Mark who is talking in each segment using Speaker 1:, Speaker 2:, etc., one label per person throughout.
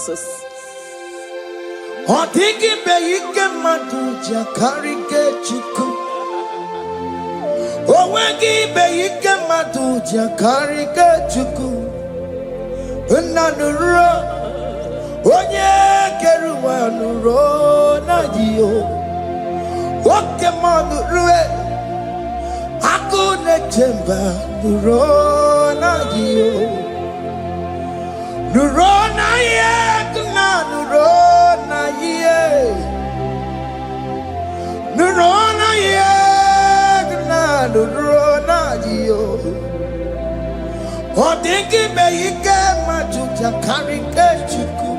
Speaker 1: Jesus.
Speaker 2: Otigibe ike madu jakarike chiku. Owegibe ike madu jakarike chiku. Unanuro onye keruwa nuro na jiyo. Oke madu ruwe akune chemba nuro na jiyo. Nuro na ye kuna nuro na ye. Nuro na ye kuna nuro na jiyo. Odingi be ike majuja karike chiku.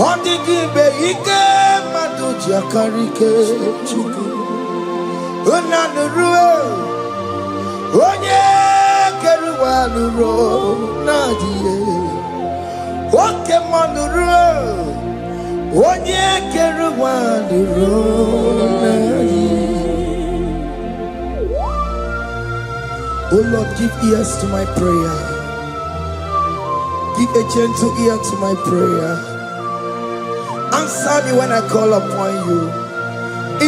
Speaker 2: Odingi be ike majuja karike chiku. Una nuro onye keruwa nuro na jiye. Oke manuro onye keruwa nuro na jiye. Oh Lord, give ears to my prayer. Give a gentle ear to my prayer. Answer me when I call upon you.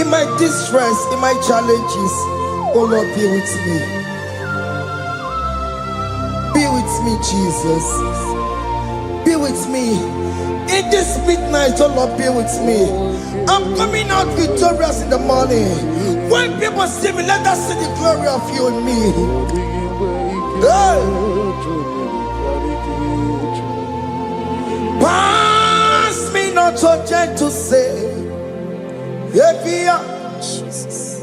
Speaker 2: In my distress, in my challenges, oh Lord, be with me. Be with me, Jesus. Be with me. In this midnight, oh Lord, be with me. I'm coming out victorious in the morning. When people see me, let us see the glory of you in me. Hey. Pass me not so gentle to say, Jesus.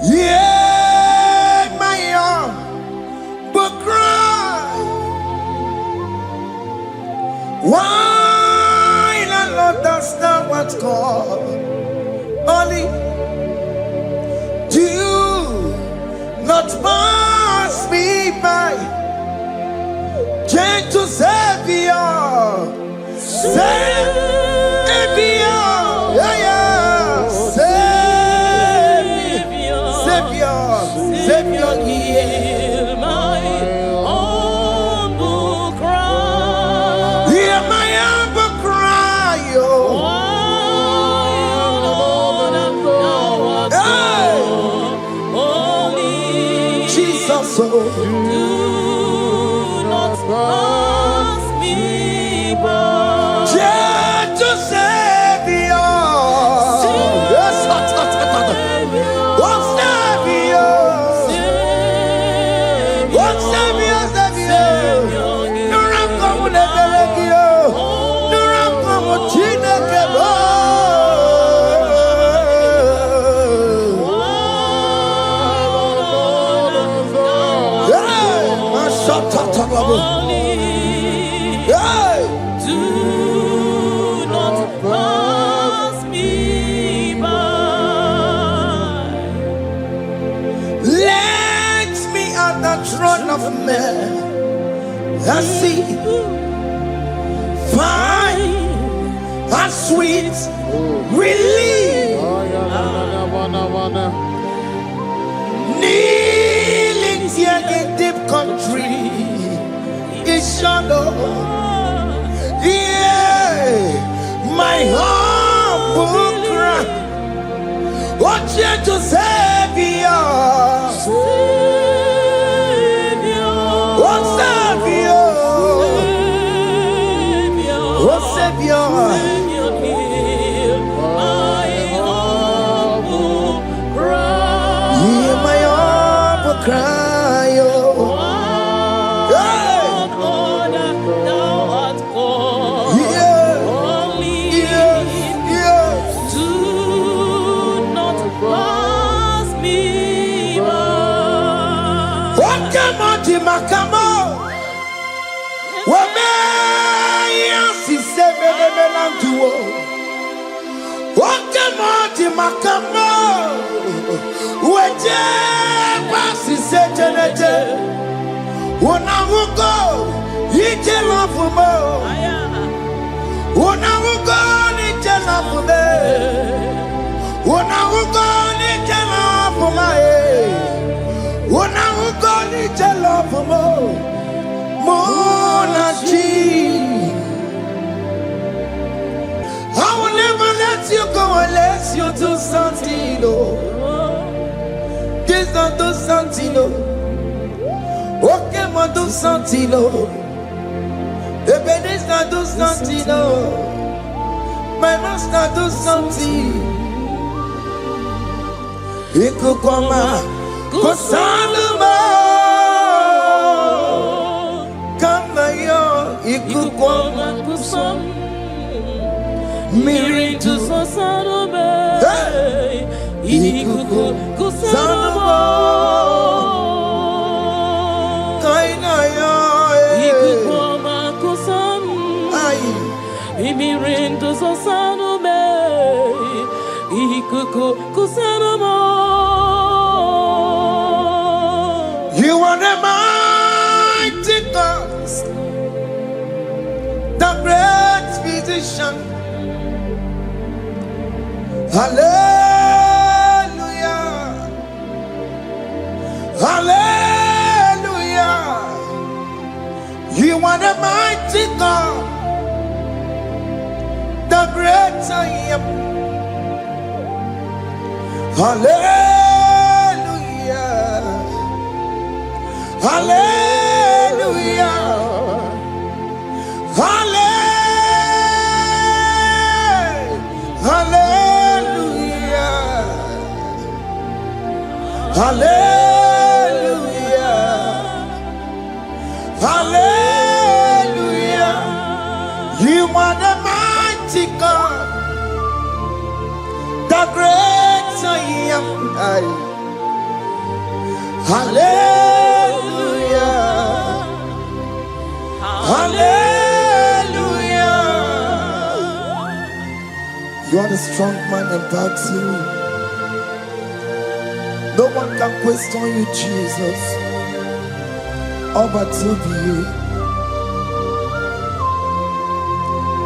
Speaker 2: Yeah, my arm, but cry. Why not understand what's called? Only do not pass me by. Gentle Savior, Savior, yeah, yeah. Savior, hear my humble cry. Hear my humble cry, oh. Jesus, oh. Do not pass me by. Gentle Savior. Do not pass me by. Let me at the throne of men and see, find a sweet relief. Kneeling here in deep country is shadow. Yeah, my humble cry. What gentle Savior, what Savior, what Savior, hear my humble cry. Hear my humble cry, oh. Makamo, Wame, si sebe de melantuo. Wakamo, Makamo, Weje, si sejenete. Wonawugo, ije lafumo. Wonawugo, ije lafume. Wonawugo, ije lafume. Wonawugo, ije lafumo. Monachi, Alessio to Santino. This not to Santino. Okay, ma to Santino. Ebenezer not to Santino. My master to Santino. Ikukoma Kosanuma Kamayo Ikukoma Kusam Miritu Sosanuma Ikukusanuma Kainaya Ikukoma Kusam Miritu Sosanuma Ikukusanuma. You are the mighty God, the great physician. Hallelujah. Hallelujah. You are the mighty God, the great I am. Hallelujah. Hallelujah. Hallelujah. Hallelujah. Hallelujah. You are the mighty God, the great I am. Hallelujah. Hallelujah. You are the strong man in battle. No one can question you, Jesus. All but to be.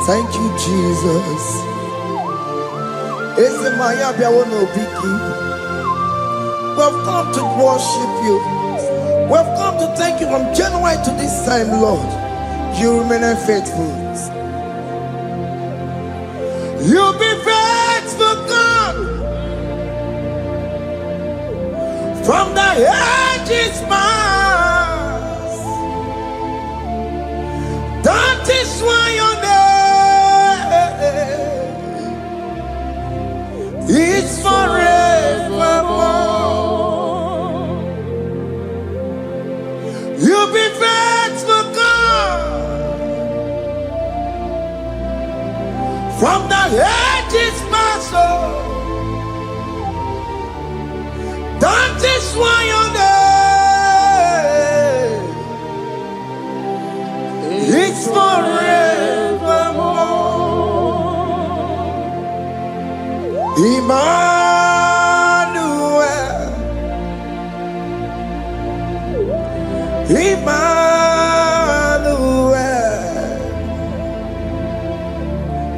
Speaker 2: Thank you, Jesus. Is the Maya Biawono Biki? We've come to worship you. We've come to thank you from January to this time, Lord. You remain faithful. You be faithful, God. From the ages past. That is why your name is forevermore. You be faithful, God. From the ages past, that is why your name is forevermore. Emmanuel, Emmanuel,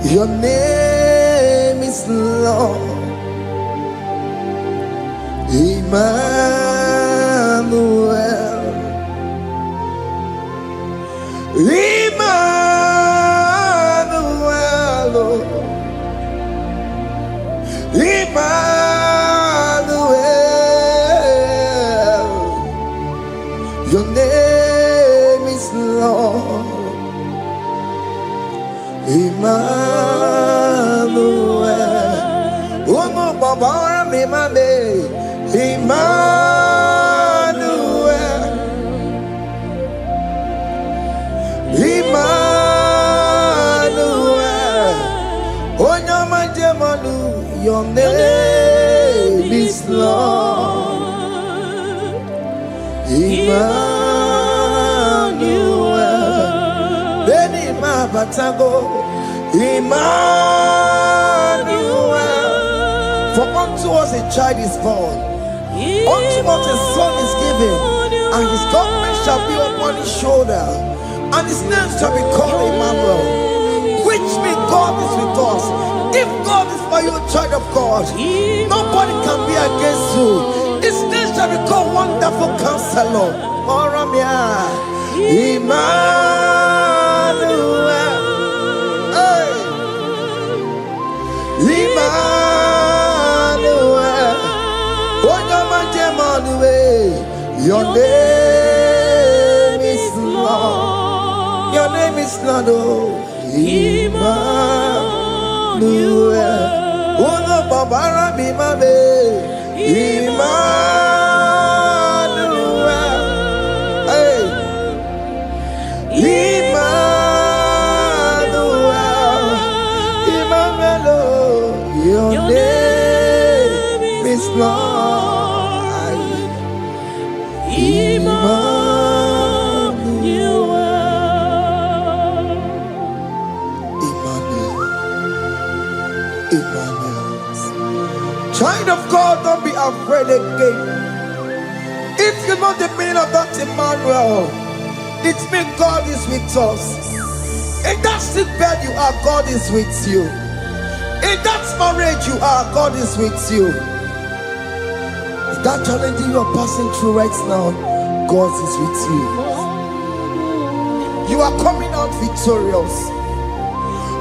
Speaker 2: your name is Lord. Emmanuel, Emmanuel, Emmanuel, your name is Lord. Emmanuel, oh no, Baba, me mame, Emmanuel, Emmanuel, oh no, my demonu, your name is Lord. Emmanuel, Beni ma batago, Emmanuel. For unto us a child is born, unto us a son is given, and his government shall be upon his shoulder, and his name shall be called Emmanuel, which means God is with us. If God is for you, child of God, nobody can be against you. His name shall be called Wonderful Counselor. Emmanuel, hey. Emmanuel. name is Lord. Your name is Lord. Oh, Emmanuel. Uno babara bimabe. Emmanuel. Hey. Emmanuel. Emmanuel. Your name is Lord. Emmanuel. Emmanuel. Child of God, don't be afraid again. If you know the meaning of that Emmanuel, it means God is with us. In that sick bed you are, God is with you. In that marriage you are, God is with you. In that challenge you are passing through right now, God is with you. You are coming out victorious.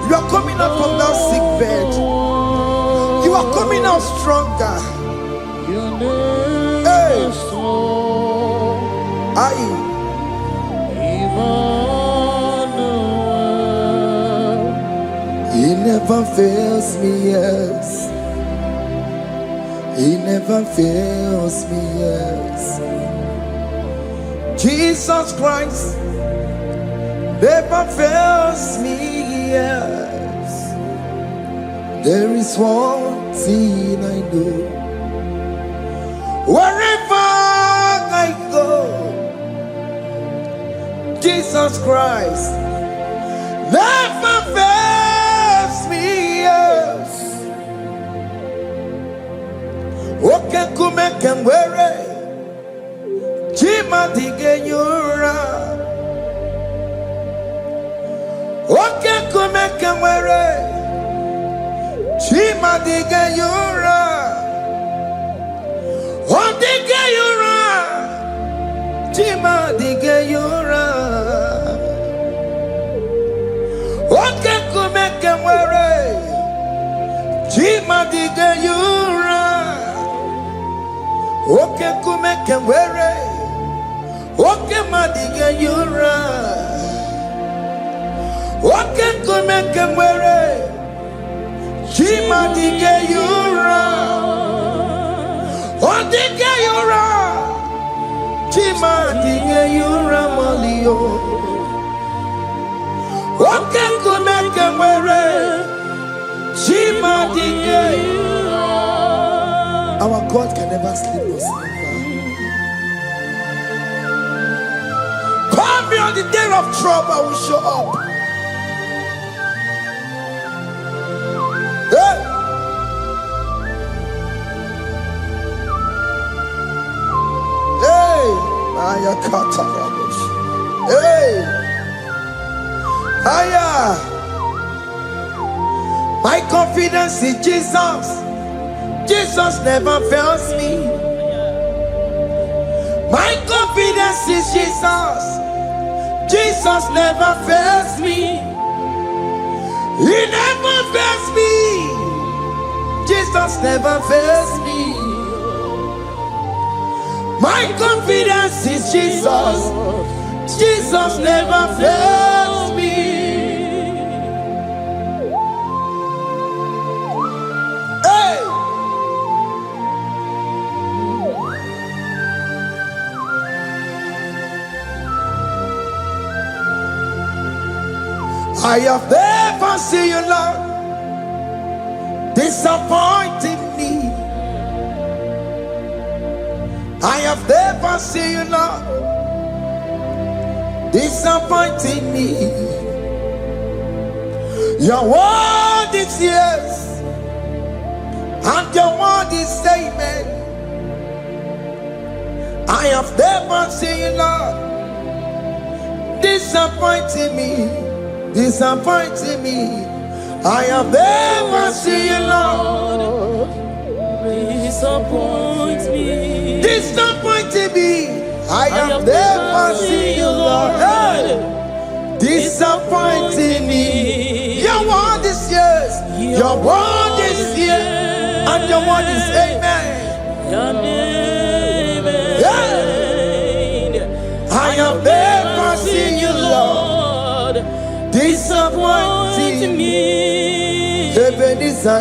Speaker 2: You are coming out from that sick bed. You are coming out stronger. Hey. He never fails me, yes. He never fails me, yes. Jesus Christ never fails me, yes. There is one thing I know. Wherever I go, Jesus Christ never fails me, yes. Okay, come and wear it. Jima digenyura. Okay, come and wear it. Jima digenyura. Oh, digenyura. Jima digenyura. Okay, come and wear it. Jima digenyura. Okay, come and wear it. Okay, madiga yura. Okay, come and wear it. Jima diga yura. Oh, diga yura. Jima diga yura malio. Okay, come and wear it. Jima diga yura. Our God can never sleep or slumber. Call me on the day of trouble, I will show up. Hey! Hey! Aya kata rabosh. Hey! Aya! My confidence in Jesus. Jesus never fails me. My confidence is Jesus. Jesus never fails me. He never fails me. Jesus never fails me. My confidence is Jesus. Jesus never fails me. I have never seen you, Lord, disappointing me. I have never seen you, Lord, disappointing me. Your word is yes, and your word is amen. I have never seen you, Lord, disappointing me. Disappointing me. I have never seen you, Lord.
Speaker 1: Disappoint me.
Speaker 2: Disappointing me. I have never seen you, Lord. Hey. Disappointing me. Your word is yes. Your word is yes. And your word is amen.
Speaker 1: Your name is
Speaker 2: I have never seen you, Lord, disappointing me. Ebenezer,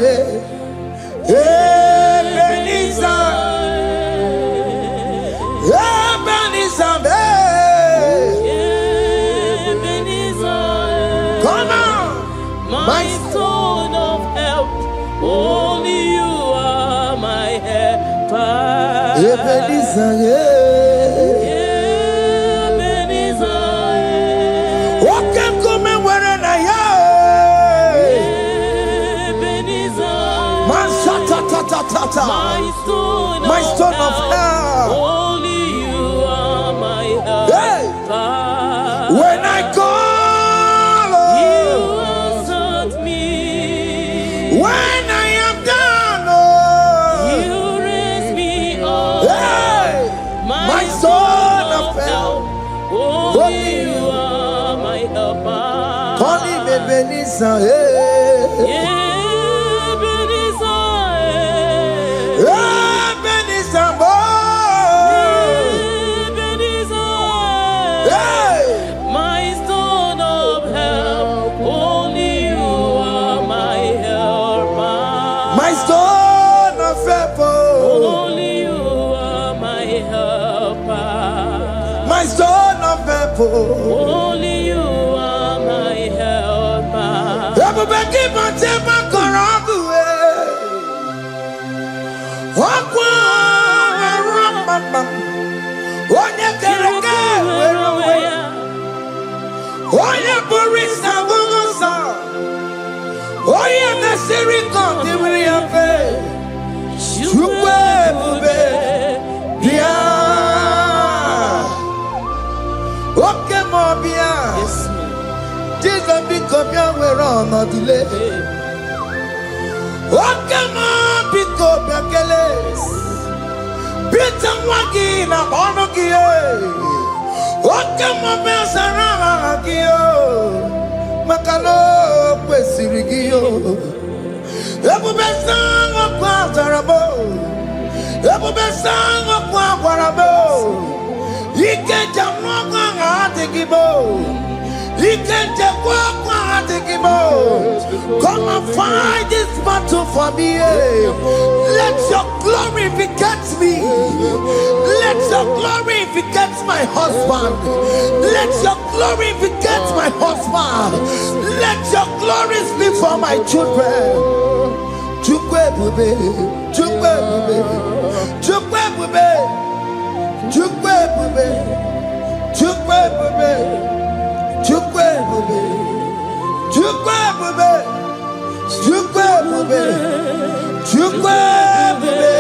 Speaker 2: Ebenezer, Ebenezer, Ebenezer. Come on,
Speaker 1: my stone of help. Only you are my helper.
Speaker 2: Ebenezer,
Speaker 1: Ebenezer.
Speaker 2: What can come and where I am?
Speaker 1: Ebenezer.
Speaker 2: My stone of help.
Speaker 1: Only you are my helper.
Speaker 2: Hey. When I call,
Speaker 1: you answered me.
Speaker 2: When I am down,
Speaker 1: you raise me up.
Speaker 2: Hey. My stone of help.
Speaker 1: Only you are my helper.
Speaker 2: Call him Ebenezer, Ebenezer,
Speaker 1: my stone of help. Only you are my helper.
Speaker 2: my stone of help.
Speaker 1: Only you are my helper.
Speaker 2: My stone of help.
Speaker 1: Only you are my helper.
Speaker 2: Everybody but take my Koragu. Onye kereke were onwe ya. Onye bụrụ isi abụghị ụzọ. Onye mesịrị ka ọ dịrị ya mfe. Chukwu ebube bịa. Oke ma ọ bịa. Jizọs biko bịa were ọnọdụ lee. Oke ma biko bịa kelee. Peter Wagi na ọnụ gị. Oke ma bịa sara aha gị. Maka na o kwesịrị gị. Ebube sang ọkụ azara m. Ebube sang ọkụ agwara m. Ike njem n'ọkụ ahụ adịghị m. Ike njem ọkụ ahụ adịghị m. Come and fight this battle for me. Let your glory beget me. Let your glory beget my husband. Let your glory beget my husband. Let your glory speak for my children. Chukwu ebube, Chukwu ebube, Chukwu ebube, Chukwu ebube, Chukwu ebube, Chukwu ebube, Chukwu ebube, Chukwu ebube, Chukwu ebube.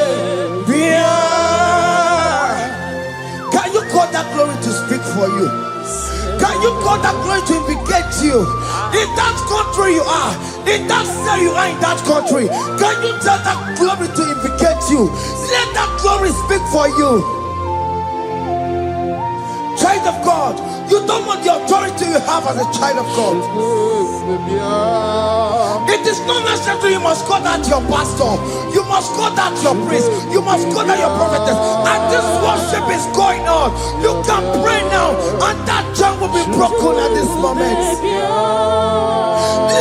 Speaker 2: Can you call that glory to speak for you? Can you call that glory to indicate you? In that country you are, in that cell you are in that country, can you tell that glory to indicate you? Let that glory speak for you. Child of God, you don't want the authority you have as a child of God. It is not necessary you must call that your pastor, you must call that your priest, you must call that your prophetess. And this worship is going on. You can pray now, and that chain will be broken at this moment.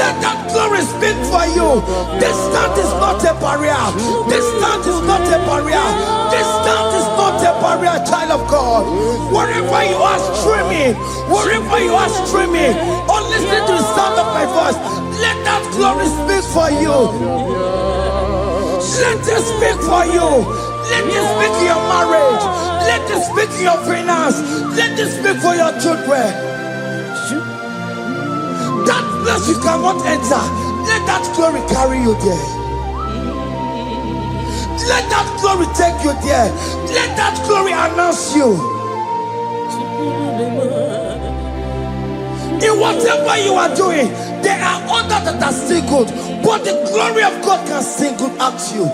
Speaker 2: Let that glory speak for you. Distance is not a barrier. Distance is not a barrier. Distance is not a barrier, child of God. Wherever you are streaming, wherever you are streaming, or listening to the sound of my voice, let that glory speak for you. Let it speak for you. Let it speak in your marriage. Let it speak in your finance. Let it speak for your children. That place you cannot enter, let that glory carry you there. Let that glory take you there. Let that glory announce you. In whatever you are doing, there are others that are still good, but the glory of God can single out you.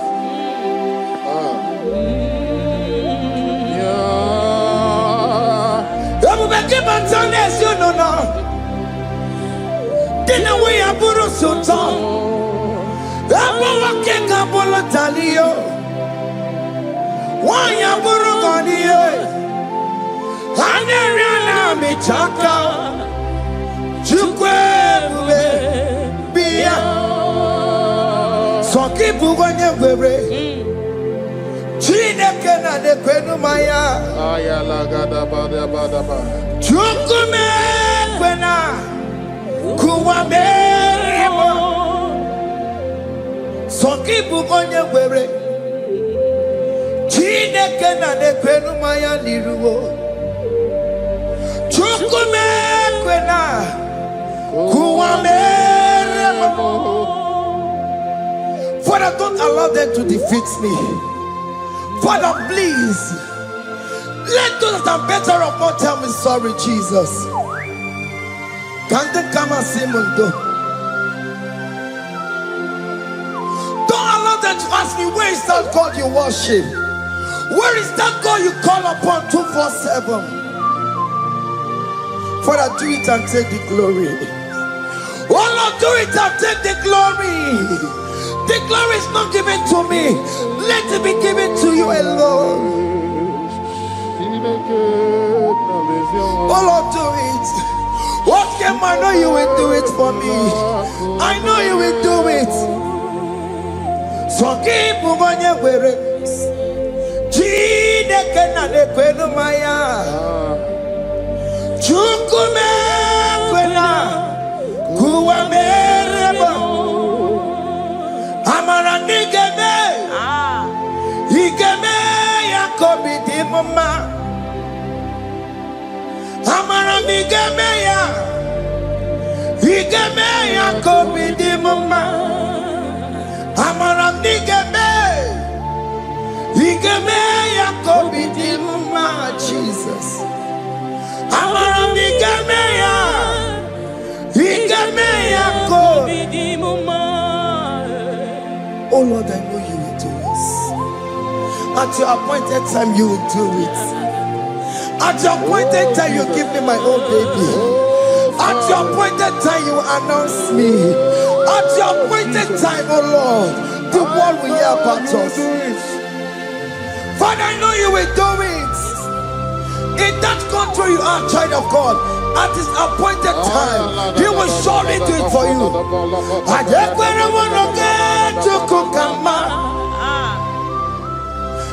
Speaker 2: You know now. Dina we aburu sultan. Abo wake kabolo talio. Wanya buru goniye. Aneriana michaka Chukwebube Bia Sokibu Wanyewere Chineke na nekwenu maya Chukume kwena Kuwameremo Sokibu Wanyewere Chineke na nekwenu maya liruwo Chukume kwena Kuwameremo. Father, don't allow them to defeat me. Father, please let those that are better off not tell me sorry, Jesus. Can't they come and see me? Don't allow them to ask me, where is that God you worship? Where is that God you call upon 247? Father, do it and take the glory. Oh Lord, do it and take the glory. The glory is not given to me. Let it be given to you alone. Oh Lord, do it. What can I know you will do it for me? I know you will do it. So keep moving your way. Chineke na nekwenu maya. Chukume kwena kuwamereba. Amara nigeme, igeme ya kobidi mama. Amara nigeme ya, igeme ya kobidi mama. Amara nigeme, igeme ya kobidi mama. Jesus. Amara nigeme ya, igeme ya kobidi mama. Oh Lord, I know you will do this. At your appointed time, you will do it. At your appointed time, you give me my own baby. At your appointed time, you announce me. At your appointed time, oh Lord, the world will hear about us. Father, I know you will do it. In that country, you are a child of God. At his appointed time, he will surely do it for you.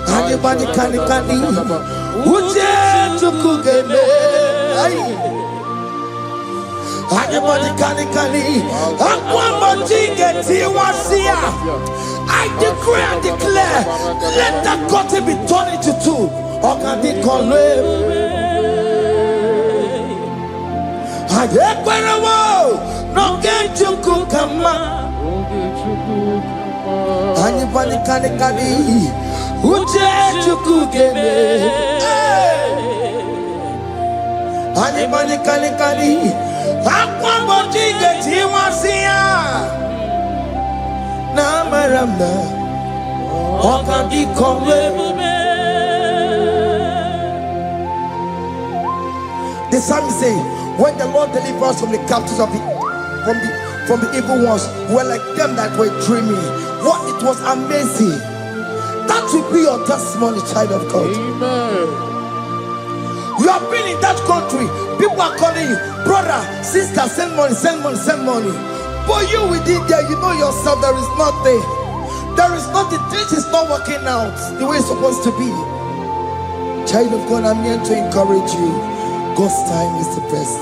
Speaker 2: Anybody can Uje tukugeme. Anybody can I decree and declare, let that curtain be torn into two. Anybody can Uje tukugeme. Anybody can the psalmist say, when the Lord delivers us from the captives of from the evil ones, we're like them that were dreaming. What it was amazing. That will be your testimony, child of God. Amen. You have been in that country. People are calling you, brother, sister, send money, send money, send money. But you within there, you know yourself, there is nothing. There is nothing. This is not working out the way it's supposed to be. Child of God, I'm here to encourage you. God's time is the best.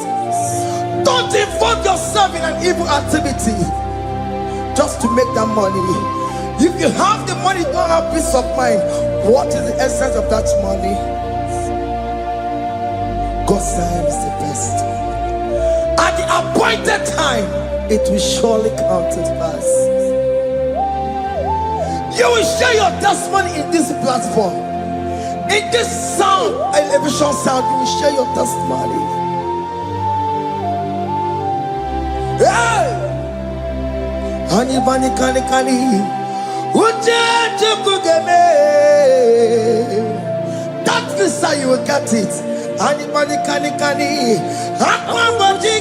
Speaker 2: Don't involve yourself in an evil activity just to make that money. If you have the money, you don't have peace of mind. What is the essence of that money? God's time is the best. At the appointed time, it will surely come to pass. You will share your testimony in this platform. In this sound, elevation sound, you will share your testimony. Hey! Anybody can that visa, you will get it. Anybody can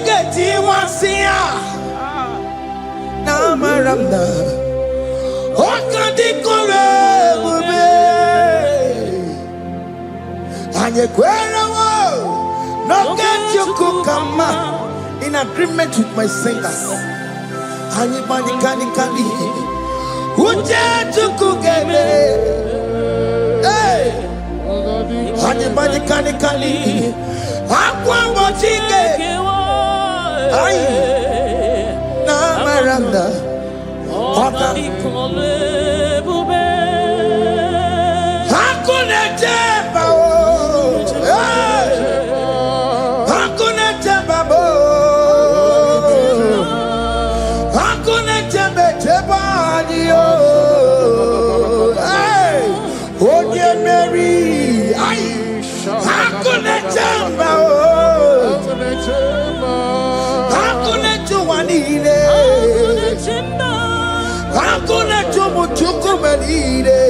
Speaker 2: get it once here. Now Maramda, what can they call it? And you No get you kukama. In agreement with my singers. Anybody can Uje tukugeme. Hey. Anybody can Aqua mochige. Ay. Na maranda. Oka. Hakuna jeba. Hakuna jeba. Hakuna jeba jeba. Hey. Oye Mary. Ay. Hakuna jeba. Hakuna juwanile. Hakuna jumuchukumelile.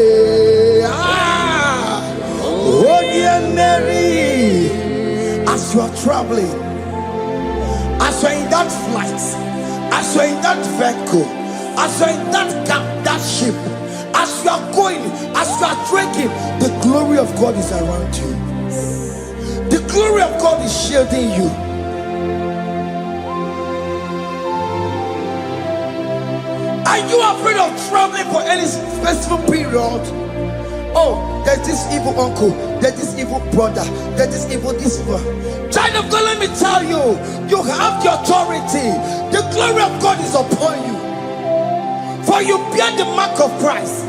Speaker 2: Oh dear Mary, as you are traveling, as you are in that flight, as you are in that vehicle, as you are in that cab, that ship, as you are going, as you are drinking, the glory of God is around you. The glory of God is shielding you. Are you afraid of traveling for any specific period? Oh, there's this evil uncle, there's this evil brother, there's this evil this one. Child of God, let me tell you, you have the authority. The glory of God is upon you. For you bear the mark of Christ.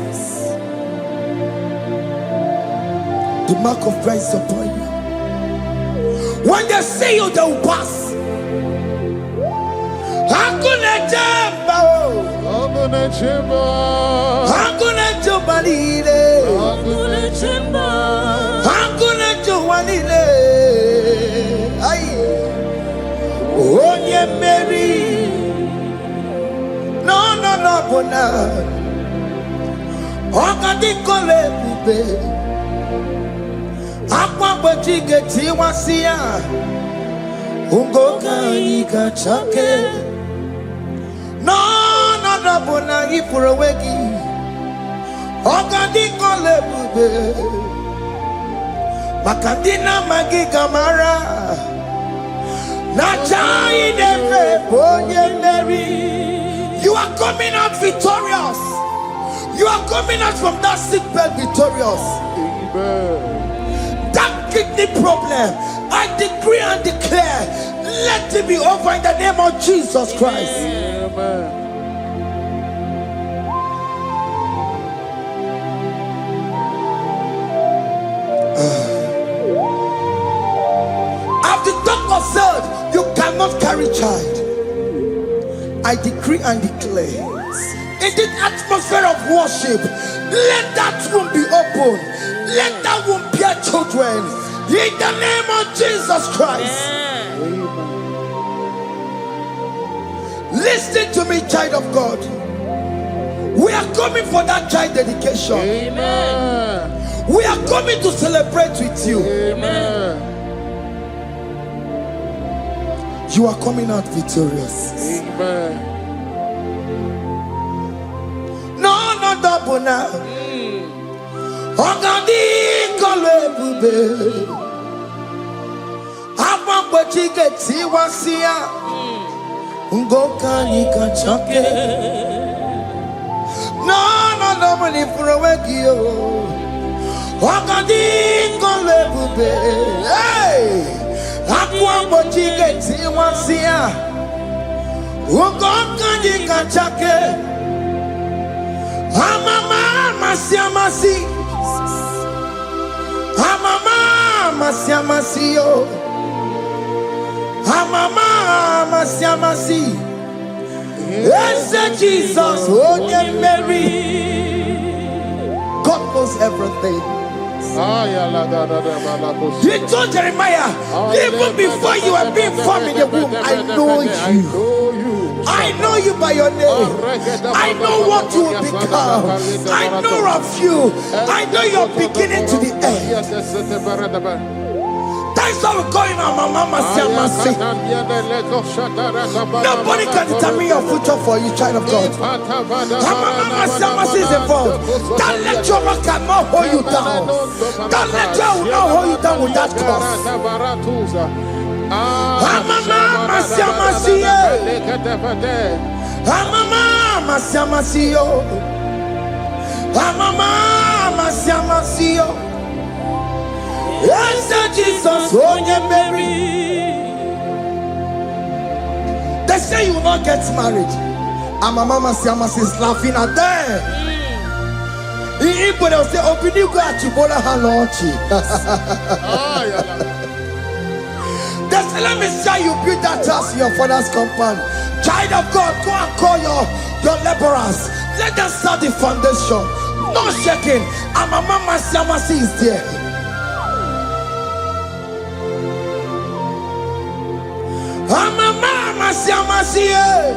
Speaker 2: The mark of Christ is upon you. When they see you, they will pass. Hakuna jamba, hakuna jamba, hakuna jubalile, hakuna jamba, hakuna jubalile. Ay, Onye Mary, no bona. Okadi kole bube, akwa bojige tiwasia, ungoka ikachake. No bona ifurowegi. Okadi kole bube, makadina magiga mara. Nachai neve Onye Mary. You are coming out victorious. You are coming out from that sick bed victorious. Amen. That kidney problem, I decree and declare, let it be over in the name of Jesus Christ. Amen. As the doctor said, you cannot carry child. I decree and declare, in this atmosphere of worship, let that womb be open. Let that womb bear children. In the name of Jesus Christ. Amen. Listen to me, child of God. We are coming for that child dedication. Amen. We are coming to celebrate with you. Amen. You are coming out victorious. Amen. No double now. Ogadi kole bube. Apa bojige tiwasia. Ungoka nikachake. No mani furowegi yo. Ogadi kole bube. Hey. Akwa bojige tiwasia. Ungoka nikachake. Amama masiamasi. Amama masiamasi yo. Amama masiamasi. Yes, Jesus, Onye Mary. God knows everything. He told Jeremiah, even before you were being formed in the womb, I know you. I know you by your name. I know what you will become. I know of you. I know your beginning to the end. That's how we're going on, Mama Siamasi. Nobody can determine your future for you, child of God. Mama Siamasi is involved. Don't let your rock not hold you down. Don't let your not hold you down with that cause. Amama siamasiye. Amama siamasiyo. Amama siamasiyo. Yes, Jesus, onye Mary. They say you will not get married. Amama siamasi is laughing at them. If they will say, open you go at Chibola Halochi. They say, let me say you build that house in your father's compound. Child of God, go and call your laborers. Let them start the foundation. No shaking. Amama siamasi is there. Amama siamasiye.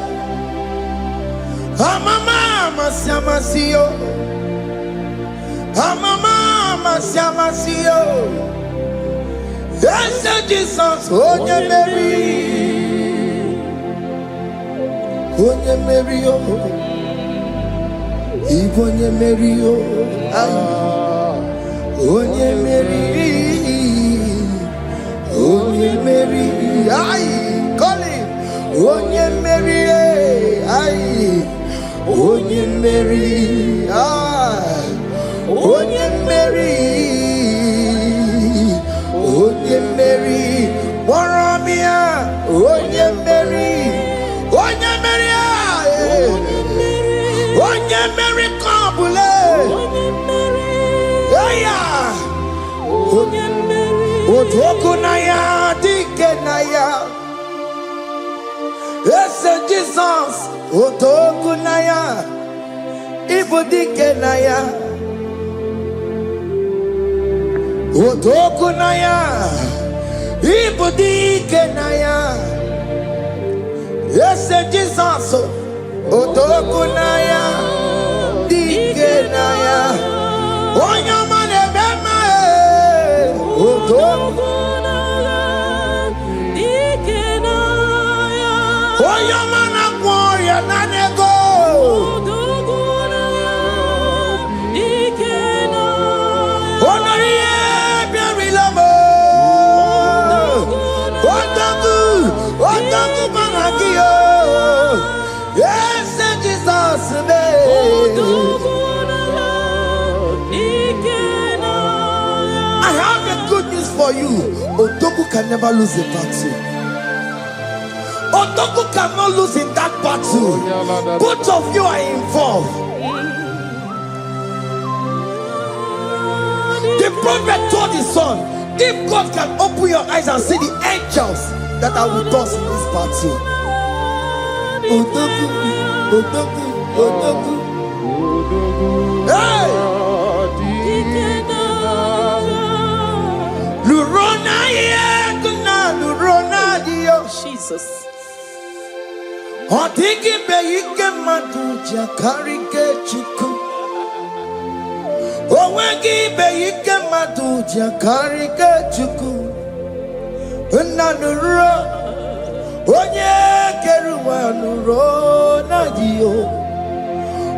Speaker 2: Amama siamasiyo. Amama siamasiyo. Yes, Jesus, onye Mary. Onye Mary, Onye Mary, Onye Mary, Onye Mary, call him, Onye Mary, Onye Mary, Onye Mary, Onye Mary, Waramia, Onye Mary, Onye Mary, Onye Mary, Kabule, Onye Mary, Otokunaya, Dikenaya, yes, Jesus, Otokunaya, Ibudikenaya, Otokunaya, Ibudikenaya, yes, Jesus, Otokunaya, Dikenaya, Onyamane Bema, Otokunaya, Dikenaya, Oyamana Gloria Nanego, Otokunaya, Dikenaya, Onarie Biarilamo, Otoku Managio. Yes, Jesus, I have a good news for you. Otoku can never lose a battle. Otoku cannot lose in that battle. Both of you are involved. The prophet told his son, if God can open your eyes and see the angels that are with us in this battle. Otoku, Otoku, Otoku. Hey! Lurona yekuna, Lurona dio.
Speaker 1: Jesus.
Speaker 2: Otiki beyike maduja karike chuku. Owegi beyike maduja karike chuku. Unanuro. Onye keruwa nuro na dio.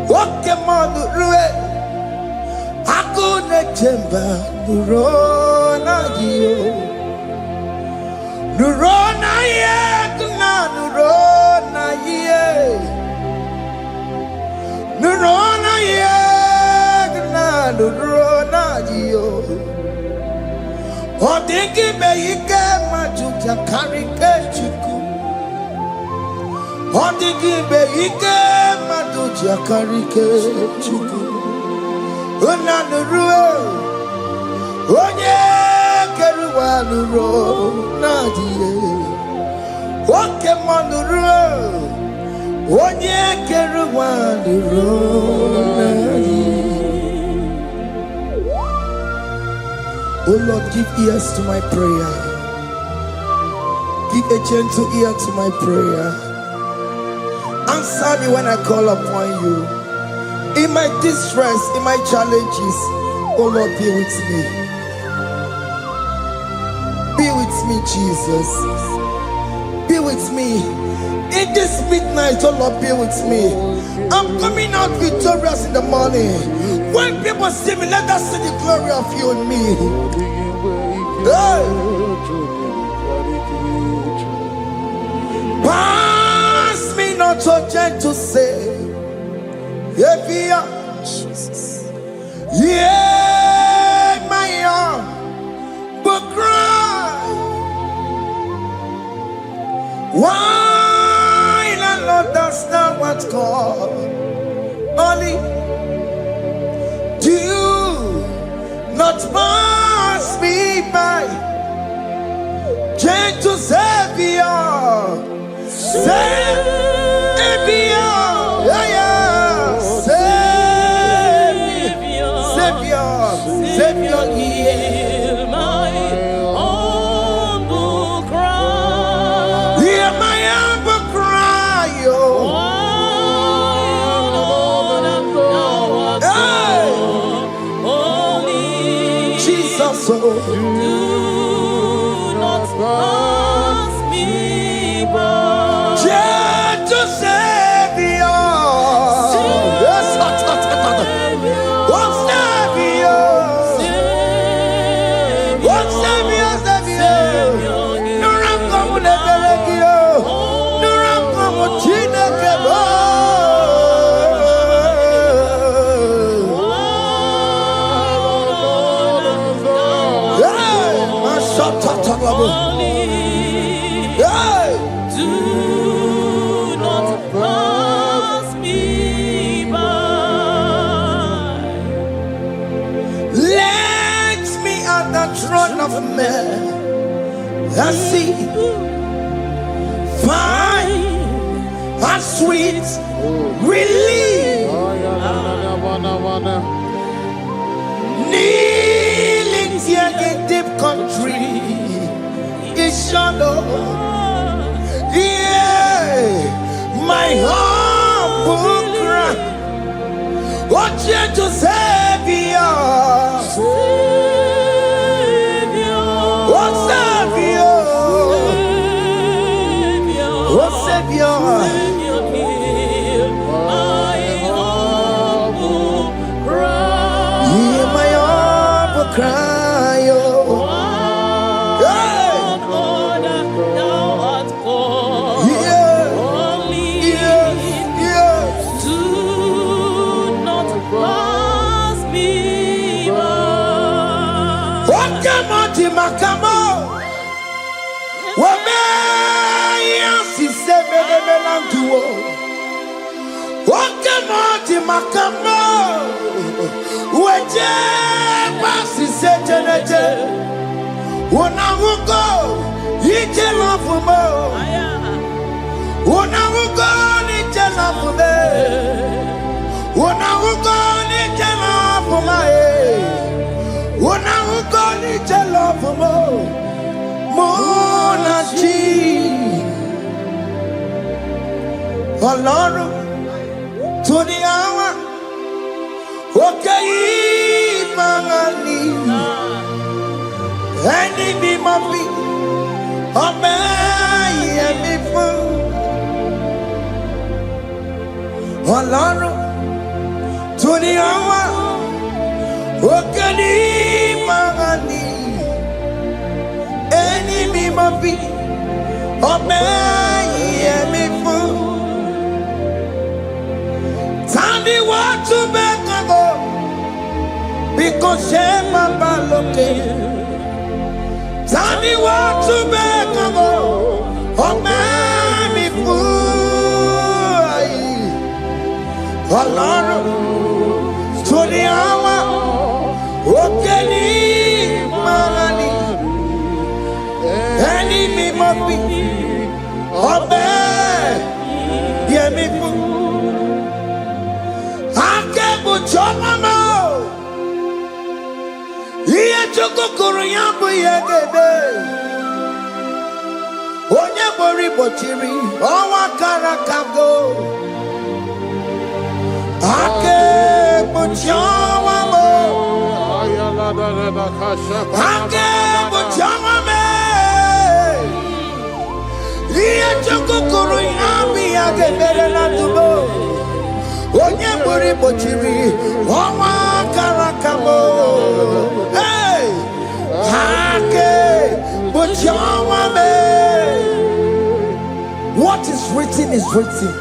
Speaker 2: Oke manu rue. Akune chemba nuro na dio. Nuro na ye kuna nuro na ye. Nuro na ye kuna nuro na dio. Odingi beyike majuja karike chuku. Odingi beyike majuja karike chuku. Unanurue onye keruwa nuro nadie. Oke manurue onye keruwa nuro nadie. Oh Lord, give ears to my prayer. Give a gentle ear to my prayer. Answer me when I call upon you. In my distress, in my challenges, oh Lord, be with me. Be with me, Jesus. Be with me. In this midnight, oh Lord, be with me. I'm coming out victorious in the morning. When people see me, let us see the glory of you in me. Hey. gentle say,
Speaker 1: Jesus.
Speaker 2: yeah, my arm, but cry. Why the Lord does not what God only do not pass me by, gentle Savior, Savior, yeah, yeah, Savior,
Speaker 1: Hear my humble cry.
Speaker 2: hear my humble cry, oh. Jesus, oh.
Speaker 1: Do not pass me by.
Speaker 2: Gentle Savior, yes, what's Savior? What's Savior, Savior? No ram come with the Belegio, no ram come with Chinekebo. Hey, my shot, hey.
Speaker 1: Do not pass me by.
Speaker 2: Let me at the throne of men and see, find a sweet relief, kneeling here in deep country is shadow. Yeah, my humble cry, what gentle Savior, what Savior, what Savior,
Speaker 1: Hear my humble cry.
Speaker 2: hear my humble cry, oh. Hey.
Speaker 1: Thou art called.
Speaker 2: Yeah,
Speaker 1: Only
Speaker 2: yeah.
Speaker 1: do not pass me by.
Speaker 2: What come on to Macamo? What may you say, Melantuo? What come on to Macamo? What pass is said, when I will go, you tell off for more. When I will go, you tell off for me. When I will go, you tell off for my head. When I will go, you tell off for more. Monachi. Alone to the hour. Okay, Mangani. Any be my feet, oh my, me fool. Oh Lord, to the hour, oh can he mangani? Any be my feet, oh my, me fool. Tell me what to make go, because shame my baloke. Tell me what to make go, oh man, me fool. Oh Lord, to the hour, oh Kenny, Marani, any me must be, oh man, yeah, me fool. I can't put your mama. Iye chokokoro yambo yegebe, onye bori bochiri, owa karakago. Ake bochawa mo, ake bochawa me. Iye chokokoro yambo yegebe na tubo, onye bori bochiri, owa karakamo. Hey, ake bochawa me. What is written is written.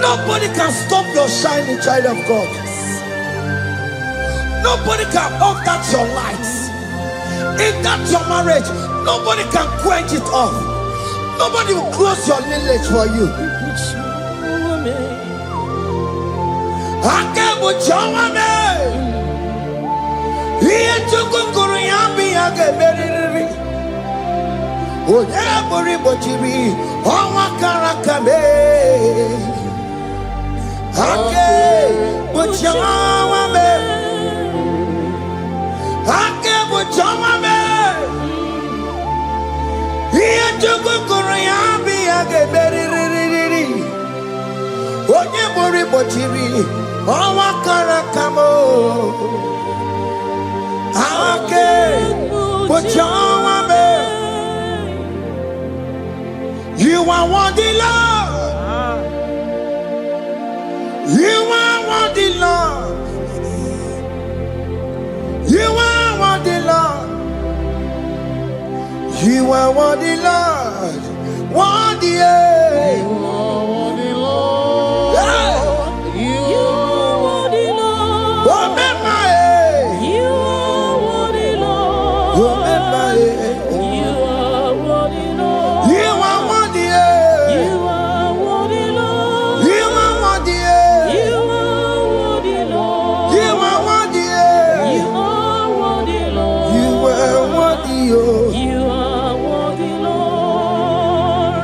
Speaker 2: Nobody can stop your shining, child of God. Nobody can off that your lights. In that your marriage, nobody can quench it off. Nobody will close your lineage for you. You are worthy, Lord. You are worthy, Lord. You are worthy, Lord. You are worthy, Lord. Worthy,
Speaker 1: You are worthy, Lord. You are worthy, Lord. You are worthy, Lord. You are worthy, Lord.
Speaker 2: You are worthy,
Speaker 1: You are worthy, Lord.
Speaker 2: you are worthy,
Speaker 1: You are worthy, Lord.
Speaker 2: you are worthy,
Speaker 1: You are worthy, Lord.
Speaker 2: you are worthy,
Speaker 1: You are worthy, Lord.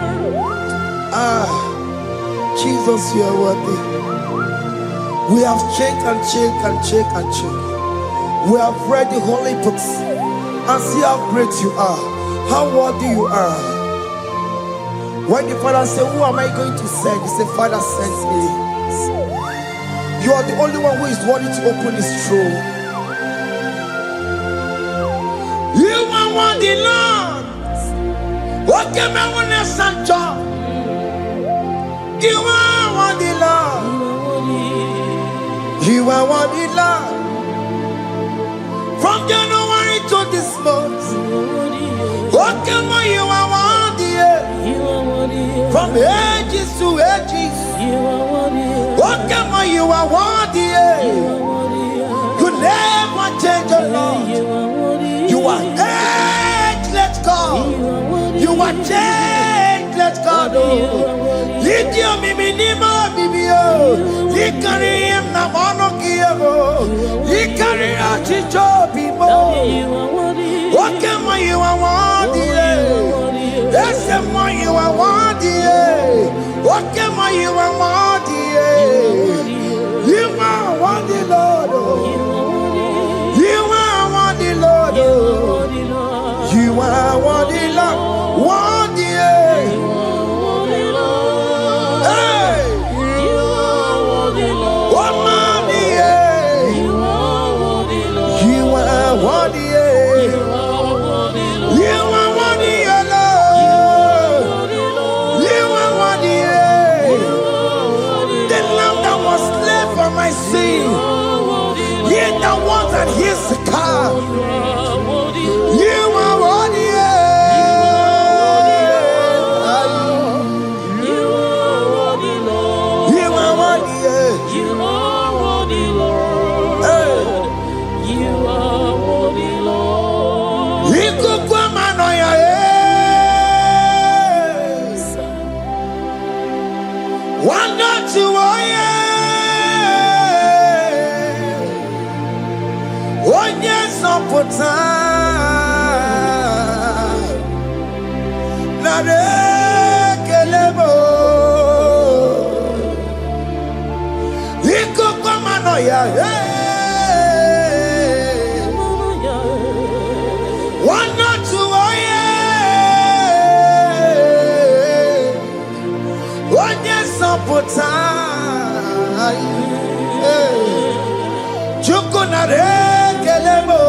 Speaker 2: Jesus, you are worthy. We have checked and checked and checked and checked. We have read the holy books and see how great you are, how worthy you are. When the Father said, who am I going to send? He said, Father, send me. You are the only one who is worthy to open his throne. You are worthy, Lord. What can I want to send you? You are worthy, Lord. You are worthy, Lord. From January to this month, what can you are worthy? From ages to ages, what can you are worthy? You never change, the Lord. You are ageless God. You are changeless God. Lift your minima bibio. You carry him na mono kiabo. You carry a chicho people. What can you are worthy? That's the one you are worthy. What can you are worthy? You are worthy, Lord. You are worthy, Lord. You are worthy, Lord. Worthy. Here's the car. You are worthy. You are worthy.
Speaker 1: You are worthy, Lord.
Speaker 2: You are worthy.
Speaker 1: You are worthy, Lord. You are worthy, Lord.
Speaker 2: One not to pota na rekelebo iko kwa mano ya wana tuoye onye sopota chuko na rekelebo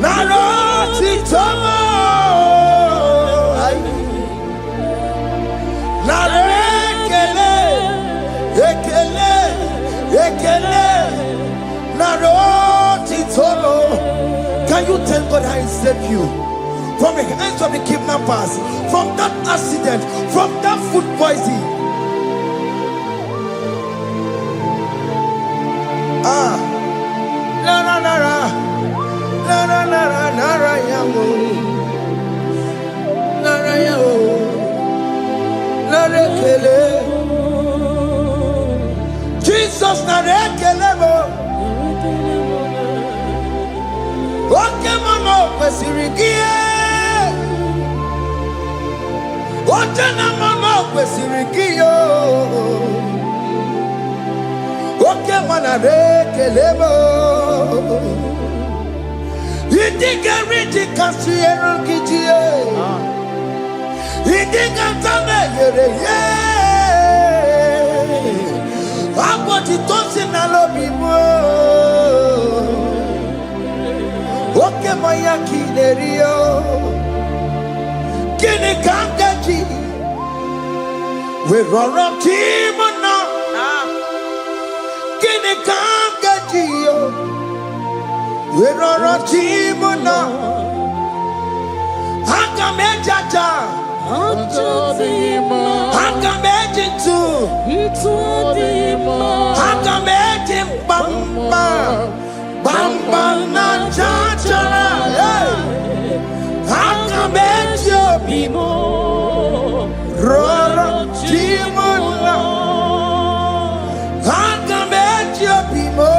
Speaker 2: Naroti Tomo can you tell God how He saved you from the hands of the kidnappers, from that accident, from that food poisoning? Jesus narekelemo. Oke mama kwesirigie. Ote na mama kwesirigie. Oke mana rekelemo. Idiga riti kasiero kijie. Idiga tame yere ye. Aboti tosi na lobi mo. Oke maya kinerio. Kini kangaji. We roro kimo na. Kini kangaji yo. We roro kimo na. Haka mejaja. Haka mejintu. Haka mejim bamba. Bamba na chachara. Haka mejo bimo. Roro kimo na. Haka mejo bimo.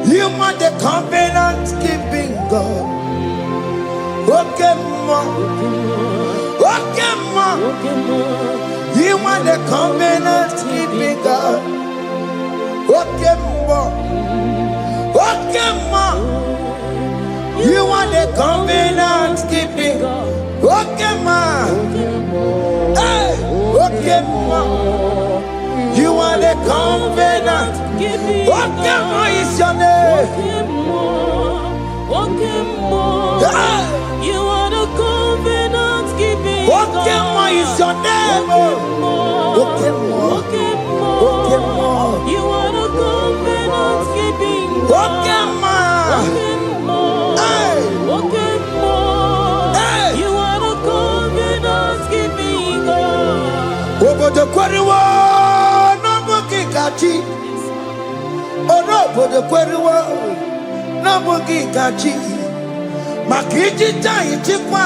Speaker 2: You are the covenant keeping God. Okay, ma. You are the covenant keeping God. Okay, ma. You are the covenant keeping God. Okay, ma. Hey, okay, ma. You are the covenant. Okay, ma is your name.
Speaker 1: You are the covenant keeping God.
Speaker 2: Okay, ma is your name. Okay, ma.
Speaker 1: You are the covenant keeping God.
Speaker 2: Okay, ma. Hey.
Speaker 1: You are the covenant keeping God.
Speaker 2: Over the quarry. Orobo de kweriwo na bugi gaji makiji tai tikwa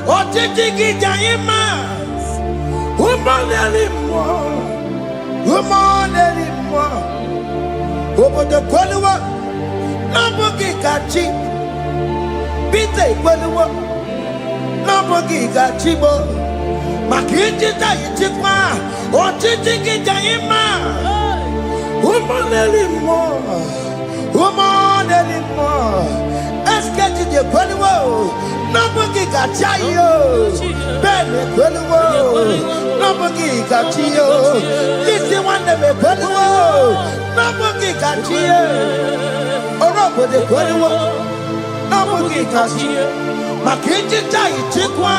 Speaker 2: otiji gijayi ma umoneli mo obo de kweriwo na bugi gaji bite kweriwo na bugi gaji bo makiji tai tikwa otiji gijayi ma woman anymore. Eske ti de kweliwo, nobody got you. Ben kweliwo, nobody got you. This the one that me kweliwo, nobody got you. Orobo de kweliwo, nobody got you. Makiji tai tikwa,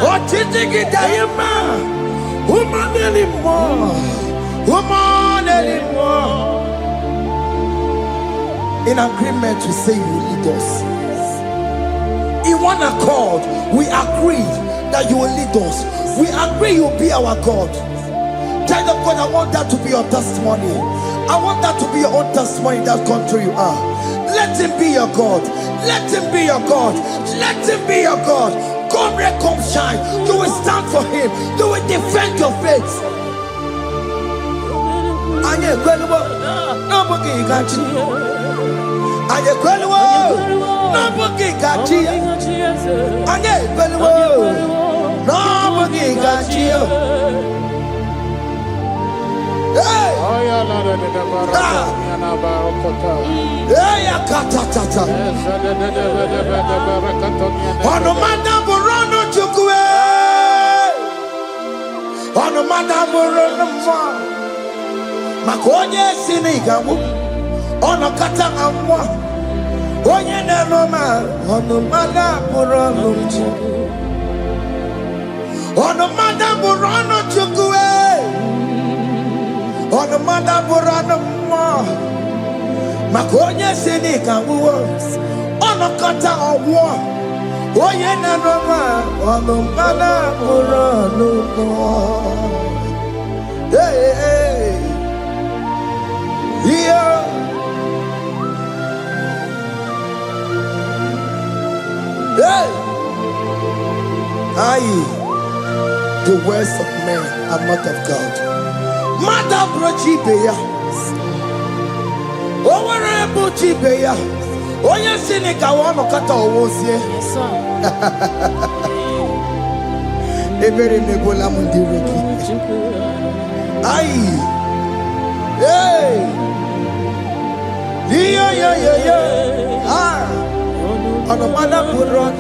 Speaker 2: otiti gidayema. Woman anymore. Woman anymore. In agreement to say you will lead us. He in one accord, we agreed that you will lead us. We agree you will be our God. Child of God, I want that to be your testimony. I want that to be your own testimony in that country you are. Let him be your God. Let him be your God. Let him be your God. Come rain, come shine. You will stand for him. You will defend your faith. Anye kwelwo, nobody got you. Anye kwelwo, nobody got you. Anye kwelwo, nobody got you. Hey! Hey, katatata. Ono madamburano chukwe. Ono madamburano mwa. Makonye sinigamu. Ono katangamwa. Onye nenoma. Ono madamburano chukwe. Ono madamburano chukwe. Ono madamburano mwa. Makonye sinigamu. Ono katangamwa. Onye nenoma. Ono madamburano mwa. Hey, hey. Yeah. Hey. Aye. The words of men are not of God. Mother brochibeya. Owere brochibeya. Oye sinika wono kata owosie.
Speaker 1: Yes, sir.
Speaker 2: Ebere nebola mundireki. Aye. Hey! Yeah. Ah! On the mother put on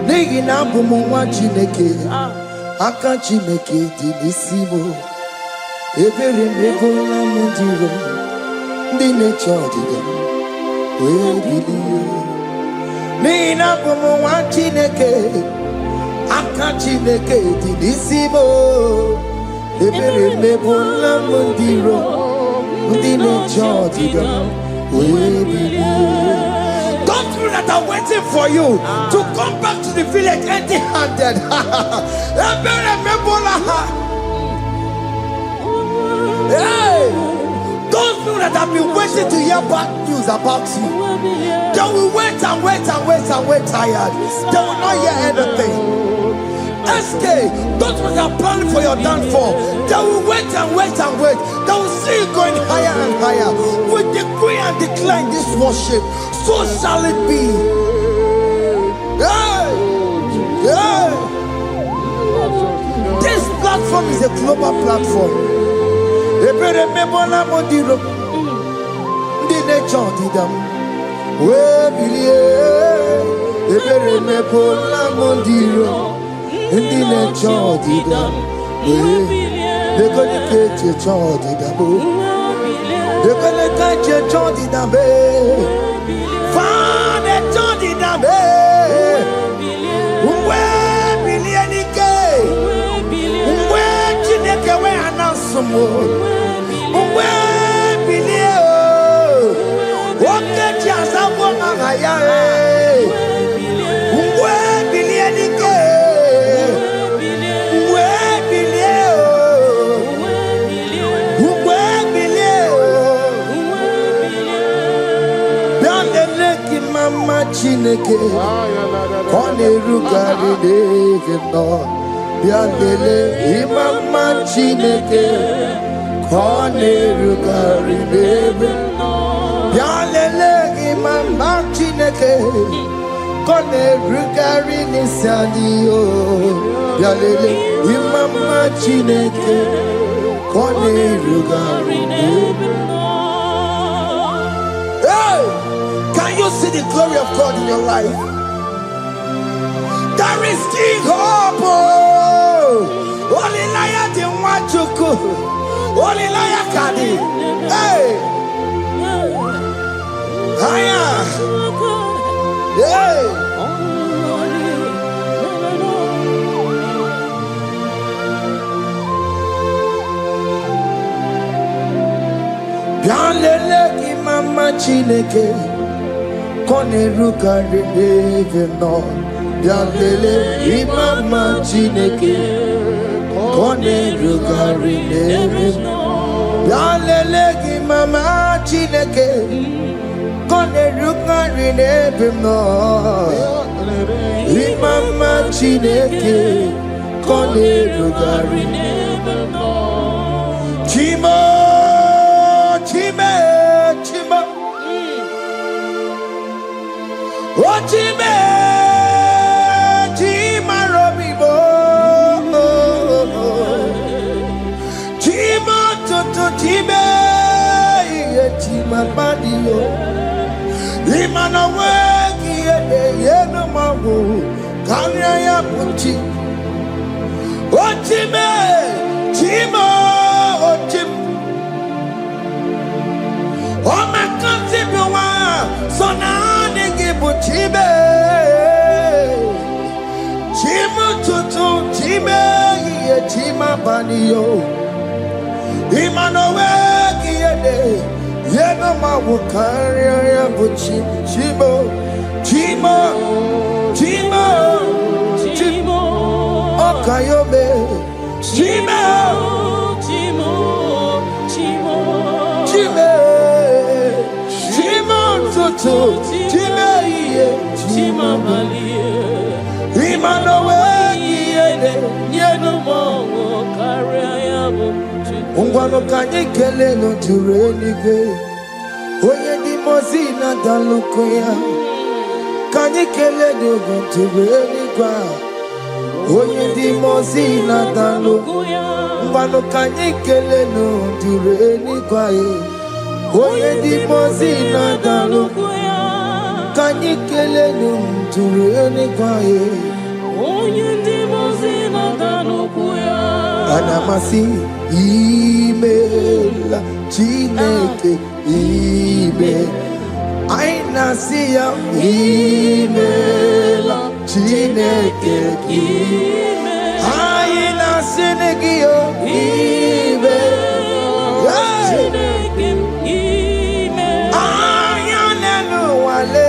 Speaker 2: Nigi na bumu wa Chineke. Aka Chineke di nisimo. Ebere mebola mundiro. Dine chodiga. We biliye. Nigi na bumu wa Chineke. Aka Chineke di nisimo. Ebere mebola mundiro, mundino chodiga, don't you that are waiting for you to come back to the village empty-handed? Ebere mebola. Hey, those people that have been waiting to hear bad news about you, they will wait and wait tired. They will not hear anything. SK, those ones are planning for your downfall. They will wait and wait. They will see you going higher and higher. We decree and declare this worship. So shall it be. Yeah. This platform is a global platform. Ebere mebola modiro. Ndi nature didam. We believe. Ebere mebola modiro. Ndi nature didam. They're gonna catch your child in the book. They're gonna catch your child in the bed. Find a child in the bed. Where billion gay? Where Chineke where announce some more? Where billion? What get you as a woman? Where billion gay? Mama Chineke, kone rugari devino. Biandele Mama Chineke, kone rugari devino. Biandele Mama Chineke, kone rugari nisadio. Biandele Mama Chineke, kone rugari devino. Can you see the glory of God in your life? There is still hope. Only liar didn't want to go. Only liar can. Hey. Hiya. Hey. Bianlele ki mama Chineke. Kone rugari neve no Yalele imama chineke Kone rugari neve no Yalele imama chineke Kone rugari neve no Imama chineke Kone rugari neve no Chimo Chime Chimo Ochime, Chima Robibo, Chima Toto Chime, Chima Badio, Imana Wegi, Yeno Mabu, Kanya Puchi, Ochime, Chima, Ochim, Oma Kantibiwa, Sona. Chibe, Chima Tutu, Chime, Chima Banio, Imanowe, Yeno Mawukaria, Buchi, Chibo, Chima, Chima, Chimo, Okayobe, Chima, Chimo, Chimo, Chime, Chima Tutu, Chime. Chima Malia, Imanowe, Yeno Mo, Kariabu, Ungwano Kanyikele no Turenike, Oye di Mozina Dalukoya, Kanyikele no Turenikwa, Oye di Mozina Dalukoya, Ungwano Kanyikele no Turenikwa, Oye di Mozina Dalukoya. Kanyikele ntumturene kwaye Onye ndimozina tanukuya Anamasi imela Chineke ime Ainasiya imela Chineke ime Ainasinegio ime Chineke ime Ayanenu wale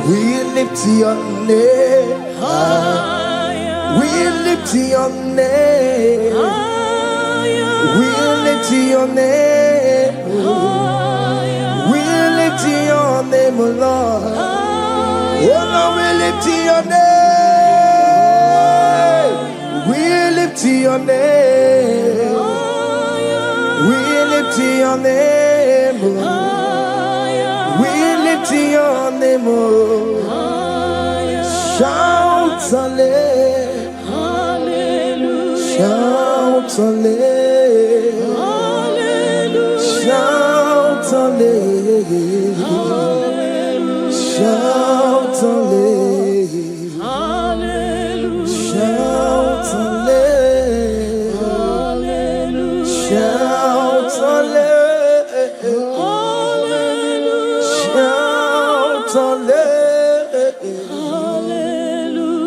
Speaker 2: We lift your name higher. We lift your name higher. We lift your name higher. We lift your name, Lord. Oh Lord, we lift your name. We lift your name. We lift your name, Lord. We lift your name, oh. Shout hallelujah, shout hallelujah, shout hallelujah, shout hallelujah, shout hallelujah, shout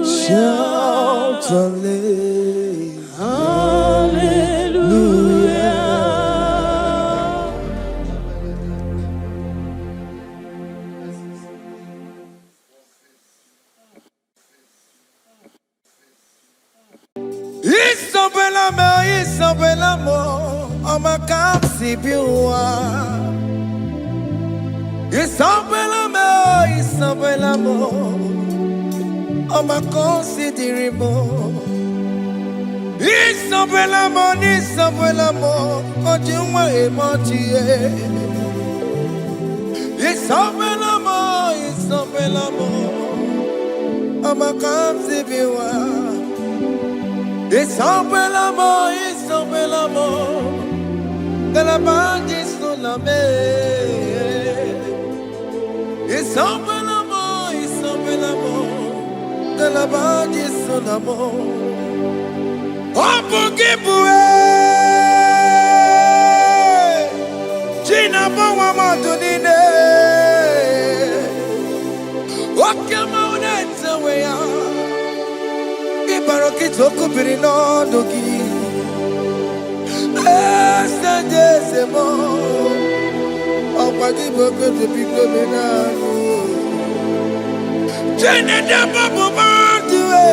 Speaker 2: shout hallelujah. Isabelamo, Amakasi Biwa. Isabelamo, Amakosi Dirimo. Isabelamo, Kojuma Emotie. Isabelamo, mama comes if you are. It's open amor, it's open amor. De la bande sulla me. It's open amor, it's open amor. De la bande sulla mo. Open give away. Gina Bawa Madunine. Okay, Maunet away. Ibarokitoko Pirino Dogi. Estadezemo. Opagi Boko to Pico Minano. Jenna Babu Mantue.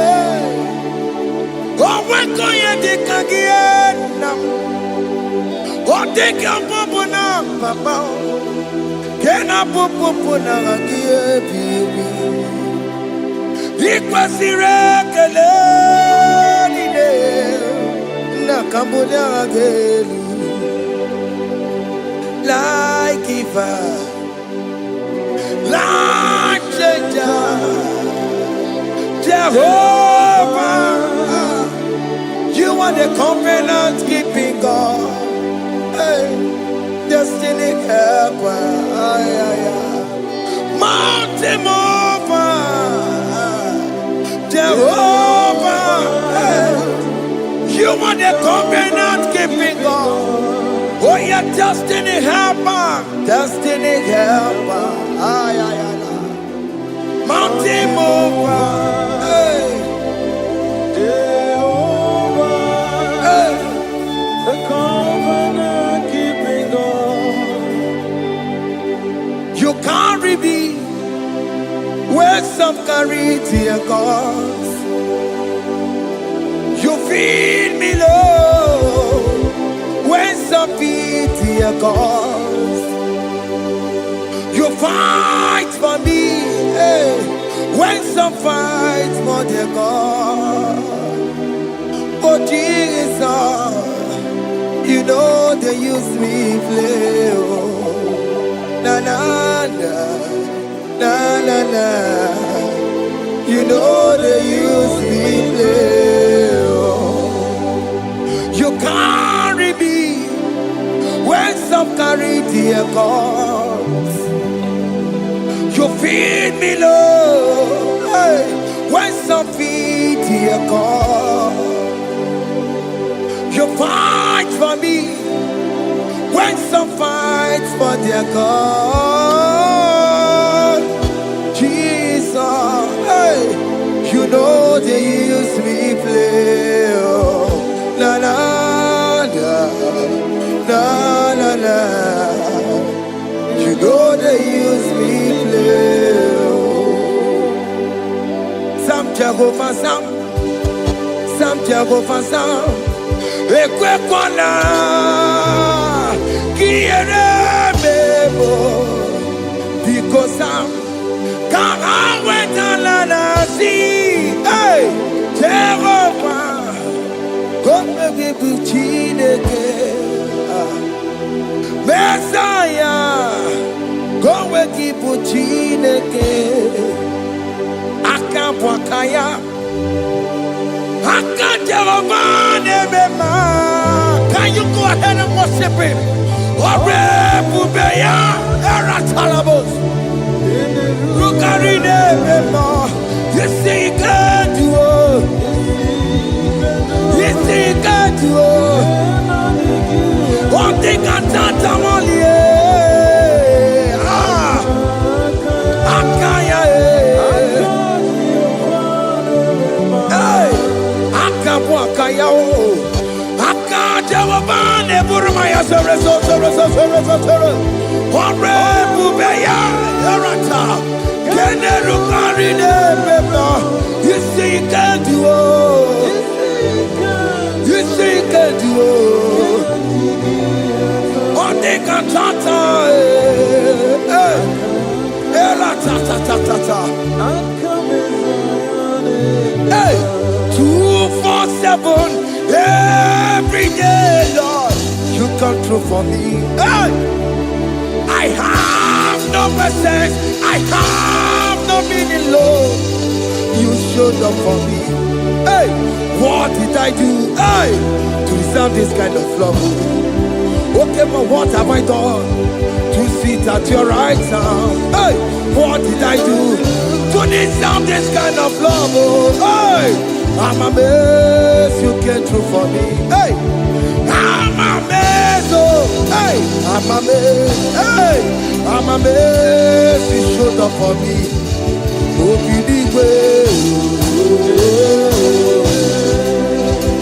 Speaker 2: Oh, when go you take again? Oh, take your popona, Papa. Can I popona again, baby? Ikwasireke Nakamunya again. Like Eva, like Jehovah, you are the covenant keeping God. Hey, destiny helper, mountain mover, Jehovah, hey, you are the covenant keeping God. Oh, your destiny helper, mountain mover, hey, Jehovah, hey, the covenant keeping God. You carry me where some carry tear gods. You feed me low when some feed tear gods. You fight for me, hey, when some fight for their God. Oh Jesus, you know they use me play. Oh, na na na, na na na. You know they use me play. Oh, you carry me when some carry their gods. You feed me low, hey, when some feed their God. You fight for me when some fight for their God. Jesus, hey, you know they use me play. Oh, na na na, na na na. You know they use me play. Oh, some Jehovah, some Jehovah, some. Ekwe kona kiere bebo because I'm can't wait on la see. Hey, Jehovah, come baby buchineke. Messiah, go with buchineke. Akapwakaya. Can you go ahead and worship him? You see, you can do it. You see, you can do it. One thing I can't only. You see, you can do it. You see, you can do it. One day, can hey, 247 every day, Lord, you come through for me. Hey, I have no message, I have no meaning, Lord. You showed up for me. Hey, what did I do? Hey, to deserve this kind of love? Okay, but what have I done to sit at your right hand? Hey, what did I do to deserve this kind of love? Oh, hey, I'm amazed you came through for me. Hey, I'm amazed. Oh, hey, I'm amazed. Hey, I'm amazed you showed up for me. Oh, believe it.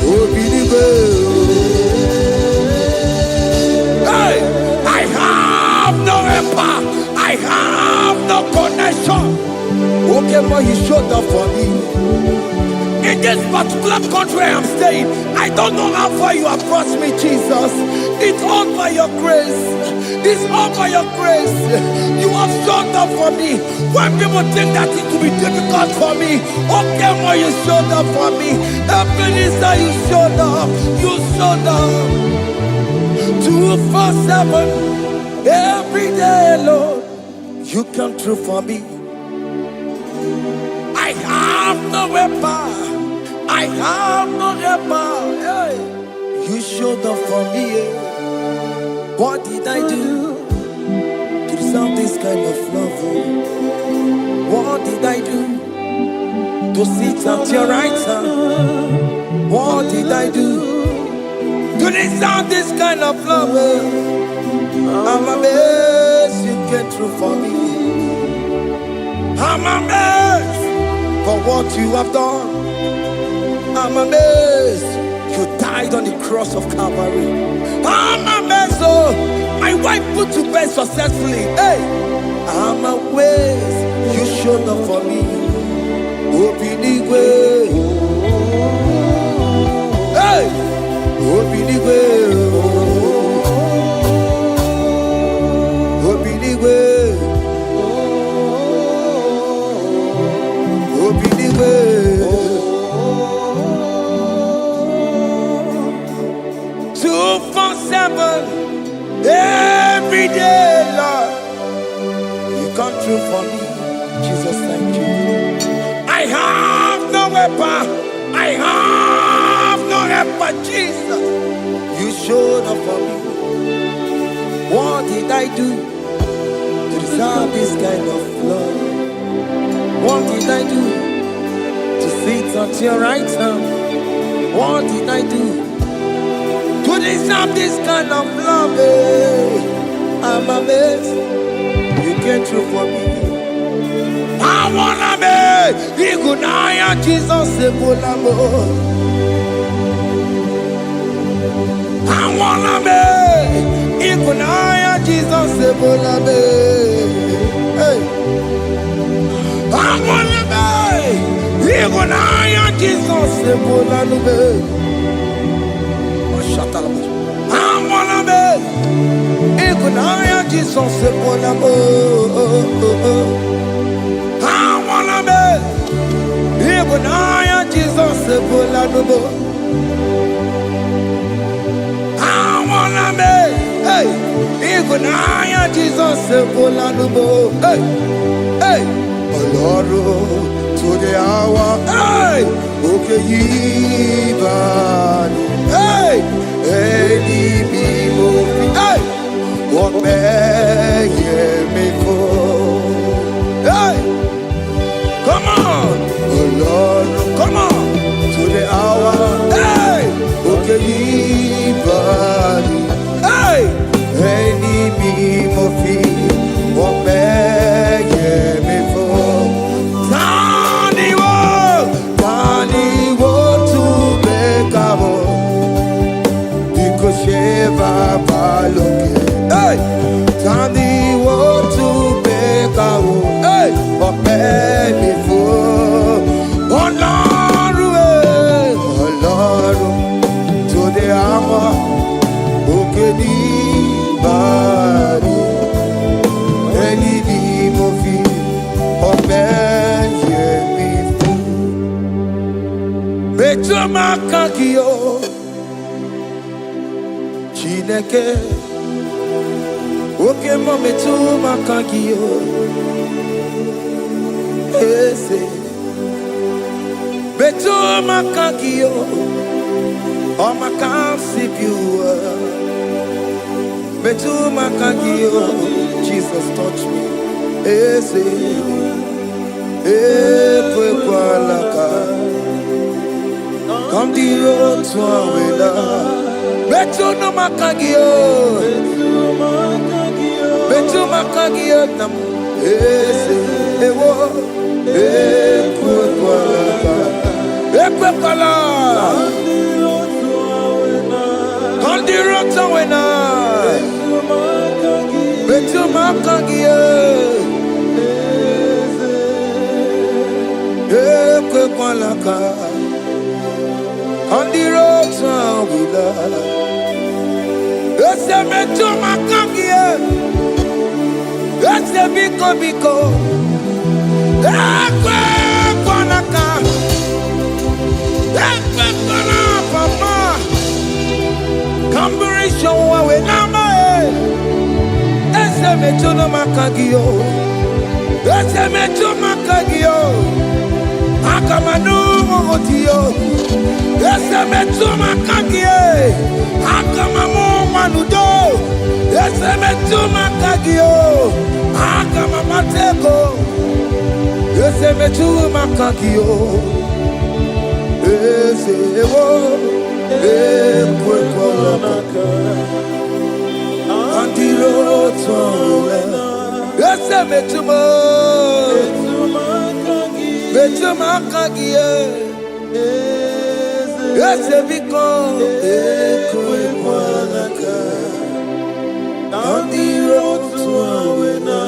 Speaker 2: Oh, believe it. Hey, I have no helper. I have no connection. Okay, but he showed up for me. In this particular country I'm staying, I don't know how far you have brought me, Jesus. It's all by your grace. It's all by your grace. You have showed up for me. When people think that it will be difficult for me, okay, well, you showed up for me. Ebenezer, you showed up. You showed up. 247 every day, Lord. You come through for me. I have no weapon. I have no helper. Hey, you showed up for me. What did I do to deserve this kind of love? What did I do to sit at your right hand? What did I do to deserve this kind of love? I'm amazed you came through for me. I'm amazed for what you have done. I'm amazed you died on the cross of Calvary. I'm amazed, oh, my wife put to bed successfully. Hey, I'm amazed you showed up for me. Open the way. Hey, open the way. Open the way. Open the way. 247 every day, Lord. You come through for me, Jesus. Thank you. I have no weapon. I have no helper, Jesus. You showed up for me. What did I do to deserve this kind of love? What did I do to sit at your right hand? What did I do to deserve this kind of love? I'm amazed you came through for me. I wanna be Igunaya Jesus Sebulamo. I wanna be Igunaya Jesus Sebulame. Hey, I wanna be Igunaya Jesus Sebulame. I wanna be Igunaya Jesus Sebulamo. I wanna be Igunaya Jesus Sebulamo. I wanna be, hey, Igunaya Jesus Sebulamo. Hey, hey, Oloro to the hour. Hey, okay, Yibani. Hey, igbosongsformercy. Hey, what may me for? Hey, come on, oh Lord, come on to the hour. Hey, okay, hey, igbosongsformercy. What may me for? Tani wo to make up. Hey, Tani want to make a wound. Hey, but maybe for Lord, to the hour, okay, body, any movie, or maybe Beto Makakio. Chineke, oke mome tu makagio, ese, Betu makagio, oh makasibiwa. Betu makagio, Jesus touch me. Ese, ekwe kwa laka. Kandiro tuawela. Betu no makagio, betu makagio nam. Ese, ewo, ekwe kwa laka. Ekwe kwa laka. Kandiro tuawela. Betu makagio. Ekwe kwa laka. On the road to Willa, it's a metro makangia, it's a biko, Ekwe Kwanaka, Ekwe Kwana Papa, Kamburi Showa Wenama, it's a metro makagio, it's a metro makagio, Akamanu Motio. Ese metuma kagie, akamamu manudo. Ese metuma kagio, akamamateko. Ese metuma kagio, ese ewo, ekwe kolaka. Andiro tola. Ese metuma kagie. Yes, because ekwe kwanaka on the road to Awena.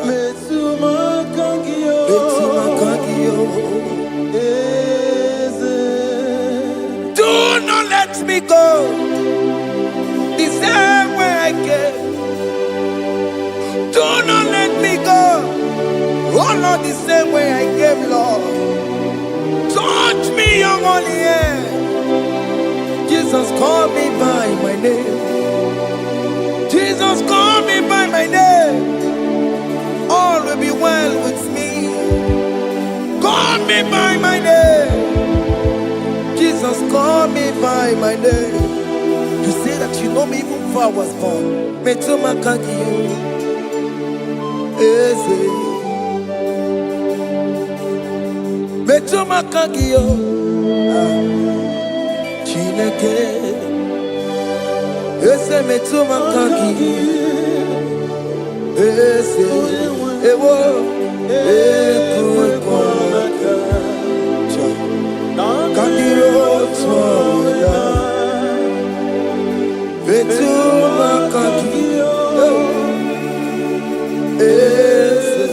Speaker 2: Metuma kagio. Do not let me go the same way I came. Do not let me go, oh Lord, the same way I came, Lord. Touch me, young only hand. Jesus, call me by my name. Jesus, call me by my name. All will be well with me. Call me by my name. Jesus, call me by my name. You say that you know me even before I was born. Metuma kagio. Eze. Metuma kagio, Chineke. Ese metuma kagio, ese ewo, ekwe kwanaka. Kandiro tuawela. Metuma kagio, ese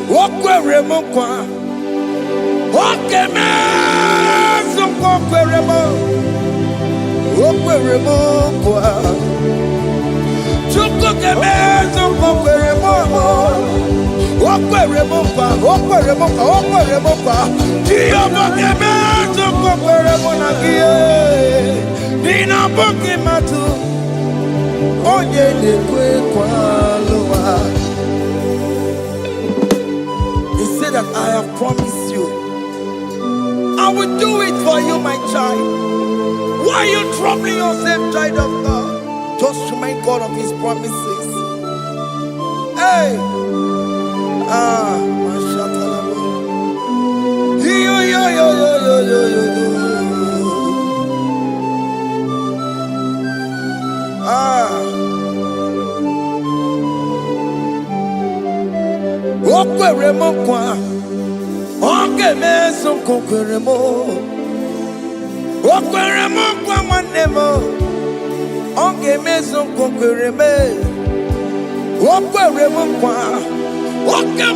Speaker 2: wakwe remokwa. Okay, man, some queremo, qua. Chukuke man, some queremo, Dio man, some queremo, Nina Pokematu, Oye de Qualoa. He said that I have promised you. I will do it for you, my child. Why are you troubling yourself, child of God? Just remind God of His promises. Hey! Mashatalabo. Yo. Okwere kwa. Oke meso kokwere mo. Okwere mo kwa manemo. Oke meso kokwere me. Okwere mo kwa. Oke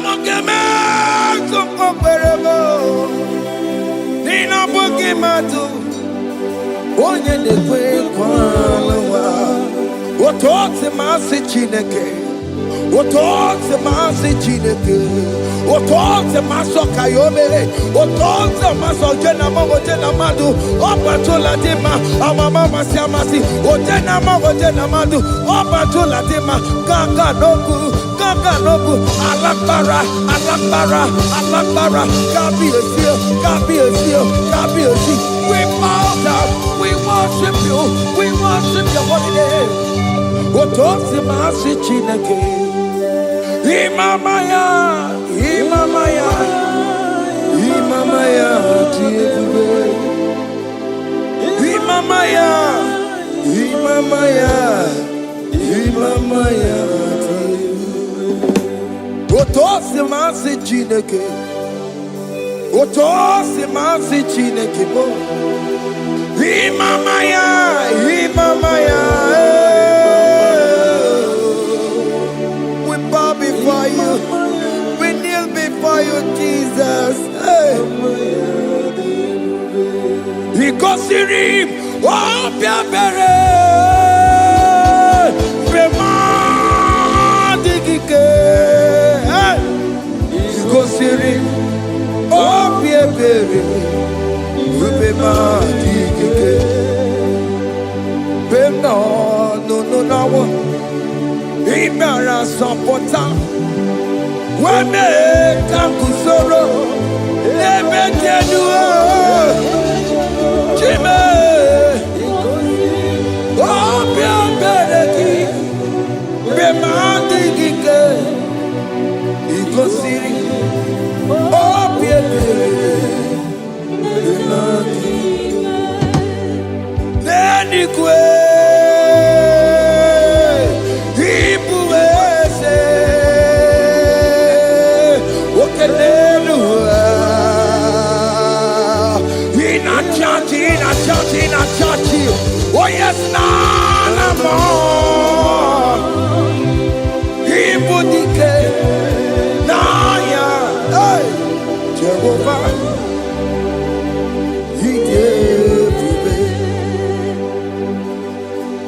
Speaker 2: meso kokwere mo. Nina boki matu. Onye de kwe kwa lawa. Otote masi chineke. Otonze masi chineke, otonze maso kayome, otonze maso jena madu, opatola dima, amama masi, otena madu, opatola dima, gaga nobu, alakbara, kabi esio. We bow down, we worship your holy name. Otonze masi chineke. Imamaya, Otosi masi chineke, bo. Imamaya. We bow before you. We kneel before you, Jesus. Hey. Ikosirim, opiabere, bemadikike. Ikosirim, opiabere, bemadikike. Beno, no. Imara sopota, wame kakusoro, ebetenuo, chime, obia bereki, bemandi gike, ikosiri, obia bereki, nenikwe. Oh yes, nana more. Ibudike, naya, hey, Jehovah, he gave me.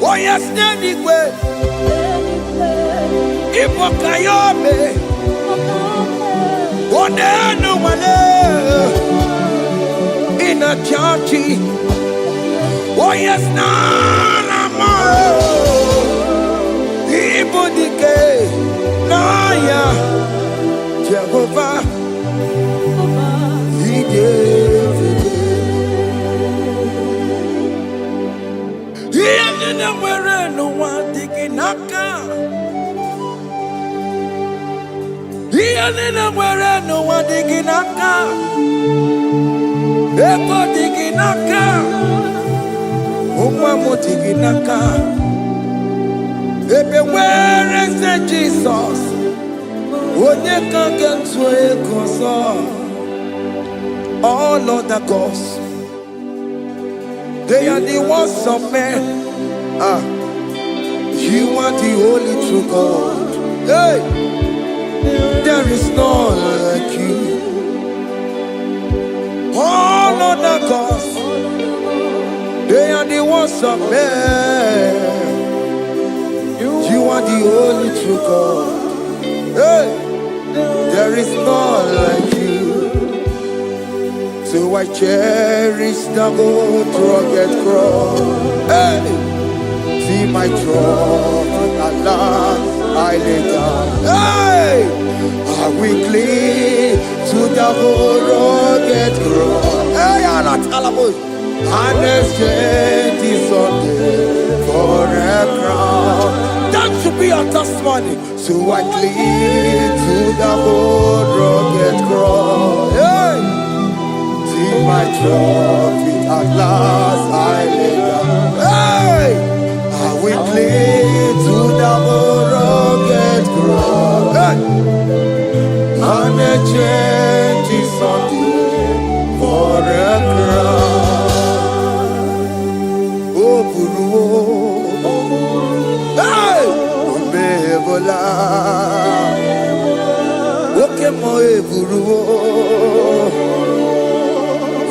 Speaker 2: Oh yes, nanigwe, Ibokayome, oh no one in a churchy. Oh yes, nana more. Ibudike, naya, Jehovah, he gave it. He ended up where no one digging naka. He ended up where no one digging naka. Epo digging naka. Where is the Jesus? All other gods, they are the works of men. You are the only true God. Hey, there is none like you. All other gods, they are the ones of men. You are the only true God. Hey, there is none like you. So I cherish the gold rugged cross. Hey, see my throne, Allah, I lay down. Hey, I will cling to the gold rugged cross. Hey, Allah, Talamus. And exchange is Sunday for a crown. That should be our testimony. So I cling to the old rugged cross. Hey! See my trophy at last I lay down. Hey! I will cling to the old rugged cross. Hey! And exchange is Sunday for a crown. Hey! Umebola. Oke mo eburu.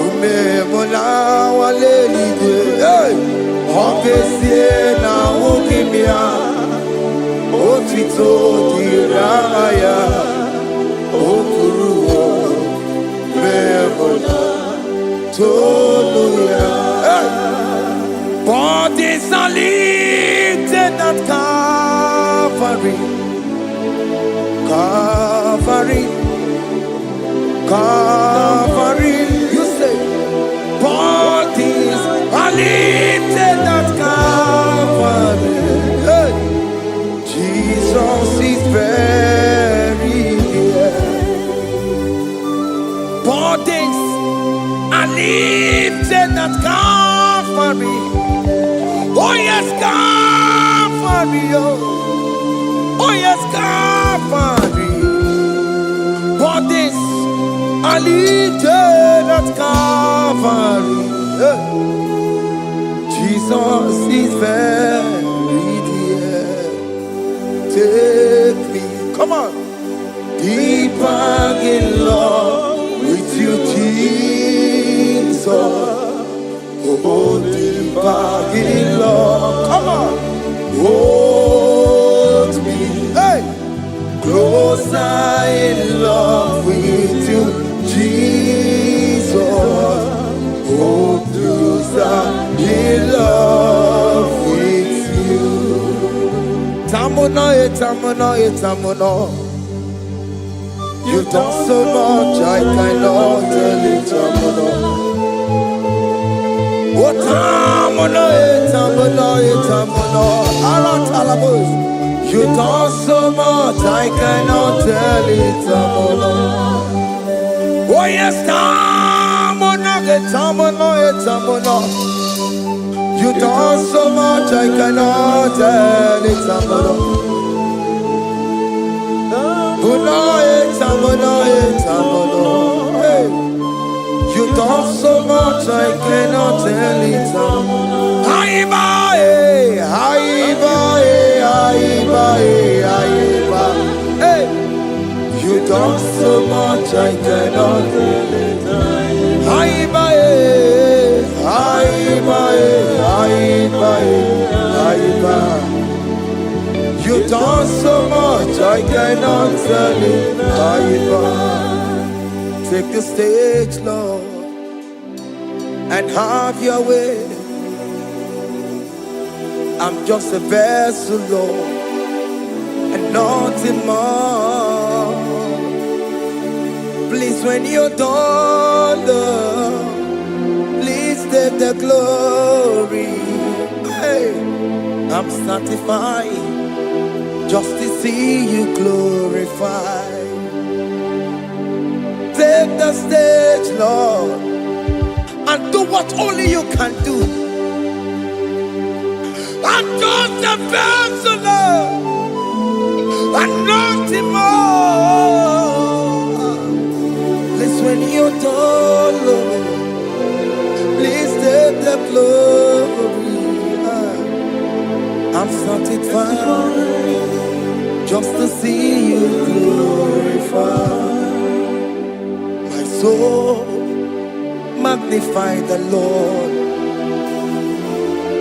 Speaker 2: Umebola wale ligwe. Hey! Okesie na ukimia. otito diraya okuruwo mebola toluya. Bodies are lifted at Calvary, Calvary, Calvary. You say, bodies are lifted at Calvary. Hey. Jesus is very near. Bodies are lifted at Calvary. Oh yes, Calvary. Oh yes, Calvary. Bodies are lifted at Calvary. Jesus is very dear. Take me, come on, deeper in love with you, Jesus. Oh, deeper in love, come on, hold me, hey, closer in love with you, Jesus. Oh, closer in love with you. Tamono, tamono, tamono. You've done so much, I cannot tell it, tamono. Oh, tamono, tamono, tamono. Aratalabos. You've done so much, I cannot tell it, tamono. Oh yes, tamono, tamono, tamono. You've done so much, I cannot tell it, tamono. Hey. You've done so much, I cannot tell it. Hey. You've done so much, I cannot tell it. You've done so much, I cannot tell it. Take the stage, Lord, and have your way. I'm just a vessel, Lord, and nothing more. Please, when you're done, Lord, please take the glory. Hey, I'm satisfied just to see you glorified. Take the stage, Lord, and do what only you can do. I'm just a vessel, Lord, and nothing more. Please, when you're done, Lord, please take the glory. I'm satisfied just to see you glorified. My soul magnify the Lord.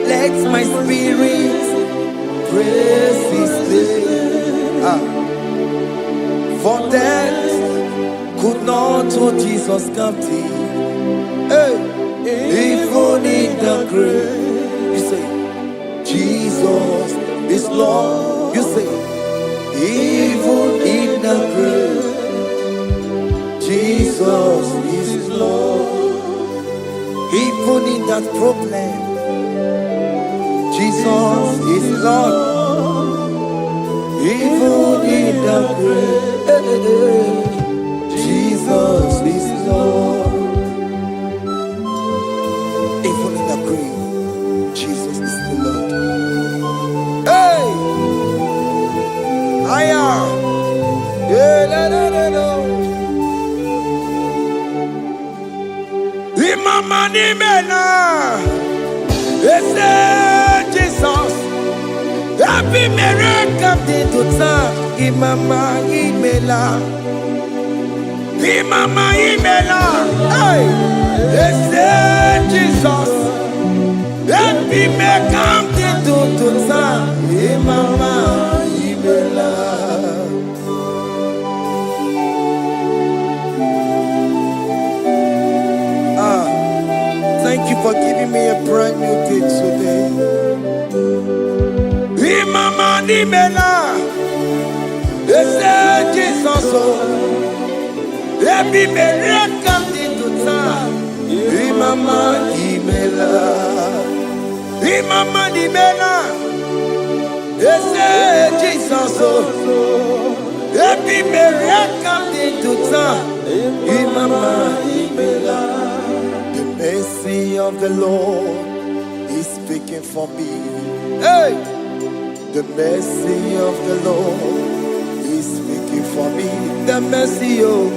Speaker 2: Let my spirit praise His name. For death could not hold Jesus captive. Hey, even in the grave, you say, Jesus is Lord. You say, even in the grave, Jesus is Lord. Even in that problem, Jesus is Lord. Even in the grave, Jesus is Lord. Even in the grave, Jesus is the Lord. Hey! I am. Imama ni mena, Jesus. Happy miracle to time. Imama imela, Imama imela. Hey, Jesus. Happy miracle to time. Imama imela. for giving me a brand new day today. Imama di mela, ese Jesus o, ebi mele kandi tuta. Imama di mela, Imama di mela, ese Jesus o, ebi mele kandi tuta. Imama di mela. The mercy of the Lord is speaking for me. Hey, the mercy of the Lord is speaking for me. The mercy of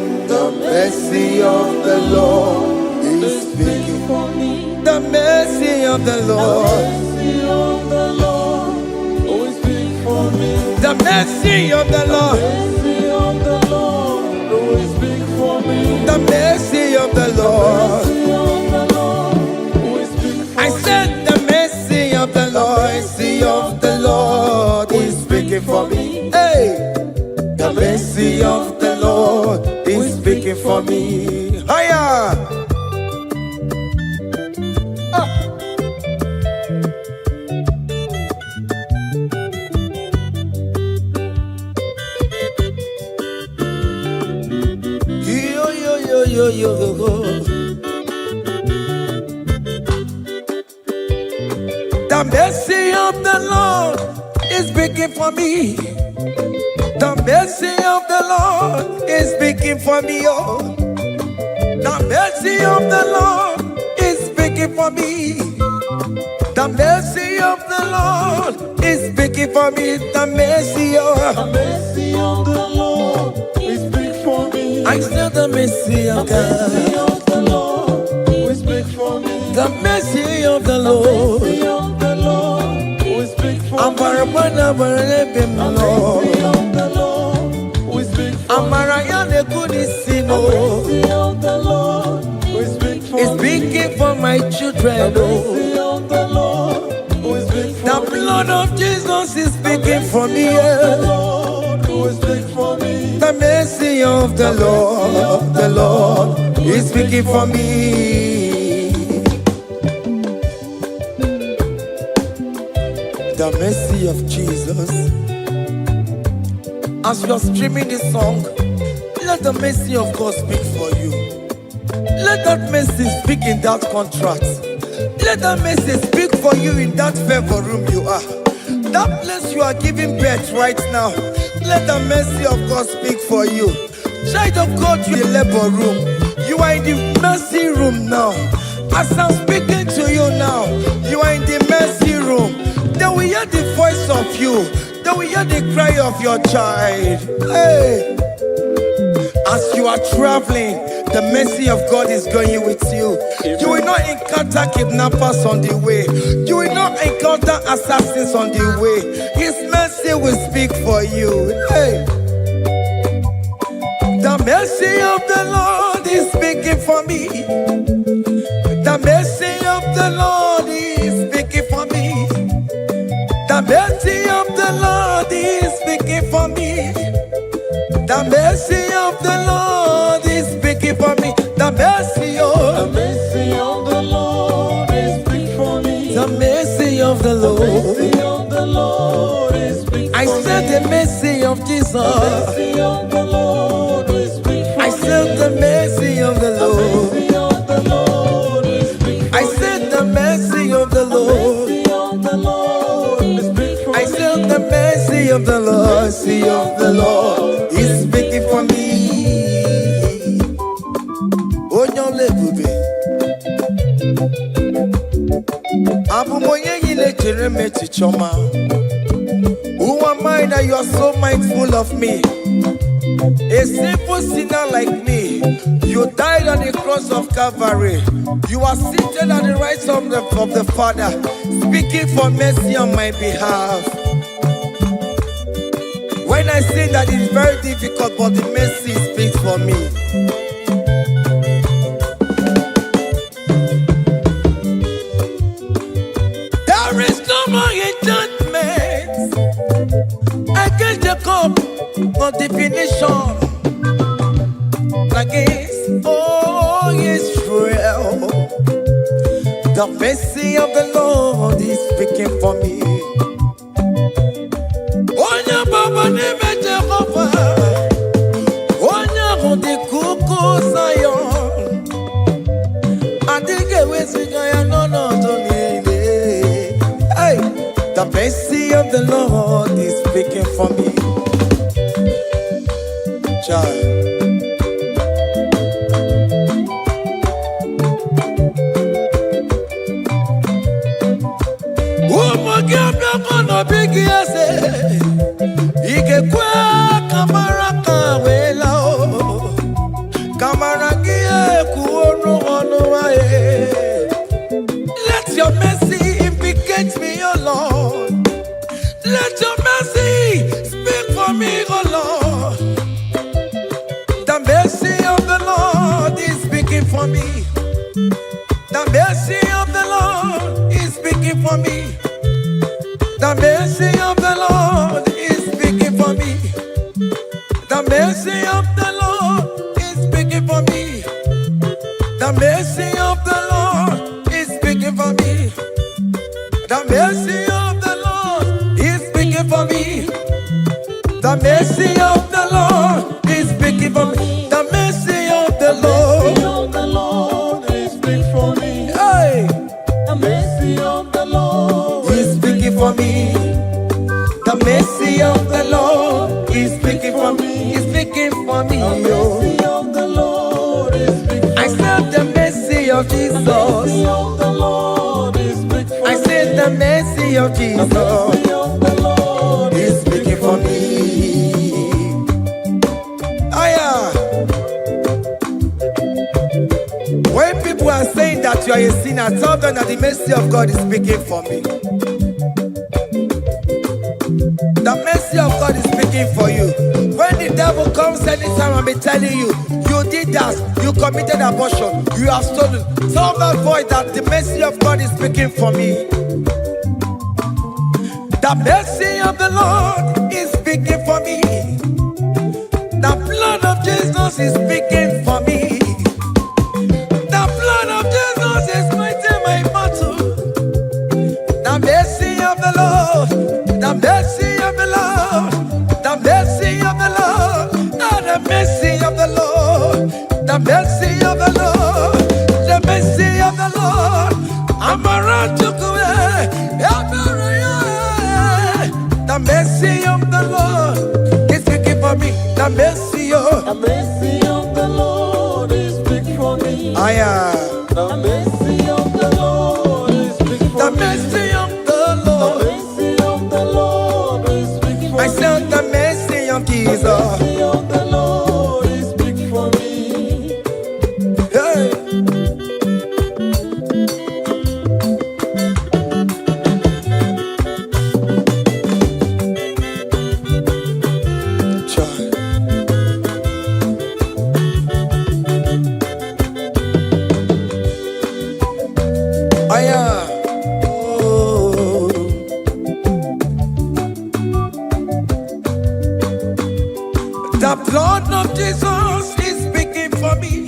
Speaker 2: the Lord is speaking for me. The mercy of the Lord is speaking for me. The mercy of the Lord is speaking for me. The mercy of the Lord. I said the mercy of the Lord is speaking for me. Hey, the mercy of the Lord is speaking for me. Higher. Yo. The mercy of the Lord is speaking for me. The mercy of the Lord is speaking for me. Oh, the mercy of the Lord is speaking for me. The mercy of the Lord is speaking for me. The mercy of the Lord is speaking for me. I said the mercy of God. The mercy of the Lord is speaking for me. The mercy of the Lord. The mercy of the Lord is speaking for me. The mercy of the Lord is speaking for me. The mercy of the Lord is speaking for me. It's speaking for my children. The mercy of the Lord is speaking for me. The blood of Jesus is speaking for me. The mercy of the Lord is speaking for me. The mercy of Jesus. As you're streaming this song, let the mercy of God speak for you. Let that mercy speak in that contract. Let that mercy speak for you in that favor room you are. That place you are giving birth right now. Let the mercy of God speak for you. Child of God, you in the labor room. You are in the mercy room now. As I'm speaking to you now, you are in the mercy room. They will hear the voice of you. They will hear the cry of your child. Hey, as you are traveling, the mercy of God is going with you. You will not encounter kidnappers on the way. You will not encounter assassins on the way. His mercy will speak for you. Hey, the mercy of the Lord is speaking for me. The mercy of the Lord is speaking for me. The mercy of the Lord is speaking for me. The mercy of the Lord is speaking for me. The mercy of the Lord is speaking for me. The mercy of the Lord is speaking for me. I said the mercy of Jesus. The mercy of the Lord is speaking for me. I said the mercy of the Lord. I said the mercy of the Lord. I said the mercy of the Lord is speaking for me. Oh, no, lebube. Abu moye yile jereme chichoma. Who am I that you are so mindful of me? A simple sinner like me. You died on the cross of Calvary. You are seated at the right of the Father, speaking for mercy on my behalf. When I say that it's very difficult, but the mercy speaks for me. There is no more enchantment against Jacob, no definition against all Israel. The mercy of the Lord is speaking for me. Onya baba ni meje kofa. Onya hundi kuku sayo. Adige wesigaya no tonile. Hey, the mercy of the Lord is speaking for me. Child. Big yes, Ikekwe kamara kawela o kamara gie kuono ono aye. Let your mercy implicate me, O Lord. Let your mercy speak for me, O Lord. The mercy of the Lord is speaking for me. The mercy of the Lord is speaking for me. The mercy of the Lord is speaking for me. The mercy of the Lord is speaking for me. The mercy of the Lord is speaking for me. The mercy of the Lord is speaking for me. The mercy of the Lord is speaking for me. The mercy of the Lord
Speaker 1: is speaking for me.
Speaker 2: Hey.
Speaker 1: The mercy of the Lord
Speaker 2: is speaking for me. The mercy of the Lord is speaking for me. Is speaking for me.
Speaker 1: The mercy of the Lord is speaking for me.
Speaker 2: I said the mercy of Jesus.
Speaker 1: The mercy of the Lord is speaking for me.
Speaker 2: I said the mercy of Jesus.
Speaker 1: The mercy of the Lord
Speaker 2: is speaking for me. When people are saying that you are a sinner, tell them that the mercy of God is speaking for me. The mercy of God is speaking for you. When the devil comes anytime and be telling you, you did that, you committed abortion, you have stolen, tell that voice that the mercy of God is speaking for me. The mercy of the Lord is speaking for me. The blood of Jesus is speaking for me. The blood of Jesus is fighting my battle. The mercy of the Lord, the mercy of the Lord, the mercy of the Lord, the mercy of the Lord, the mercy of the Lord, the mercy of the Lord. I'm around to go. The mercy of the Lord is speaking for me. The mercy of
Speaker 1: the Lord is speaking for me.
Speaker 2: I am.
Speaker 1: The mercy of the Lord is speaking for
Speaker 2: The
Speaker 1: me.
Speaker 2: mercy of the Lord.
Speaker 1: The mercy of the Lord is speaking for me.
Speaker 2: I said the mercy of Jesus.
Speaker 1: The mercy of the Lord is speaking for me.
Speaker 2: Hey. The blood of Jesus is speaking for me.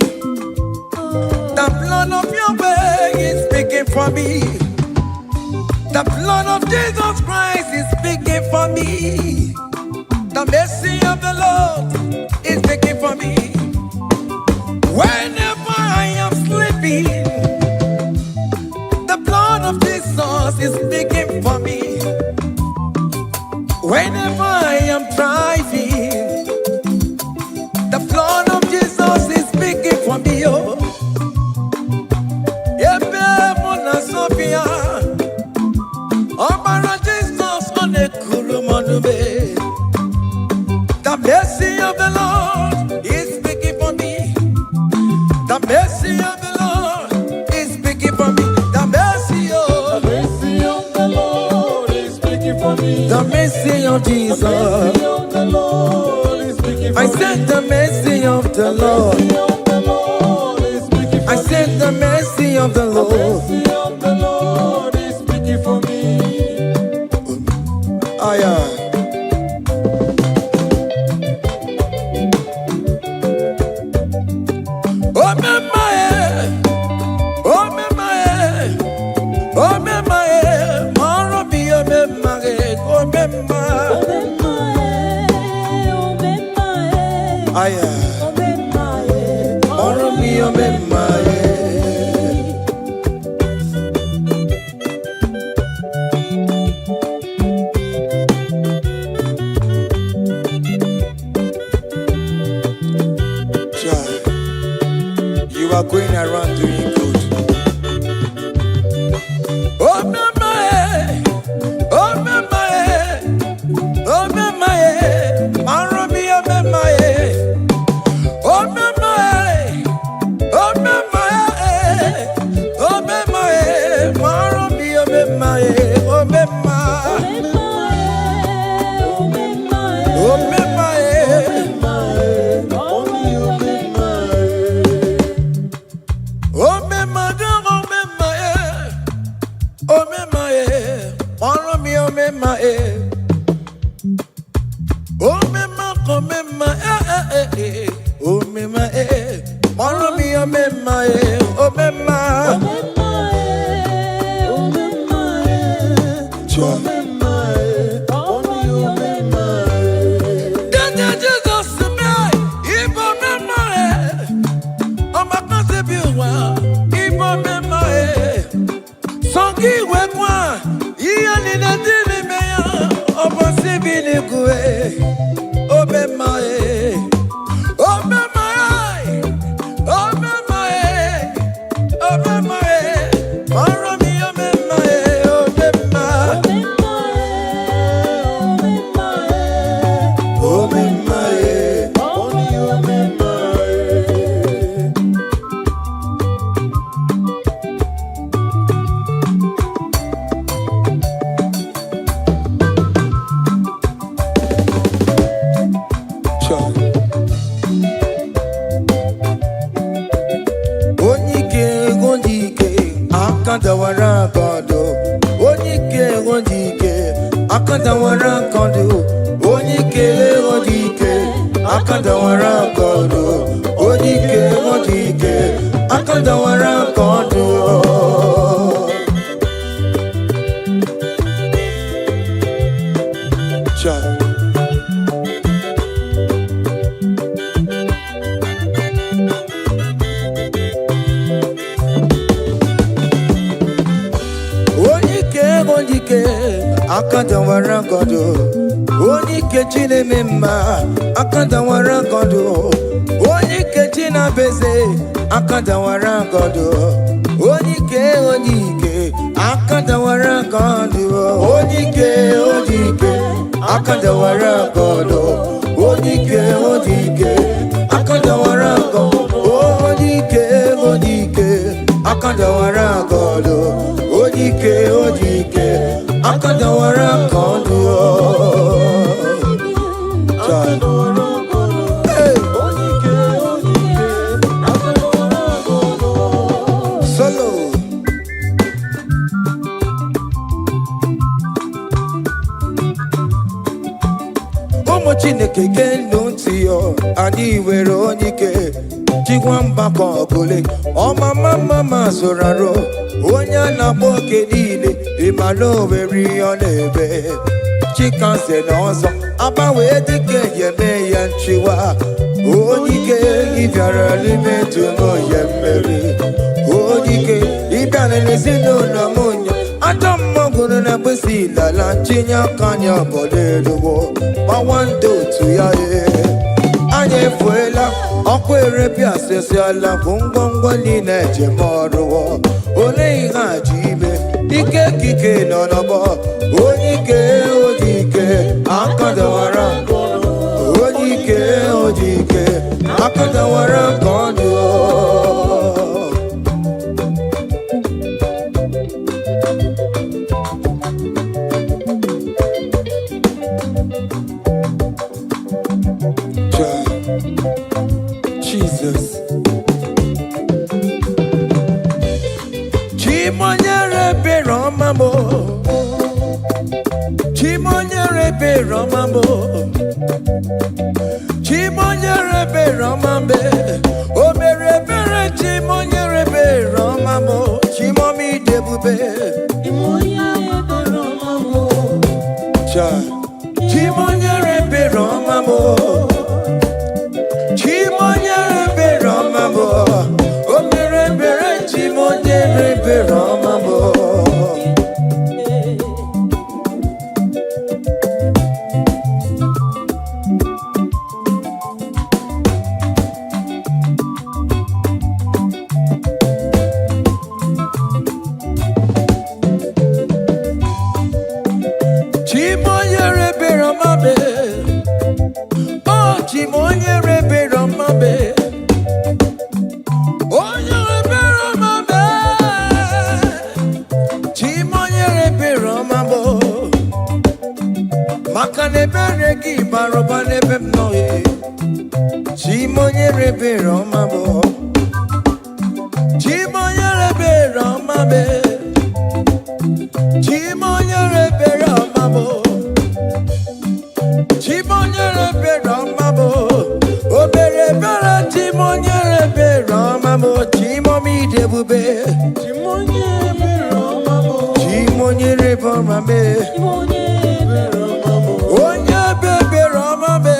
Speaker 2: The blood of Yahweh is speaking for me. The blood of Jesus Christ is speaking for me. The mercy of the Lord is speaking for me. Whenever I am sleeping, the blood of Jesus is speaking for me. Whenever I am driving, the blood of Jesus is speaking for me. Oh, Sophia, Jesus on the Kurumanube. The mercy of the Lord is speaking for me. The mercy of the Lord is speaking for me. The mercy of
Speaker 1: the Lord is speaking for me.
Speaker 2: The mercy of Jesus.
Speaker 1: The mercy of the Lord is speaking for me.
Speaker 2: I said the mercy of the Lord. I said the mercy of the Lord.
Speaker 1: The mercy of the Lord is speaking for me.
Speaker 2: aya. Oro mi omemaye. You are going around doing good. Oh mamae, oh mamae, oh mamae, maromi oh mamae, oh mamae, oh mamae, oh mamae, maromi oh mamae, oh mamae, oh mamae. gi baroba nebem no e. Chimonye rebe romabo. Chimonye rebe romabe. Chimonye rebe romabo. Chimonye rebe romabo. Obere bere chimonye rebe romabo. Chimomi debube. Chimonye rebe romabo. Chimonye rebe romabe. Onye bebe romabe.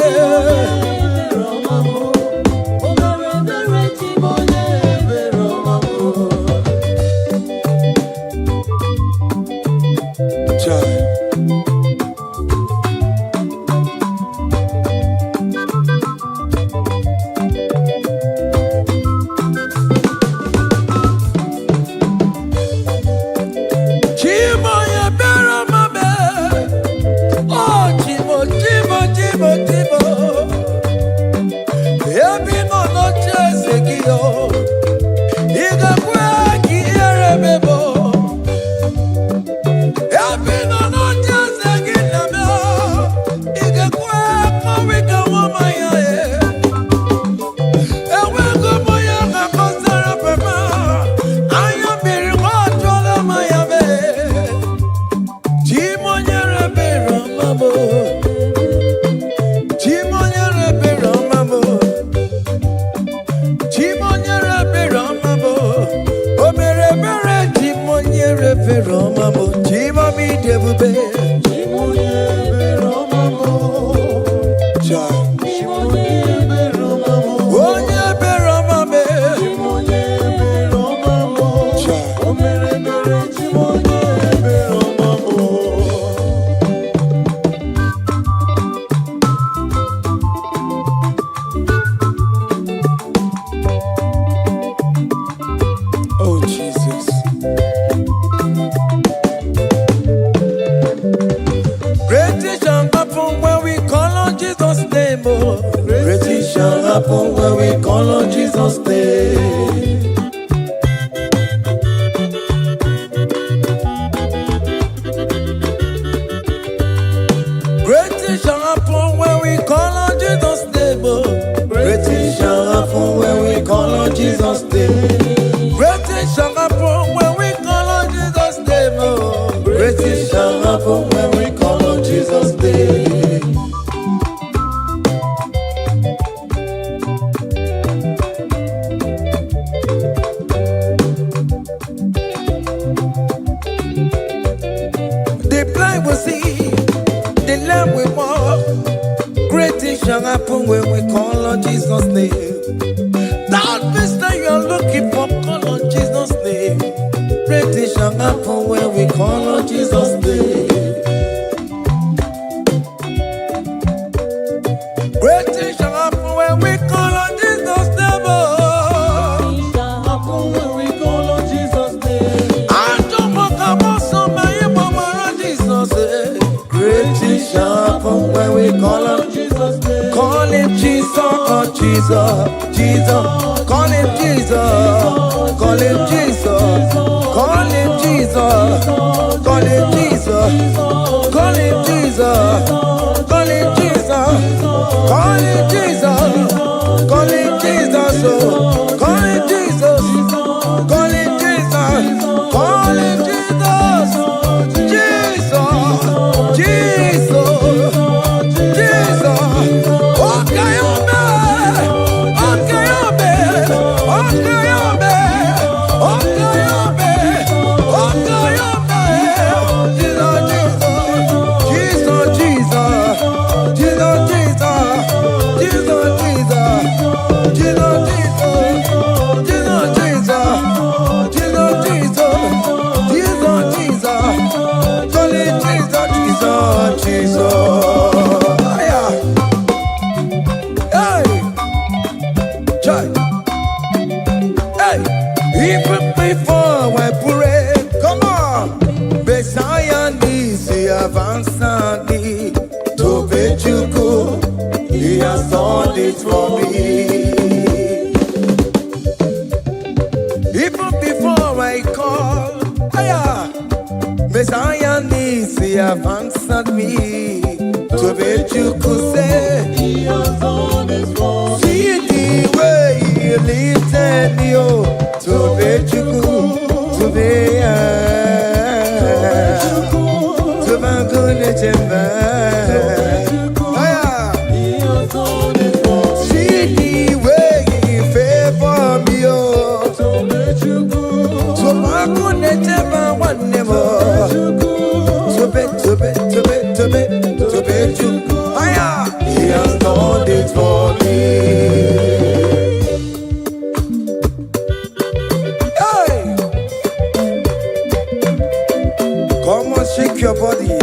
Speaker 2: Messiah needs, he have answered me. to be you could say. He has done it for me. See the way He lifted me up, to be you to be to be good to He has done it for me. Hey! Come on, shake your body.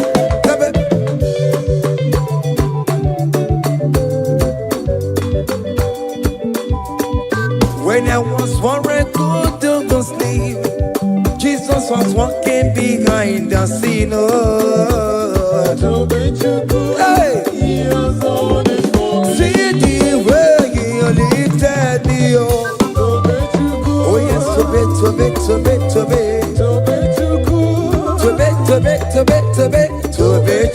Speaker 2: When I was worried, good to go sleep, Jesus was walking behind the scene. Hey! See the way He lifted me up. Oh yes, to be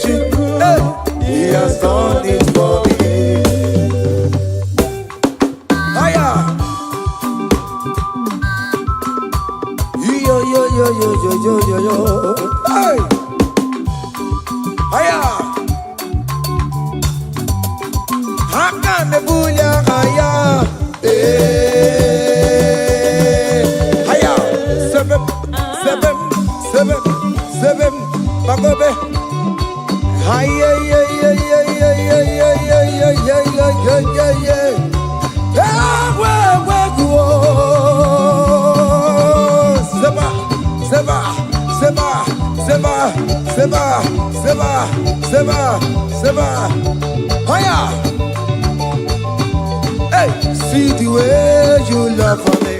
Speaker 2: you. Hey! He has done it for me. Hiya! Yo. Hey! Hiya! Hakan the bunya hiya! Hiya! Seven. Bagobe! Hiya! Seba. Hiya! Hey, see the way you love for me.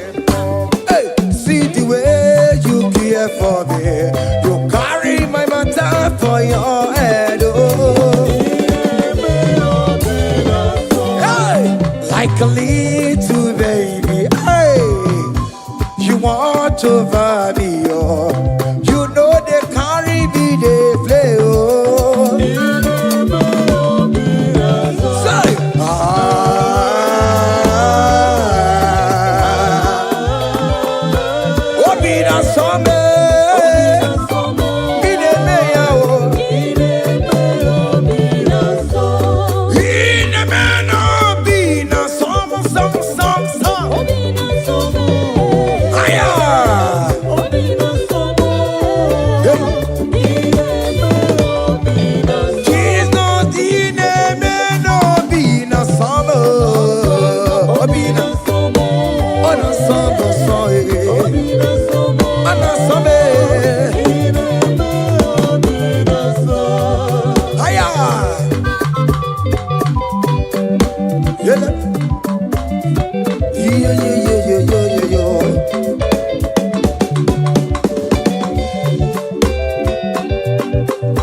Speaker 2: Hey, see the way you care for me. You carry my matter for your head. Oh. Hey, like a little baby. Hey, you want over me. Oh. You know they carry me, they play. Oh.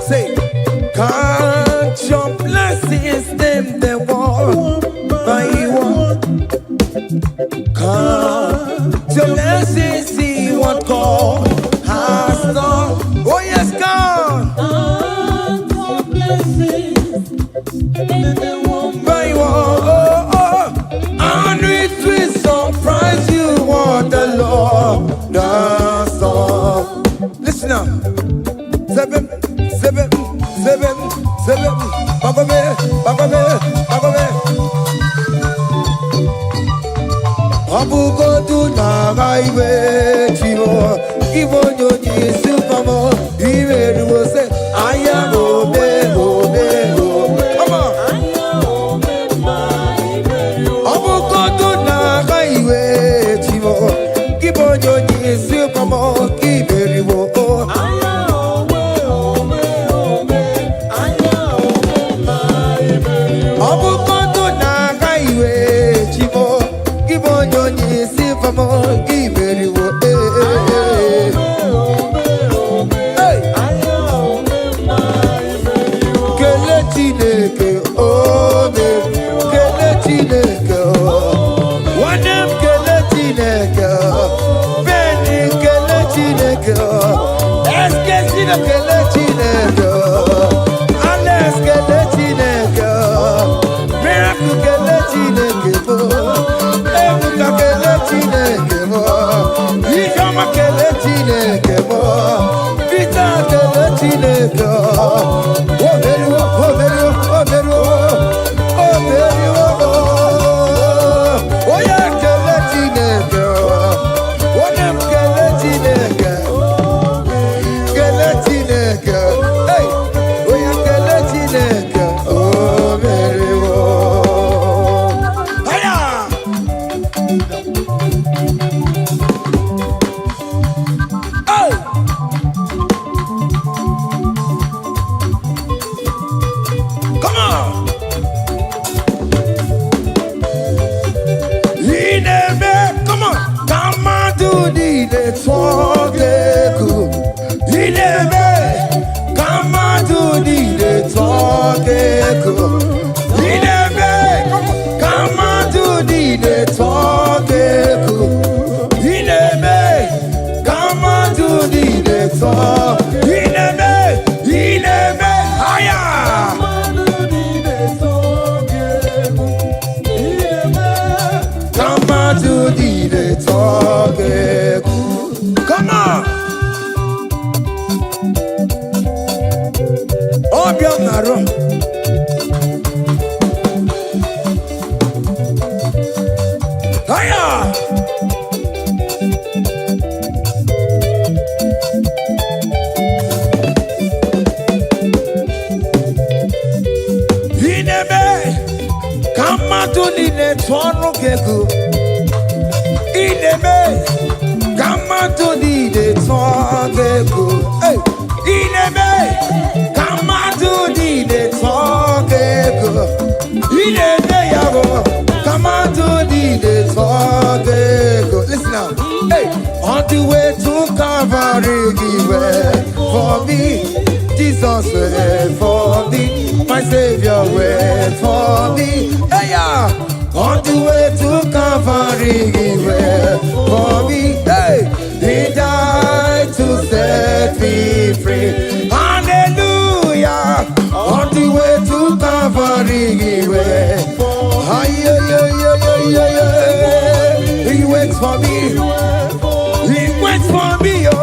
Speaker 2: Say, can't your blessings them the one by one? Can't your blessings see what God has done? Oh yes, God. Can't your blessings them one by one? And it will surprise you what the Lord does done. Listen up. Seven. Bagobe. Abu go to Nagaiwe Chivo. Ivo Yoni Supamo. Ive will say, I am Obe. Come on. Abu go to Nagaiwe Chivo. Ivo Yoni Supamo. Ive will go. Let's get di de togeku. Ineme, kama do di de togeku. Ineme, kama do di de togeku. Ineme, kama do di de togeku. Ineme, haya. Kama do di de togeku. Come on. Obianaro. Haya. Ineme kama tuni ne tonu keku. Ineme kama tuni ne tonu keku. Hey. Ineme kama tuni ne tonu keku. Ineme yago kama tuni ne tonu keku. Listen now. Hey, on the way to Calvary, give way for me. Jesus wait for me, my Savior wait for me. Hey, yeah. On the way to Calvary, he wait for me. Hey, he died to set me free. Hallelujah. On the way to Calvary, he wait. He waits for me. He waits for me. Oh.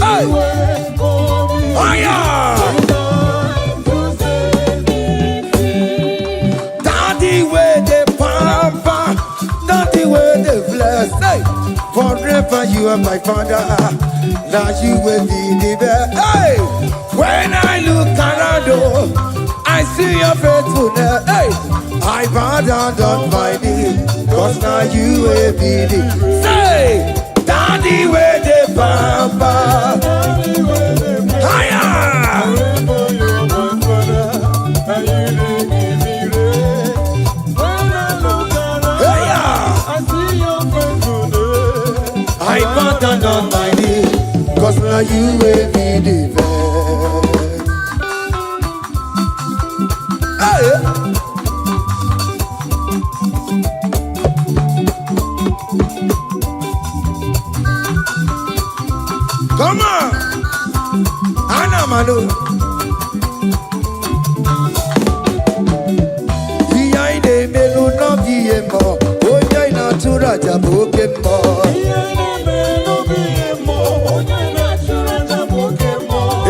Speaker 2: Hey. Oh yeah. Daddy where the pampa, daddy where the bless. Hey, forever you are my father. Now you will be the best. Hey, when I look around, I see your faithfulness. Hey, I bow down on my knees, 'cause now you will be the. Say, daddy where the pampa. I bow down on my knees, 'cause now you will be the best. Hey. Come on, Anna Manu. Behind the melu no biemo, oya na tura jabokemo.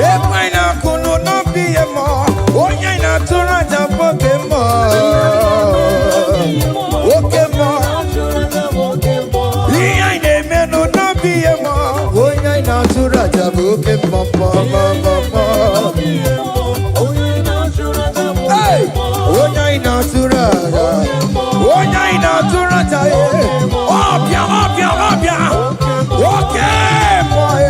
Speaker 2: Epaina kuno no biemo, oya na tura jabokemo. Okemo. Behind the melu no biemo, oya na tura jabokemo. Hey, oya na tura. Oya na tura jaye. Opia. Okay, boy.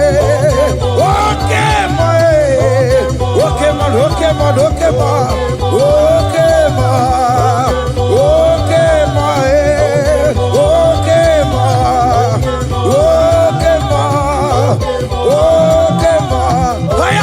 Speaker 2: Haya.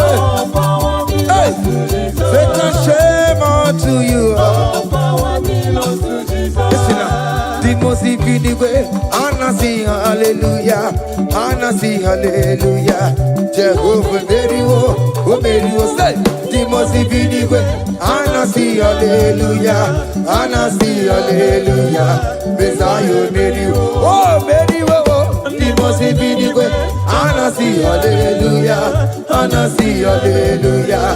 Speaker 1: All power belongs to Jesus.
Speaker 2: Satan, shame unto you.
Speaker 1: All power belongs to Jesus.
Speaker 2: Listen now. The most infinite way. Anna sing hallelujah. Anna sing hallelujah. Jehovah very well. Oh, very well. Say. The most infinite way. Anna sing hallelujah. Anna sing hallelujah. Messiah very well. Oh, very well. The most infinite way. Anna sing hallelujah. Anna sing hallelujah.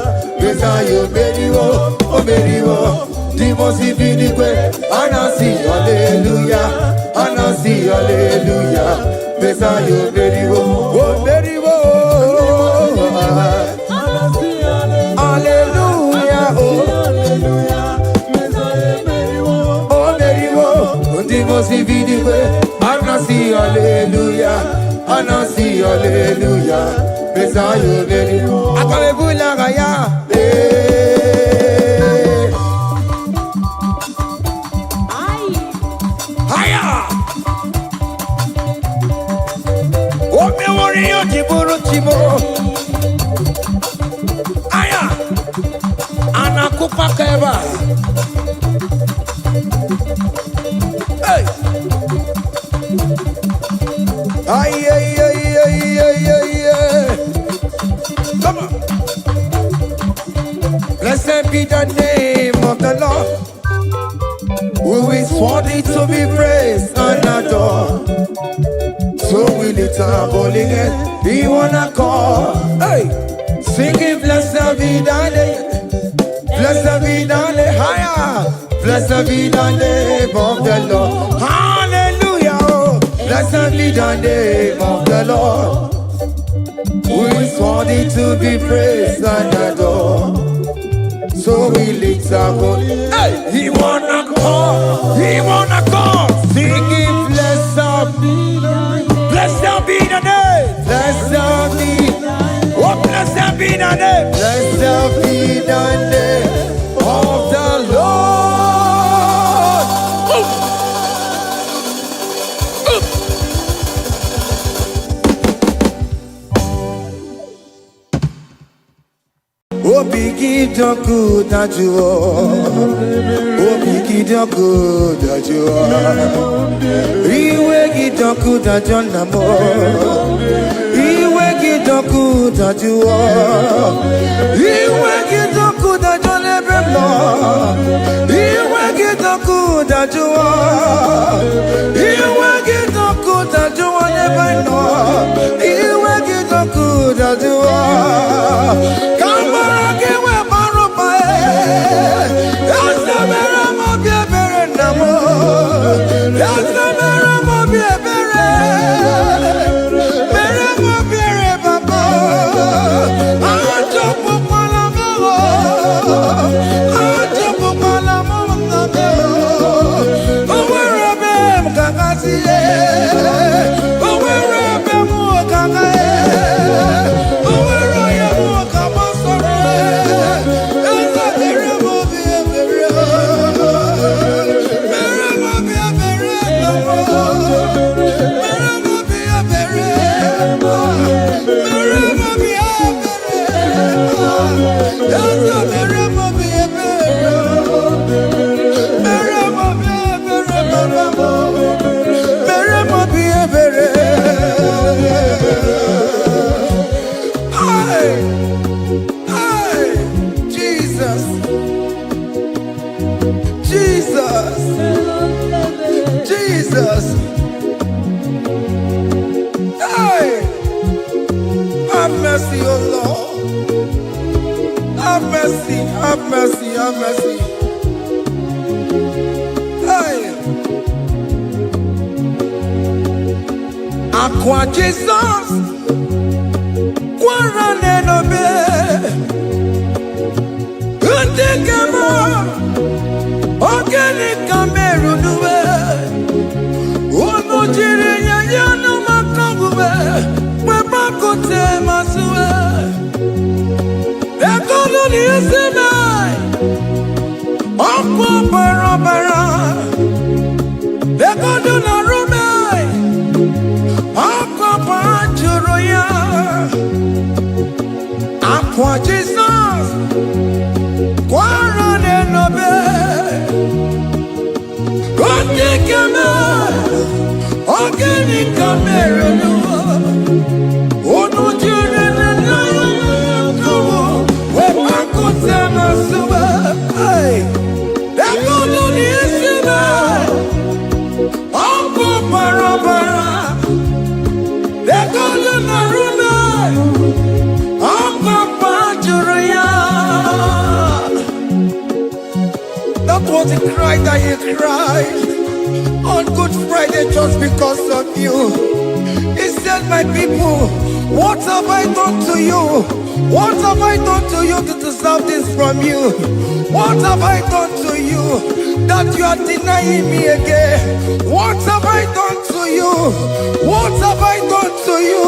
Speaker 2: Messiah very well. Oh, very well. The most infinite way. Anna sing hallelujah. Anna sing hallelujah. Messiah very well. Oh, very well. Hallelujah. Oh, oh, very well. The most infinite way. Anna sing hallelujah. Anna sing hallelujah. Messiah very well. Akamebulagaya. Aya, anakupa keba. Hey, ay. Come on. Blessed be the name of the Lord, who is worthy to be praised and adored. So we lift our holy hands, we wanna call, hey, singing blessed be thy name, blessed be thy name, higher, blessed be the name of the Lord, hallelujah, oh, blessed be the name of the Lord, who is worthy to be praised and adored. So we lift our holy hands, hey, he wanna call, singing blessed be. Blessed be the name, blessed be, oh blessed be the name, blessed be the name of the Lord. Oh, biggie the good that you are, oh biggie the good that you are. Iwe gidoku da jonamo, iwe gidoku da juo, iwe gidoku da jonebemlo, iwe gidoku da juo, iwe gidoku da juo nebano, iwe gidoku da juo. Kamara kewe baropa, yasamera mo biebere namo, yasamera. Jesus. Hey, have mercy, oh Lord. Have mercy, have mercy, have mercy. Hey, Aqua Jesus, Quarane no be, Utekama, Organic Cameroon. Chirinya yana makangube, webakote masue. Ekono ni esemai, okwa barabara. Ekono na rumai, okwa panchuroya. Aqua Jesus, Quarane Nobe, Goni Kame, Ogeni Kamere no, Ono Jirene no, Wepako Tema Suba, hey, Dekolo Nisima, Onko Parabara, Dekolo Narume, that was the cry that he cried on Good Friday just because of you. He said, my people, what have I done to you? What have I done to you to deserve this from you? What have I done to you that you are denying me again? What have I done to you? What have I done to you?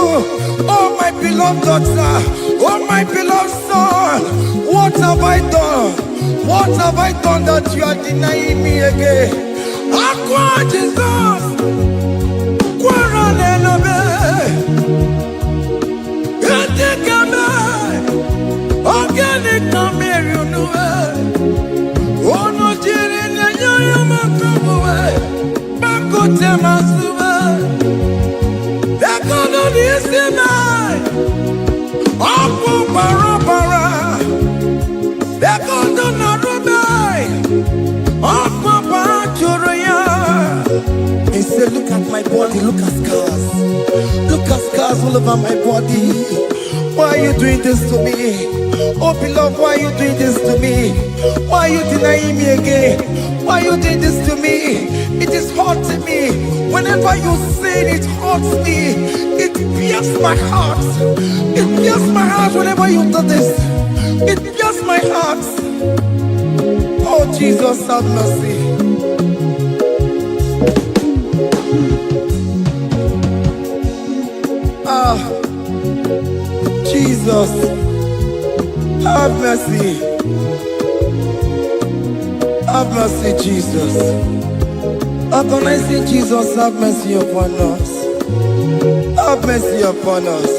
Speaker 2: Oh, my beloved daughter, oh, my beloved son, what have I done? What have I done that you are denying me again? Aqua Jesus, Quarane Nobe, Ete Kame, Ogeni Kamere no, Ono Jirene Nyoyo Makabuwe, Bako Tema Suba, Dekolo Nisima, Opo Parabara, Dekolo Narume, Opo Paraturia. He said, look at my body, look at scars. Look at scars all over my body. Why are you doing this to me? Oh beloved, why are you doing this to me? Why are you denying me again? Why are you doing this to me? It is hurting me. Whenever you sin, it hurts me. It pierces my heart. It pierces my heart whenever you do this. It pierces my heart. Oh Jesus, have mercy. Ah, Jesus, have mercy. Have mercy, Jesus. Agonizing Jesus, have mercy upon us. Have mercy upon us.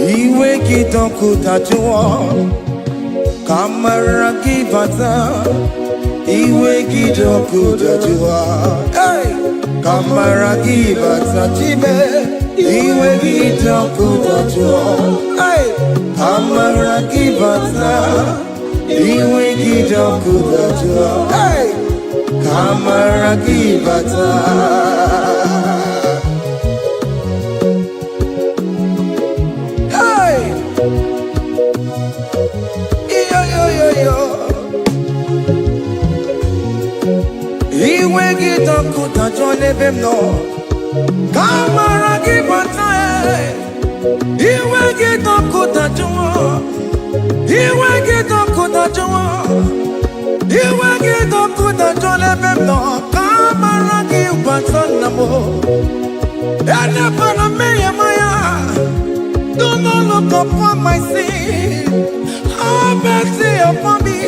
Speaker 2: Iwe kitonku tajuwa, kamara kibata. Iwe kitonku tajuwa, hey, kamara kibata chibe. Iwe kitonku tajuwa, hey, kamara kibata. Iwe kitonku tajuwa, hey, kamara kibata. Iwe kitonku tajuwa nebem no, kamara kibata. Iwe kitonku tajuwa, iwe kitonku tajuwa, iwe kitonku tajuwa nebem no, kamara kibata namo. Ene pana meya maya, do not look upon my sin. Have mercy upon me.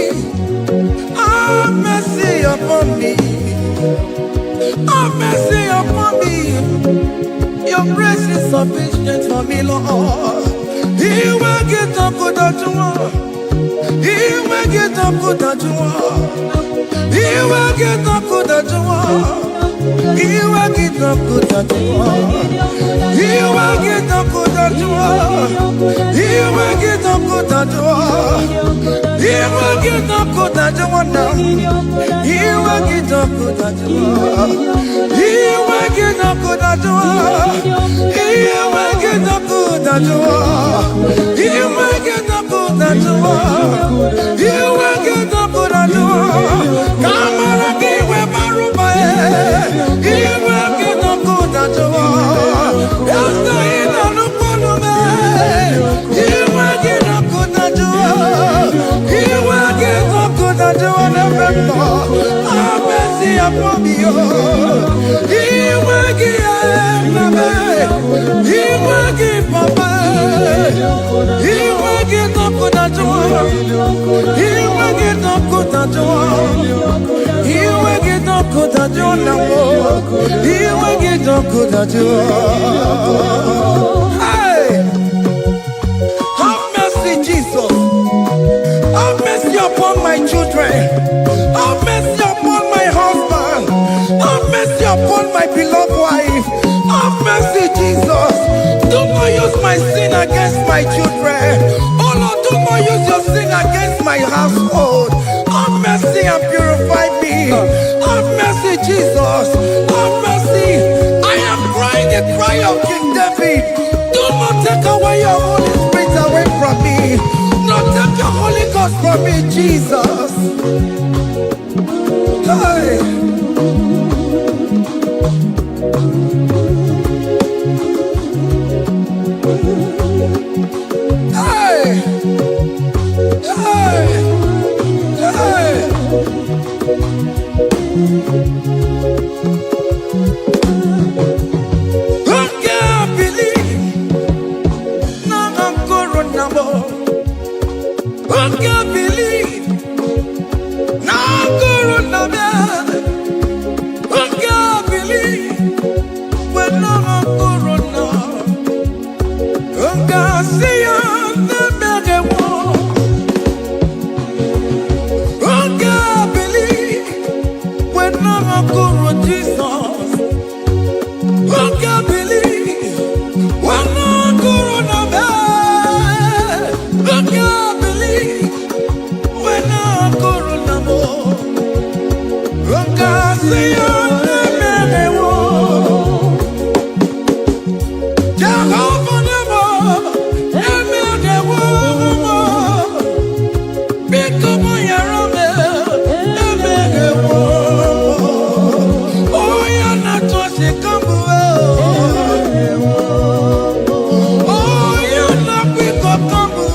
Speaker 2: Have mercy upon me. Have mercy upon me. Your grace is sufficient for me, Lord. He will get up good at you. He will get up good at you. He will get up good at you. He will get up good at you. He will get up good at you. He will get up good at you. He will get up good at you now. He will get up good at you. He will get up good at you. He will get up good at you. He will get up good at you. He will get up good at you. Come on, give me my room. He will get up good at you. After he done up on me, he will get up good at you. He will get up good at you. Have mercy upon me. He will give me. He will give Papa. He will get up good at you. He will get up good at you. He will get up good at you now. He will get up good at you. Hey! children. Have mercy upon my husband. Have mercy upon my beloved wife. Have mercy, Jesus. Do not use my sin against my children. Oh Lord, do not use your sin against my household. Have mercy and purify me. Have mercy, Jesus. Have mercy. I am crying the cry of King David. Do not take away your Holy Spirit away from me. Not take your Holy Ghost from me, Jesus. Hey. Hey. Hey. Hey. I can't believe now I'm corona. I can't believe now I'm corona. I can't believe when I'm corona. I can't see the mega war. I can't believe when I'm corona, Jesus. I can't believe when I'm corona. I can't believe when I'm corona. I can't see the mega war. Jehovah never, mega war. Become your own, mega war. Oh, you're not just a combo. Oh, you're not big up combo.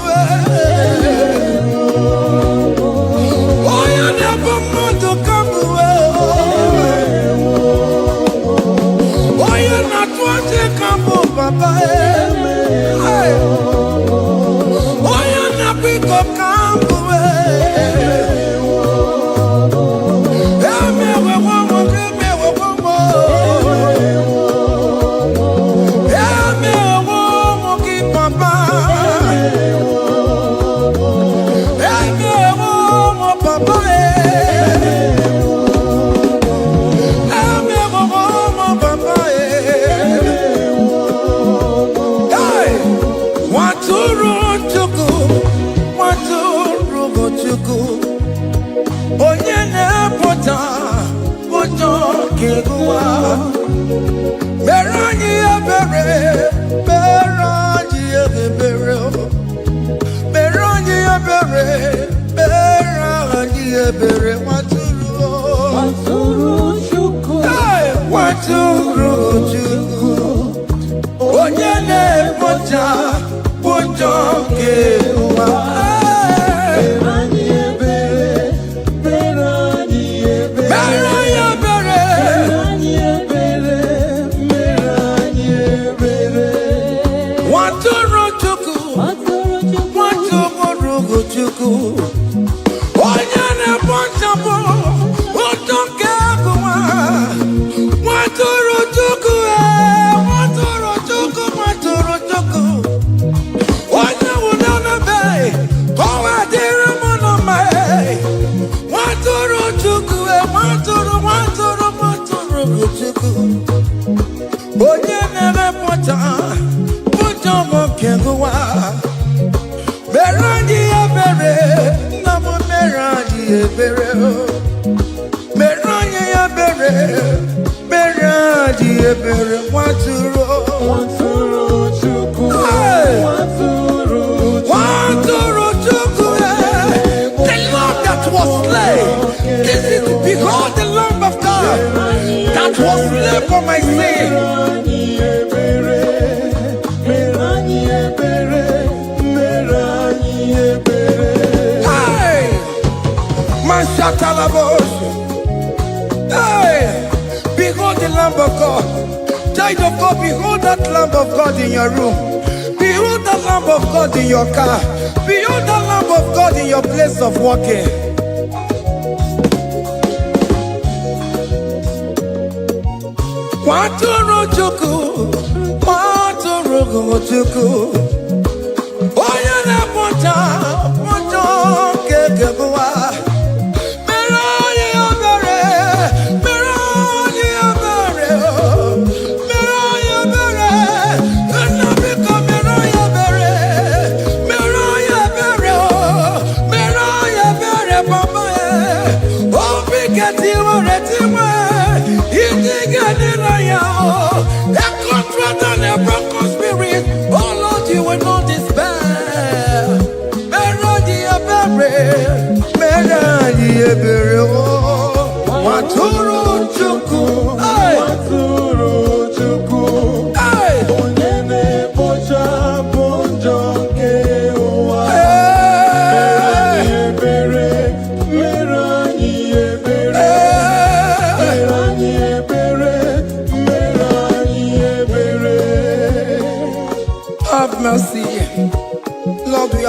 Speaker 2: Oh, you're never more to combo. Oh, you're not just a combo, Papa. Hey. Oh, you're not big up combo. Behold the Lamb of God that was slain for my sin. Hey, man, hey, behold the Lamb of God. Child of God, behold that Lamb of God in your room. Behold the Lamb of God in your car. Behold the Lamb of God in your place of working. Watoro chuku, watoro chuku. Oya na poncha, poncho kekebuwa.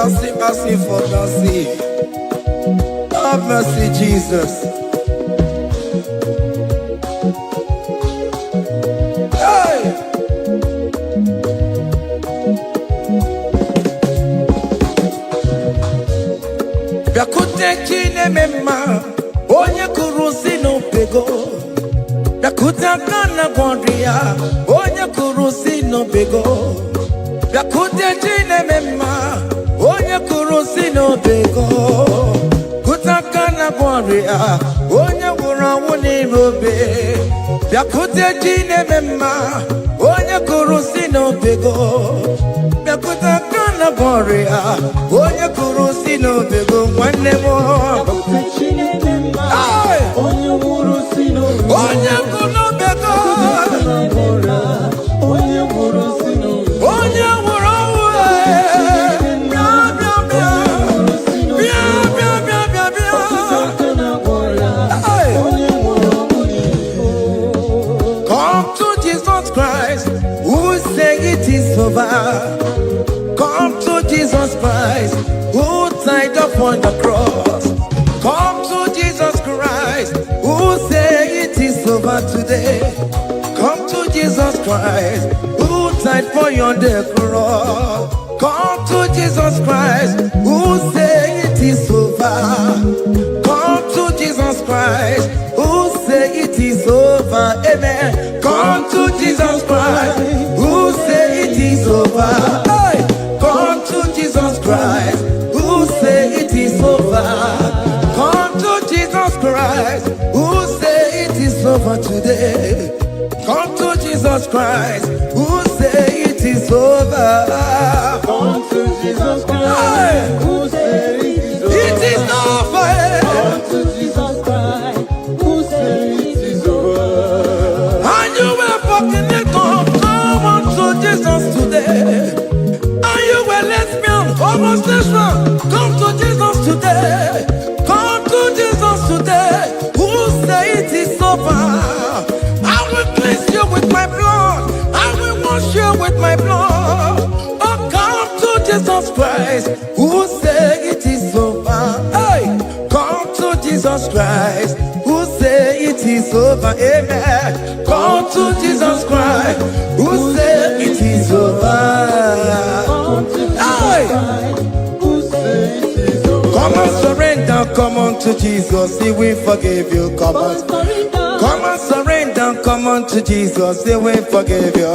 Speaker 2: mercy for mercy. Have mercy, Jesus. Hey! Biakute chine mema, onye kurusi no pego. Biakute kana gondria, onye kurusi no pego. Biakute chine mema, onye kurusi no pego. Kutakana gondria, onye wurawu ni robe. Biakute chine mema, onye kurusi no pego. Biakutakana gondria, onye kurusi no pego. One more. Onye kurusi no pego. Come to Jesus Christ, who say it is over. Come to Jesus Christ, who died upon the cross. Come to Jesus Christ, who say it is over today. Come to Jesus Christ, who died for you on the cross. Come to Jesus Christ, who say it is over. Come to Jesus Christ, who say it is over. Amen. Come to Jesus Christ, who say it is over. Hey! Come to Jesus Christ, who say it is over. Come to Jesus Christ, who say it is over today. Come to Jesus Christ, who say it is over.
Speaker 1: Come to Jesus Christ, who say it is over.
Speaker 2: It is over.
Speaker 1: Come to Jesus Christ, who say it is over.
Speaker 2: And you were fucking it up. Come on to Jesus today. And you were lesbian, homosexual. Come to Jesus today. Come to Jesus today. Who say it is over? I will cleanse you with my blood. I will wash you with my blood. Oh, come to Jesus Christ, who say it is over. Hey, come to Jesus Christ, who say it is over. Amen. Come to Jesus Christ, who say it is over.
Speaker 1: Come to Jesus
Speaker 2: Hey,
Speaker 1: Christ, who say it is over.
Speaker 2: come and surrender. Come on to Jesus, He will forgive you. Come on. Come and surrender, come on to Jesus, He will forgive you.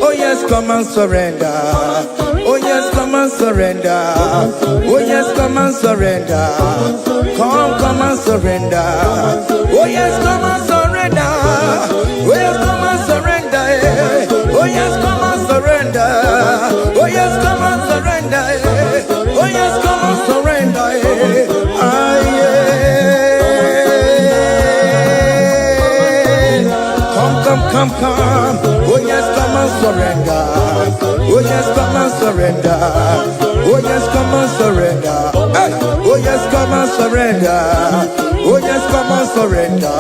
Speaker 2: Oh yes, come and surrender. Oh yes, come and surrender. Oh yes, come and surrender. Come and surrender. Oh yes, come and surrender. Oh yes, come and surrender. Oh yes, come and surrender. Oh yes, come and surrender. Oh yes, come and surrender. Ah Come. Oh yes, come and surrender. Oh yes, come and surrender. Oh yes, come and surrender. Hey. Oh yes, come and surrender. Oh yes, come and surrender.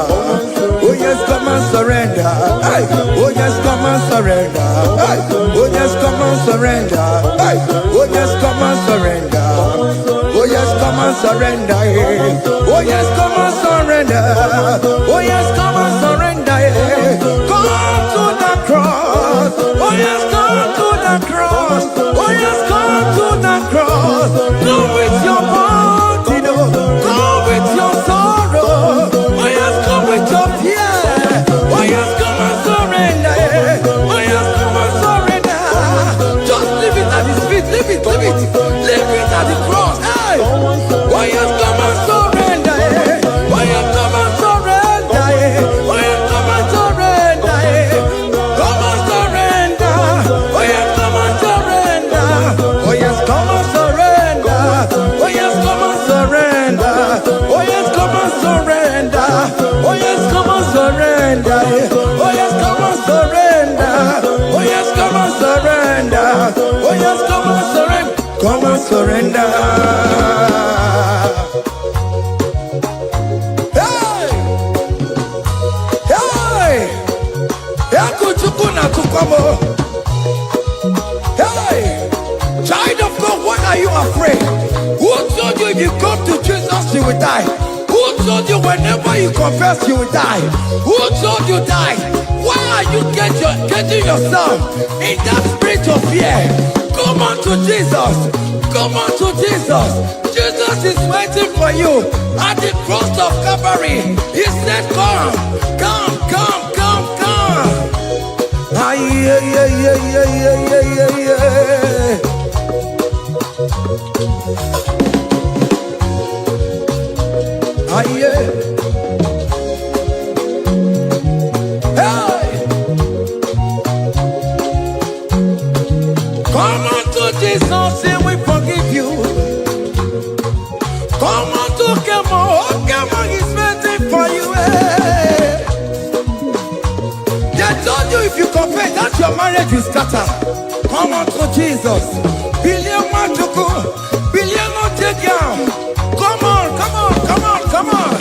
Speaker 2: Oh yes, come and surrender. Hey. Oh yes, come and surrender. Hey. Oh yes, come and surrender. Hey. Oh yes, come and surrender. Oh yes, come and surrender. Oh yes, come and surrender. Oh yes, come and surrender. Come to the cross. Oh yes, come to the cross. Oh yes, come to the cross. Go with your body, no. Go with your sorrow. Oh yes, come with your fear. Oh yes, come and surrender. Oh yes, come and surrender. Just leave it at His feet. Leave it. Leave it at the cross. Hey. Oh yes, come and surrender. Oh yes, come and surrender. Oh yes, come and surrender. Come and surrender. Oh yes, come and surrender. Oh yes, come and surrender. Oh yes, come and surrender. Oh yes, come and surrender. Oh yes, come and surrender. Oh yes, come and surrender. Oh yes, come and surrender. Oh yes, come and surrender. Come and surrender. Hey! Hey! Hey! Child of God, what are you afraid? Who told you if you come to Jesus you will die? Who told you whenever you confess you will die? Who told you die? Why are you getting yourself in that spirit of fear? Come on to Jesus. Come on to Jesus. Jesus is waiting for you at the cross of Calvary. He said, come, come, come, come, come. Ah, yeah, yeah, yeah, yeah, yeah, yeah, yeah. Ah, yeah. Hey. Come on to Jesus and we forgive you. Come on to come on, he's waiting for you. Hey. They told you if you confess that your marriage will scatter. Come on to Jesus. Billion Matuku, billion not take you. Come on, come on, come on, come on.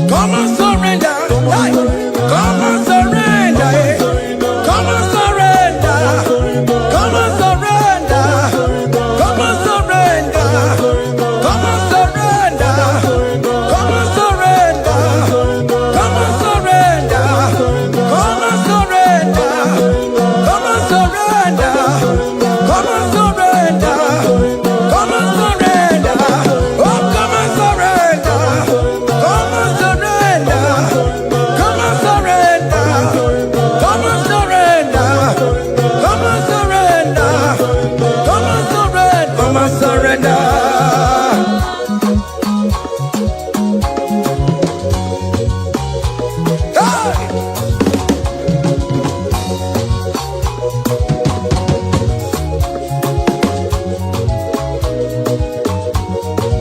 Speaker 2: Come on, surrender. Hey. Come on, surrender. Hey. Come on, surrender. Come on, surrender. Come on, surrender. Come on, surrender. Come on, surrender. Come on, surrender. Come on, surrender. Come on, surrender. Come on, surrender. Come on, surrender. Oh, come on, surrender. Come on, surrender. Come on, surrender. Come on, surrender. Come on, surrender. Come on, surrender. Come on, surrender. Hey!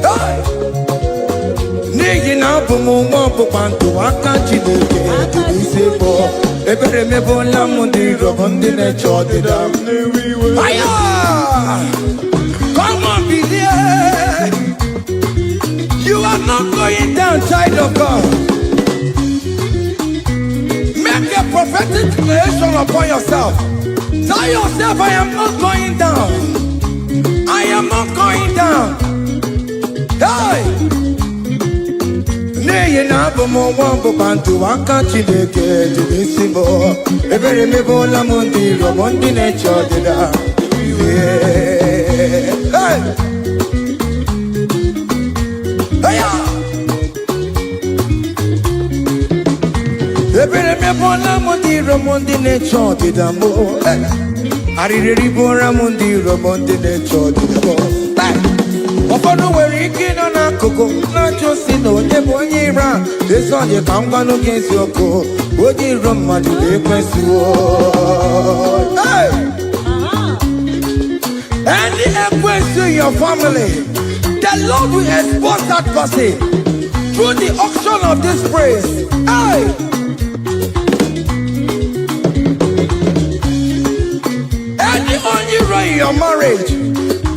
Speaker 2: Hey! N'ihi na abụ m nwa ọkpụkpa ntụ aka Chineke jiri isi bụ ebere mebola m ndị rọbọ ndị na-eche ọdịda m. Aya! Come on, believe. You are not going down, child of God. Make a prophetic declaration upon yourself. Tell yourself, I am not going down. I am not going down. Hey! N'ihi na abụ m nwa ọkpụkpa ntụ aka Chineke jiri isi bụ ebere mebola m ndị rọbọ ndị na-eche ọdịda. Hey! Hey! Ebere mebola m ndị rọbọ ndị na-eche ọdịda mbụ. Arịrịrị bụra m ndị rọbọ ndị na-eche ọdịda mbụ. Ụfọdụ nwere ike ịnọ n'akụkụ na-ajụ si na onye bụ onye ire a. Ezi onye ka m gwanụ gị eziokwu, onye iro mmadụ na-ekwesịwo. Hey! Any equity in your family, the Lord will expose that person through the auction of this praise. Hey! Any hero in your marriage,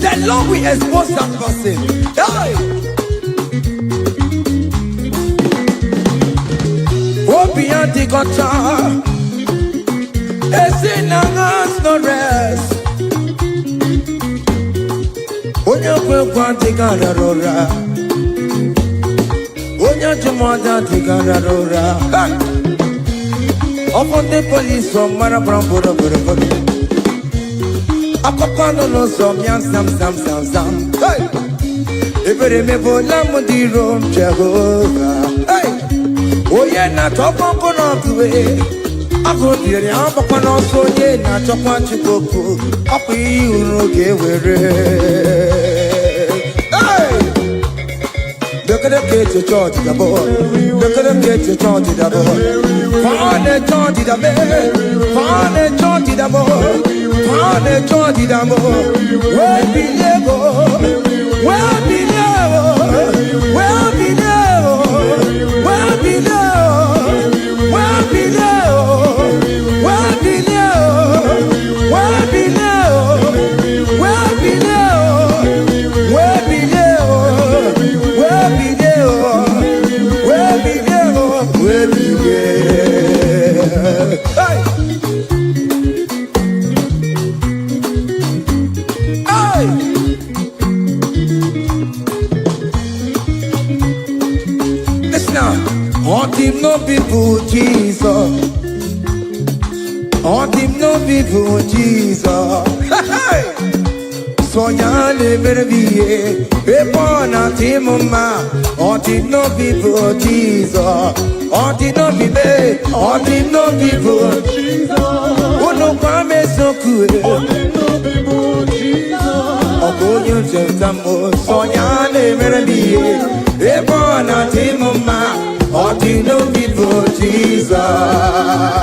Speaker 2: the Lord will expose that person. Hey! Obian the gotcha, it's in no rest. Onye kwekwa dịgara rụra, onye jụmọda dịgara rụra. Ọkụ ndị polisi mara bramboro bụrụbụrụ. Akụkọ nọ n'ụzọ mịa zam zam zam zam. Ebere mebola m ndị iro m Jehova. Onye na-achọkwa nkụ n'ọgụwe, agụ dịrị agbakwa n'ọsọ onye na-achọkwa Chukwu okwu. Ọkwa ihe uru ga-ewere. Look at the kids, the church, the boy. Look at the kids, the church, the boy. Find the church, the boy. Find the church, the boy. Find the church, the boy. Where be level? Where be level? Where be level? Where be level? Where be level? Where be level? Where be level? Where be level? Where be level? Where be there? Where be there? Where be there? All him no people Jesus. All him no people Jesus. So ya never be a born at him ma. All him no people Jesus. All him no be me. All him no people Jesus. Oh no come so cool. All him no people Jesus. Oh go you just amo. So ya never be a born at him ma. All him no people Jesus.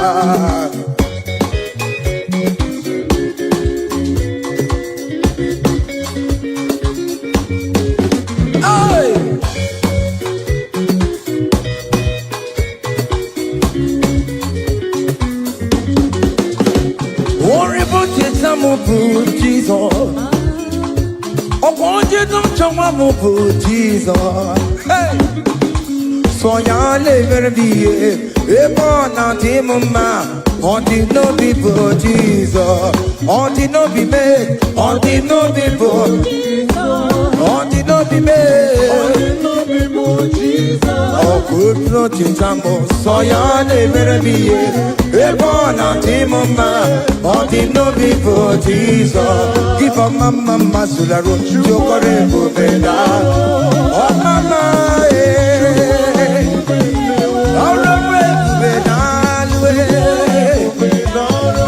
Speaker 2: Jesus, oh, you don't show my Jesus. Hey, so ya never be a born at him, ma. On the no people, Jesus. On the no be made. On the no people, Jesus. On the no be made. On the no people, Jesus. Oh, good nothing, Jambo. So ya never be a born at him, ma. On the no people, Jesus. Give a mama, Sularo, Jokore, Bubeda. Oh, mama, all right, Bubeda.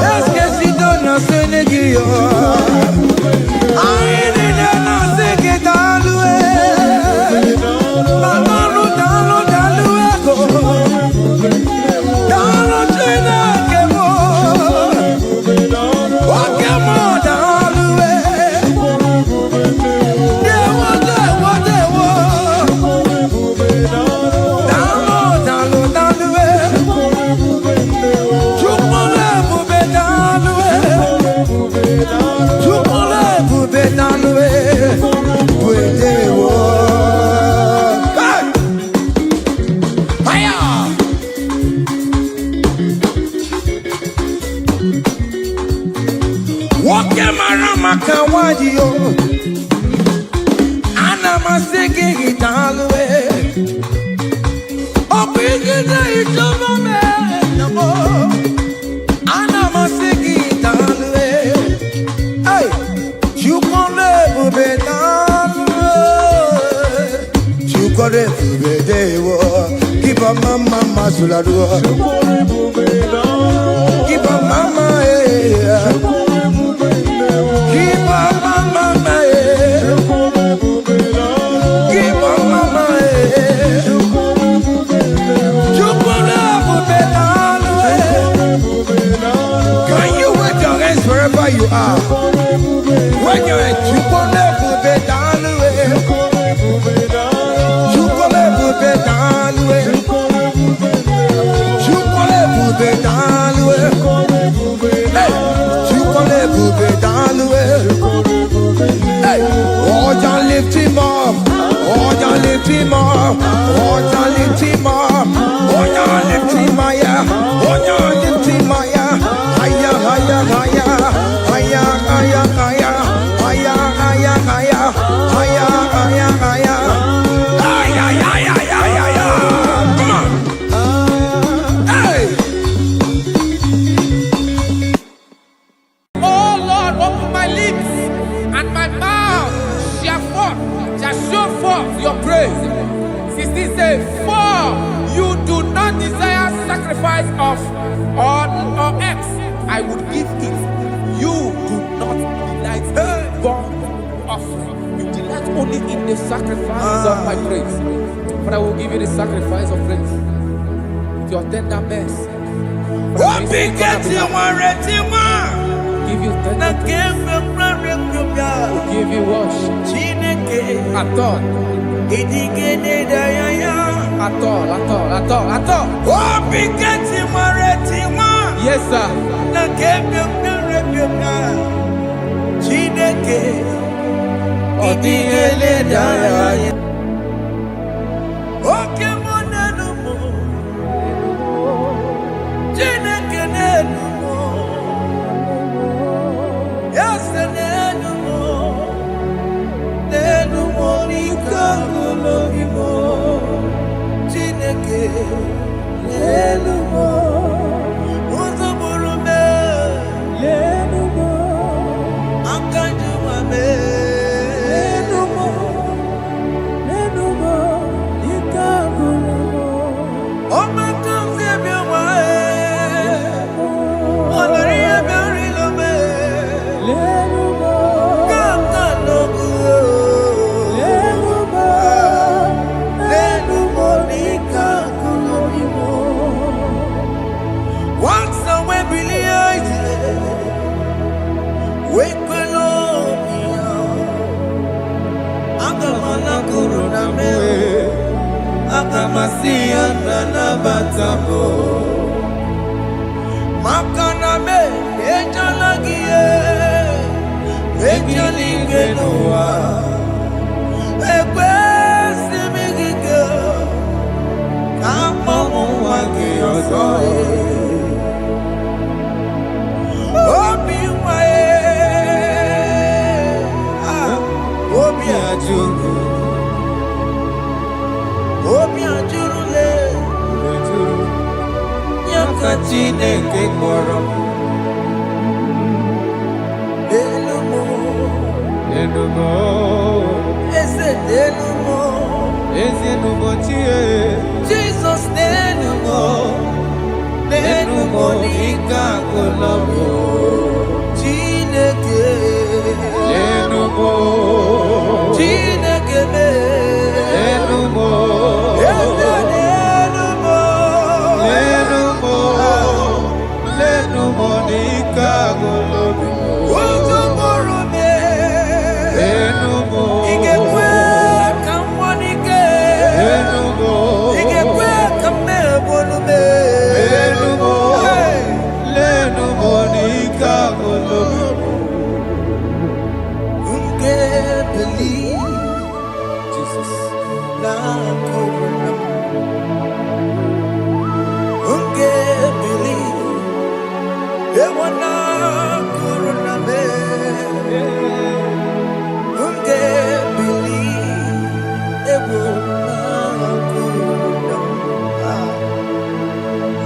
Speaker 2: Est-ce que si donne un Sénéguio? Aïe, non, c'est que t'as loué. Dans le train que moi. Ok, moi, dans loué. Kawadio Ana maseke italwe Opigina itomame namo Ana maseke italwe Hey, chukole bubetalwe Chukole bubedewo Kipa mama masuladwa Chukole bubedewo Kipa mama you are when you're at you can never be down away. You can never be down away. You can never be down away. You can never be down away. Hey, oh, you lift him up. Oh, you lift him up. Oh, you lift him up. Oh, you lift him higher. Oh, you lift him higher. Higher, higher, higher. Your praise. 16 says, for you do not desire sacrifice of or X, I would give it. You do not delight in burnt offering. You delight only in the sacrifice of my praise. But I will give you the sacrifice of praise. With your tender mercy. Give you tender will give you worship. At all. Yes, sir.
Speaker 1: Akamasia na batabo makana me ejalagie ejaligenoa ekwesi migige kamomo wage ozoe obi wae obi ajugu obi ajurule yakachine ke koro enumo ese enumo tie Jesus enumo nika kolobo chineke enumo chineke me enumo Monica Golobi Ojomoro me Enumo Igekwe Kamonike Enumo Igekwe Kamebolo me Enumo Lenu Monica Golobi Unge believe Jesus na korona Unge believe Ewana korona me, unge believe. Ewana korona,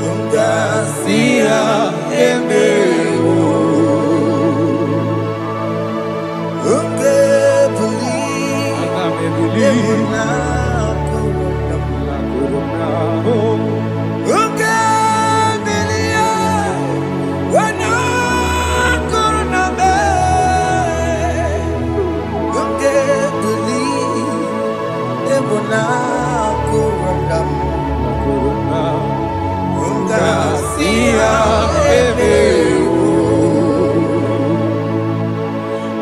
Speaker 1: unga siya emewo. Unge believe. Ewana korona, unge.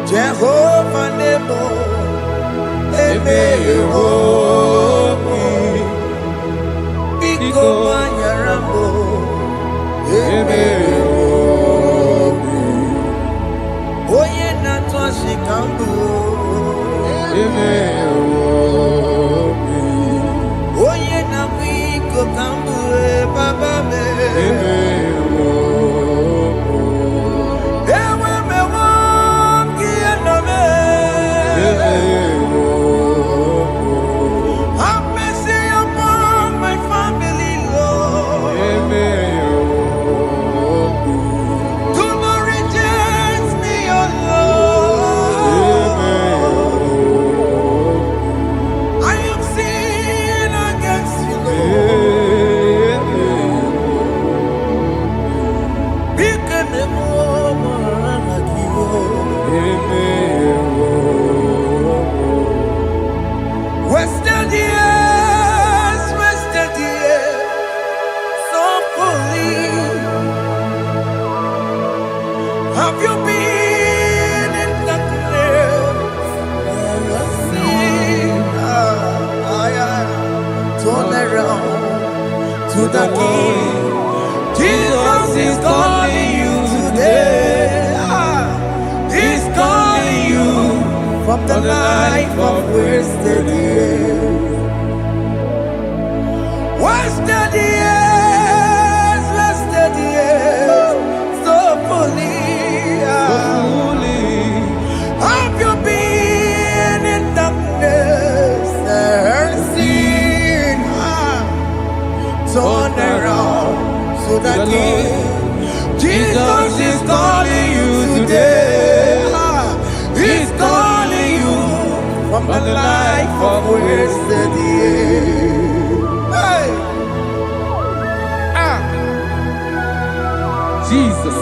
Speaker 1: Jehovah Nebo Emewo Biko Wanyarambo Emewo Oye Natwa Shikambu Emewo Oye Nabiko Kambu Baba me Emewo Have mercy upon my family, Lord. Do not reject me, O Lord. I have sinned against you, Lord. Become a woman like you. Wasted years, so fully. Have you been in darkness? Turn around to the King. Jesus is calling you today. He's calling you from the life of wasted years. Wasted years, so fully. Have you been in darkness and seen?
Speaker 2: from the life of wasted years. Hey!
Speaker 1: Jesus.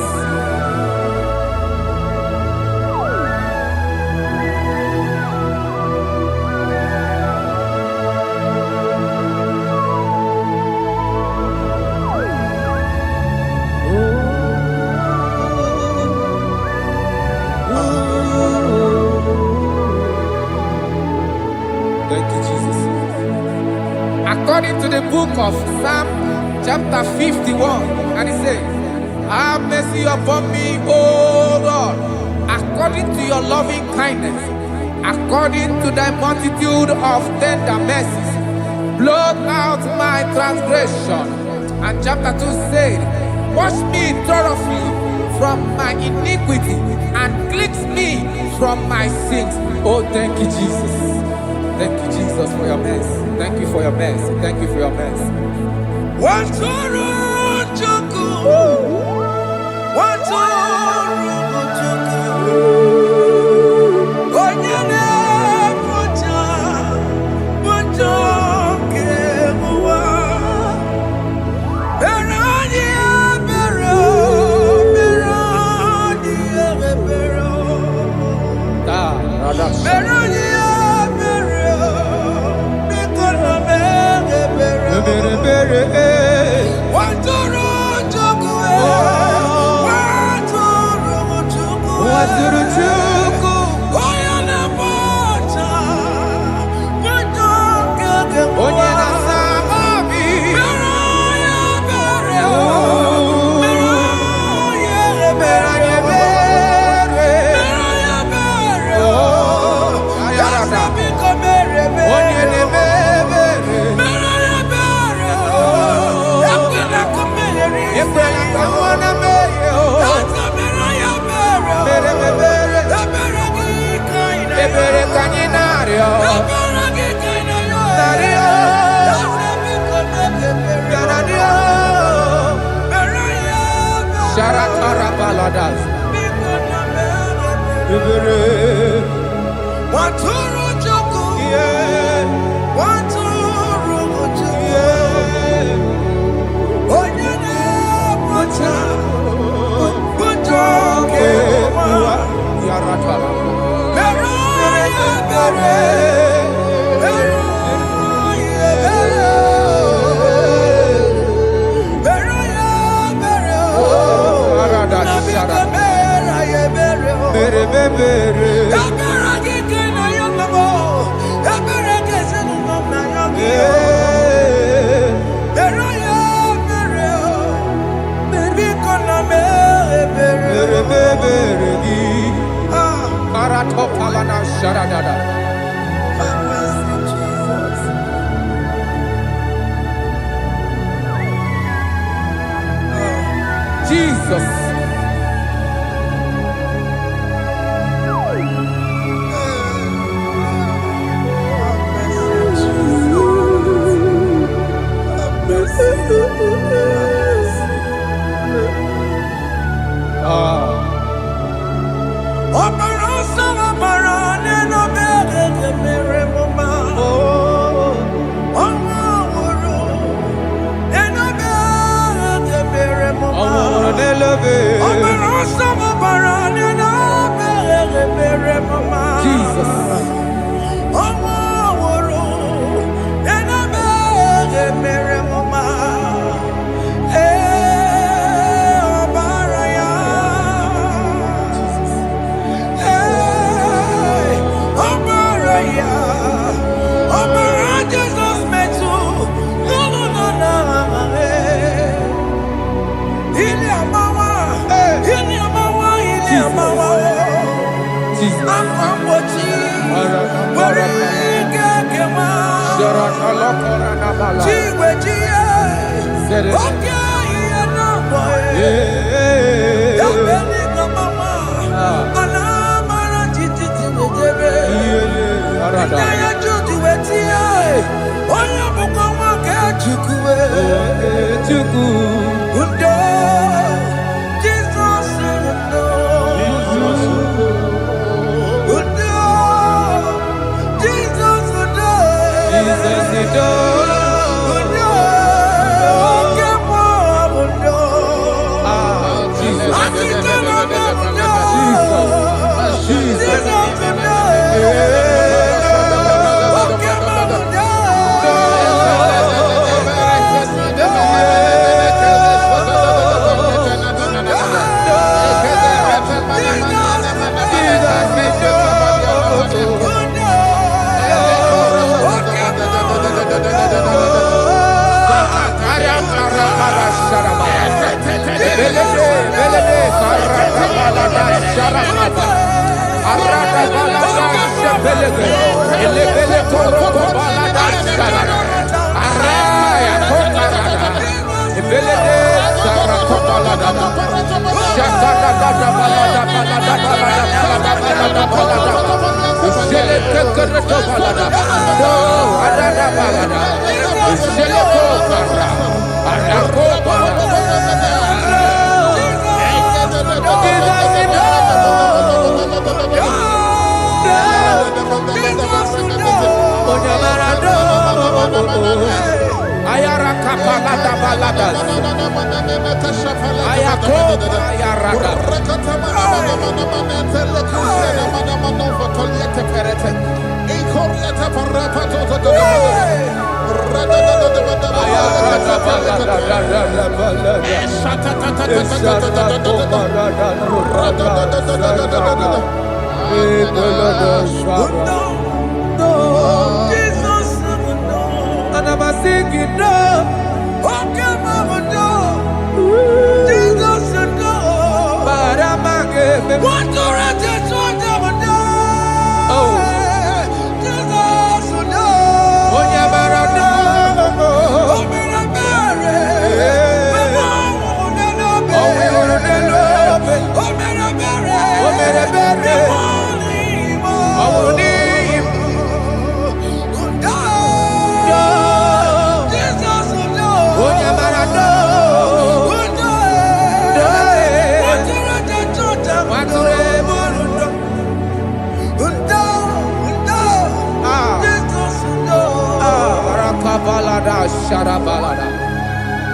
Speaker 1: Thank you, Jesus. According to the book of Psalm chapter 51, and it says, have mercy upon me, O Lord, according to your loving kindness, according to thy multitude of tender mercies, blot out my transgression. And chapter 2 said, wash me thoroughly from my iniquity and cleanse me from my sins. Oh, thank you, Jesus. Thank you, Jesus, for your mercy. Thank you for your mercy. Thank you for your mercy. Jesus.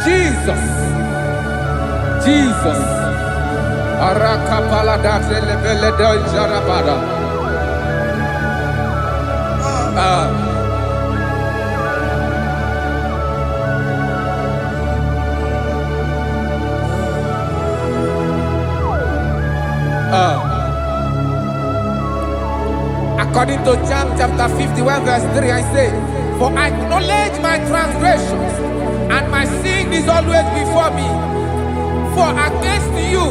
Speaker 1: Jesus. Jesus. Arakapalada zelebeleda jarabada. According to John chapter 51 verse 3, I say, for I acknowledge my transgressions, and my sin is always before me. For against you,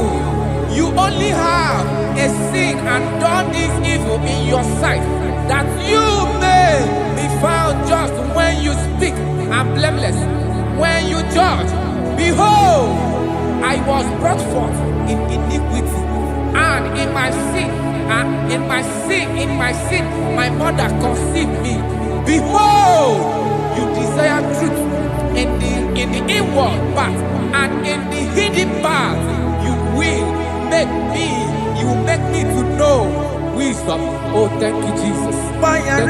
Speaker 1: you only have a sin and done this evil in your sight, that you may be found just when you speak and blameless when you judge. Behold, I was brought forth in iniquity, and in my sin, my mother conceived me. Behold, you desire truth in the inward part, and in the hidden part you will make me to know wisdom. Oh, thank you, Jesus. Thank you,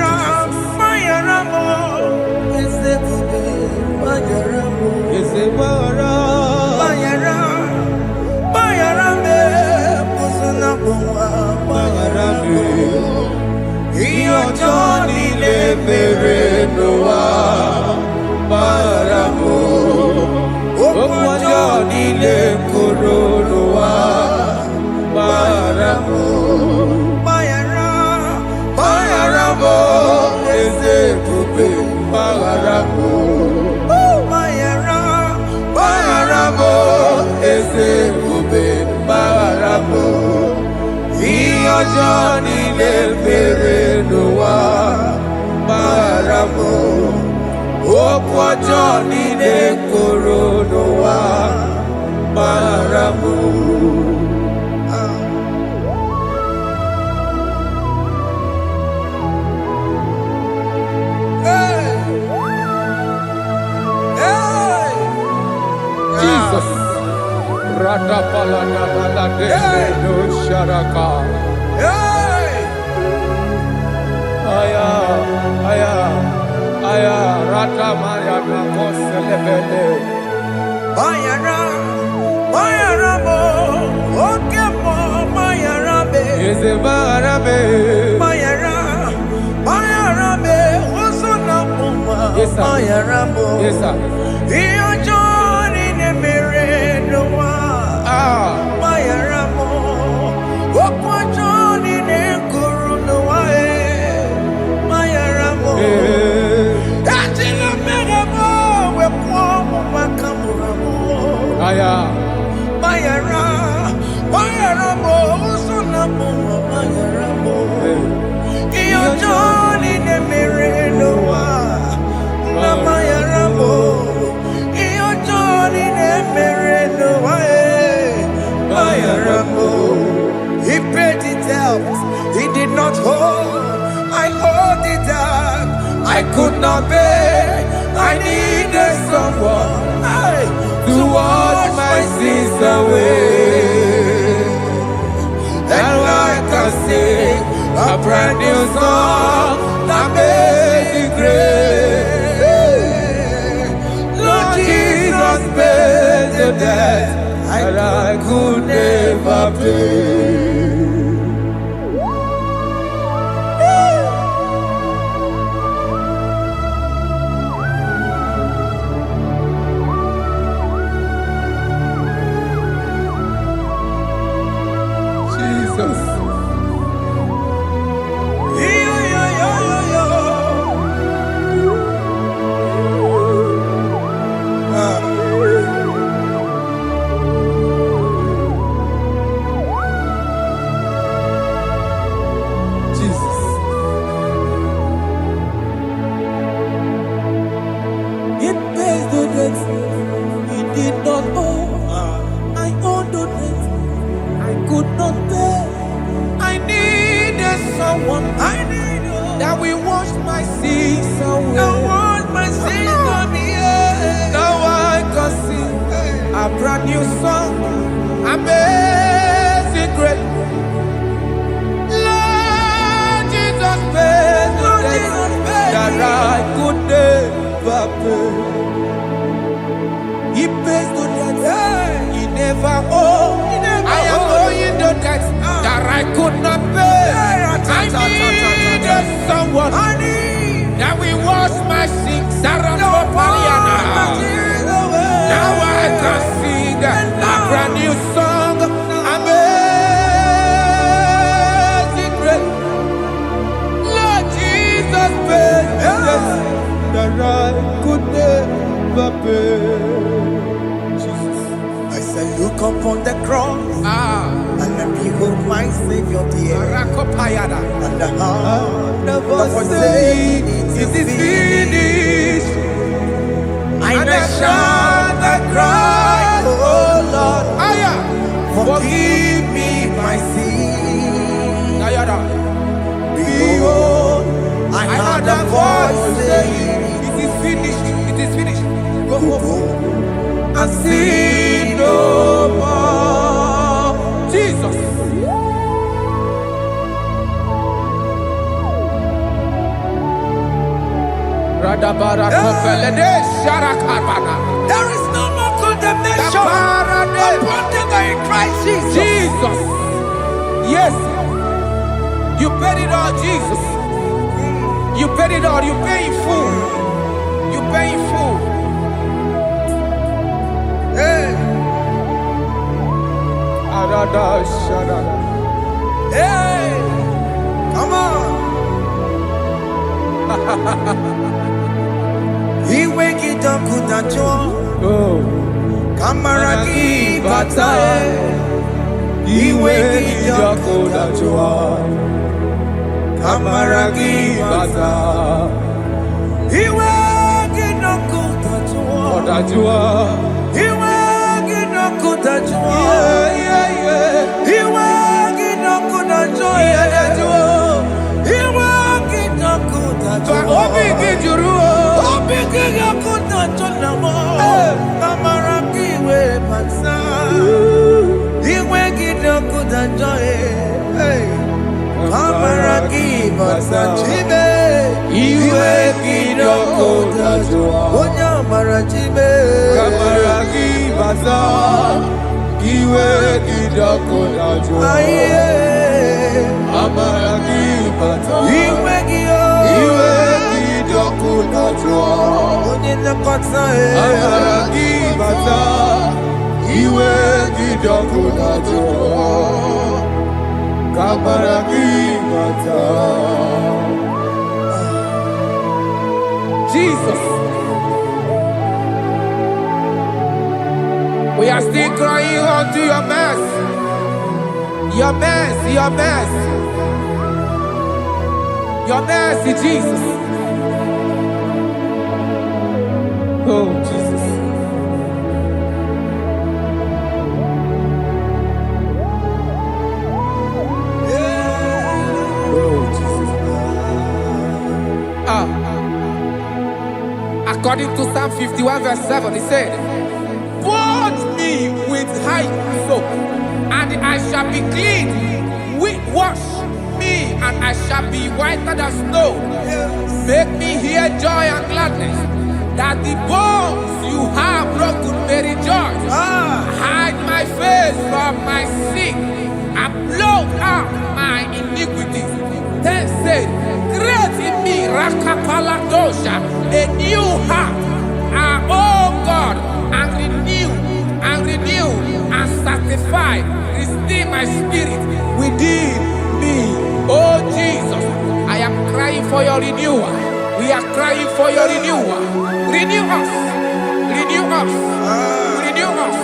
Speaker 2: Johnny le bere noa baramo Okwa Johnny le koro noa baramo
Speaker 1: Jesus. Radapalana balade no sharaka. Aya, aya, Aya rata maya na koselebele.
Speaker 2: Mayara, Mayara mo, okay mo, Mayara be.
Speaker 1: Eze marabe.
Speaker 2: Mayara, Mayara be, osuna puma.
Speaker 1: Yes, sir.
Speaker 2: Mayara mo.
Speaker 1: Yes, sir.
Speaker 2: Iyo Johnny ne mere no wa. Mayara mo, okwa Johnny ne kuru no wa. Mayara mo. Ajila mere mo, we kwa mo makamura mo.
Speaker 1: Aya.
Speaker 2: Mayara, Mayara mo, usuna mo, Mayara mo. Iyo Johnny ne mere no wa. Na Mayara mo. Iyo Johnny ne mere no wa. Mayara mo. He paid it out. He did not hold. I owed it out. I could not pay. I needed someone
Speaker 1: To wash my sins away. And I can sing a brand new song. Amazing grace. Lord Jesus paid the debt that I could never pay. Jesus. Jesus. It pays the debt he did not owe. I owed the debt I could not pay. I needed someone. I needed that will wash my sins away. That wash my sins away. Now I can sing a brand new song. Amazing grace. Lord Jesus paid the debt that I could never pay. He pays the debt he never owed. I am owing the debt that I could not pay. I needed someone that will wash my sins. Now I can sing a brand new song. Amazing grace. Lord Jesus paid the debt that I could never pay.
Speaker 2: I said, look upon the cross and then behold my Savior dear. And the heart of us saying, it is finished. I shall not cry, oh Lord, forgive me my sin. Behold, I heard a voice saying,
Speaker 1: it is finished, it is finished.
Speaker 2: go
Speaker 1: And sin no more. Jesus.
Speaker 2: There is no more condemnation upon them that in Christ Jesus.
Speaker 1: Jesus. Yes. You paid it all, Jesus. You paid it all. You pay in full. You pay in full.
Speaker 2: Hey, hey, come on. He wake it up, good at you. Kamaraki batae. He wake it up, good at you. Kamaraki batae. He wake it up, good at you. He wake it up, good at you. He wake it up, good at you. He wake it up, good at you. Kamaraki we pansa. He wake it up, good at you. Kamaraki batae. He wake it up.
Speaker 1: Kamaragi bata, iwe gidoko najwa. Amaragi bata, iwe gidoko najwa. Amaragi bata, iwe gidoko najwa. Kamaragi bata. Jesus. We are still crying unto your mercy. Your mercy, your mercy. Your mercy, Jesus. Oh, Jesus. Oh, Jesus. According to Psalm 51 verse 7, it said, "Wash me with high soap, and I shall be clean. Wash me, and I shall be whiter than snow. Make me hear joy and gladness, that the bones you have broken may rejoice. Hide my face from my sin, and blot out my iniquities." Then said, "Create in me Rakapaladosha, a new heart, oh God, and renew, and sanctify, restore my spirit within me." Oh Jesus, I am crying for your renewal. We are crying for your renewal. Renew us, renew us, renew us.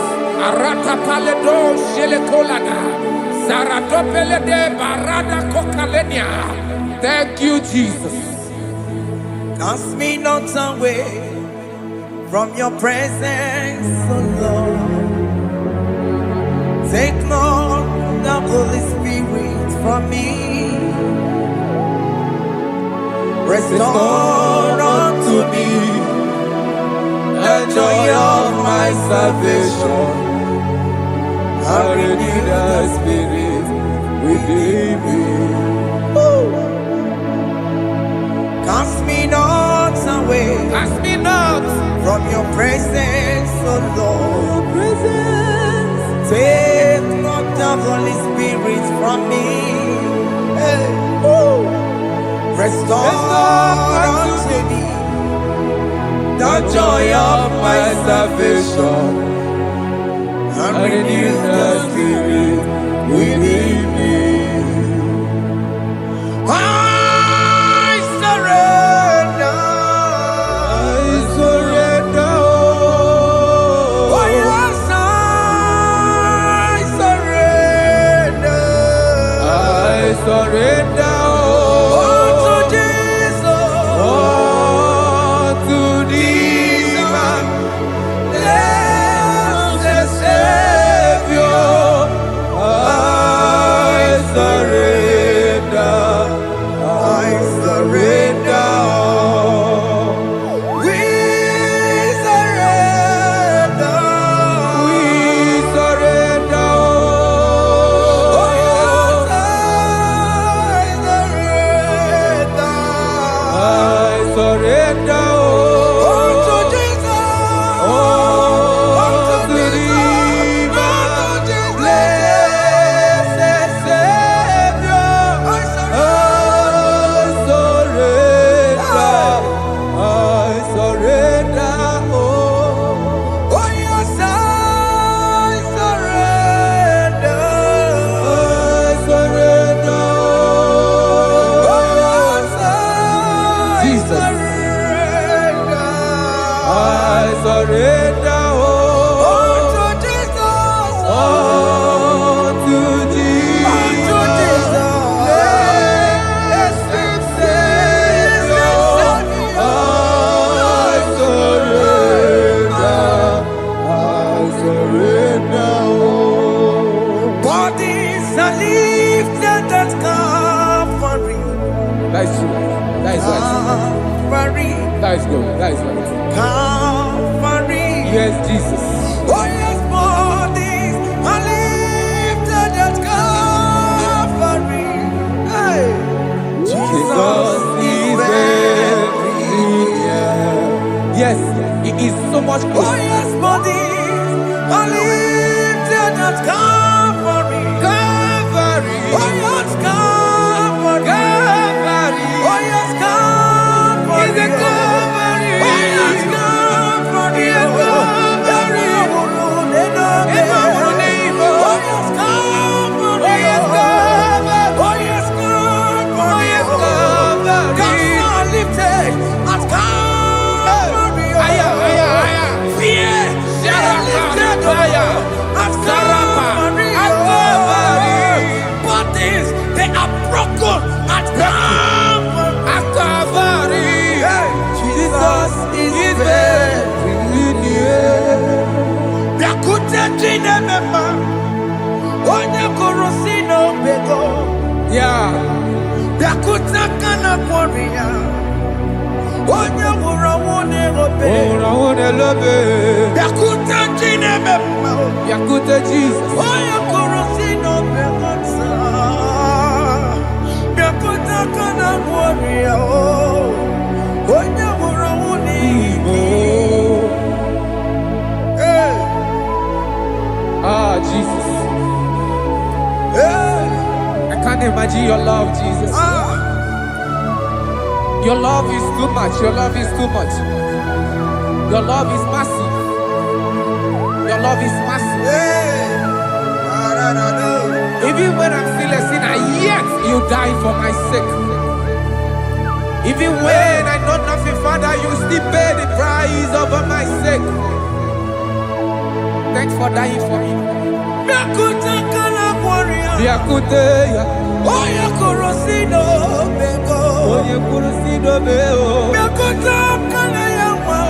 Speaker 1: Aratapaledo shelekolada, zaratopelede barada kokalenia. Thank you, Jesus.
Speaker 2: Cast me not away from your presence, oh Lord. Take not the Holy Spirit from me. Restore unto me the joy of my salvation. I renew the spirit within me. Cast me not away,
Speaker 1: Cast me not
Speaker 2: from your presence, oh Lord. Take not the Holy Spirit from me. Hey. Restore unto me the joy of my salvation, and renew the spirit within me. I surrender. Oh yes, I surrender.
Speaker 1: I surrender. That is good. That is right.
Speaker 2: Calvary.
Speaker 1: Yes, Jesus.
Speaker 2: Oh yes, bodies are lifted at Calvary. Hey. Jesus is everywhere.
Speaker 1: much
Speaker 2: Oh
Speaker 1: grace.
Speaker 2: yes, bodies are lifted at Calvary.
Speaker 1: Calvary.
Speaker 2: Oh yes, Calvary.
Speaker 1: Calvary.
Speaker 2: Oh yes, Calvary.
Speaker 1: Is a Calvary.
Speaker 2: Oh yes, Calvary.
Speaker 1: Is a Calvary.
Speaker 2: Oh yes, Calvary.
Speaker 1: Oh yes, Calvary.
Speaker 2: Oh yes, Calvary.
Speaker 1: Oh yes, Calvary.
Speaker 2: God lifted at Calvary.
Speaker 1: Aya, aya, aya.
Speaker 2: Fear lifted at Calvary. Bodies, they are broken at Calvary.
Speaker 1: At Calvary.
Speaker 2: Jesus is very near. Yakute Jinemema, Onye Korosino Bego.
Speaker 1: Yeah.
Speaker 2: Yakuta Kana Warrior, Onye Wurawone Robe.
Speaker 1: Oh, I want to love it.
Speaker 2: Yakuta Jinemema,
Speaker 1: Yakute Jesus.
Speaker 2: Onye Korosino Bego. Yakuta Kana Warrior, Onye Wurawone
Speaker 1: Oh.
Speaker 2: Hey.
Speaker 1: Ah, Jesus.
Speaker 2: Hey.
Speaker 1: I can't imagine your love, Jesus. Your love is too much. Your love is too much. Your love is massive. Your love is massive.
Speaker 2: Hey.
Speaker 1: Even when I'm still a sinner, yet you die for my sake. Even when I know nothing, Father, you still pay the price over my sake. Thanks for dying for me.
Speaker 2: Yakuta Kana Warrior.
Speaker 1: Yakute,
Speaker 2: Onye Korosino Bego.
Speaker 1: Onye Kurosido Beo.
Speaker 2: Yakuta Kana Yawa.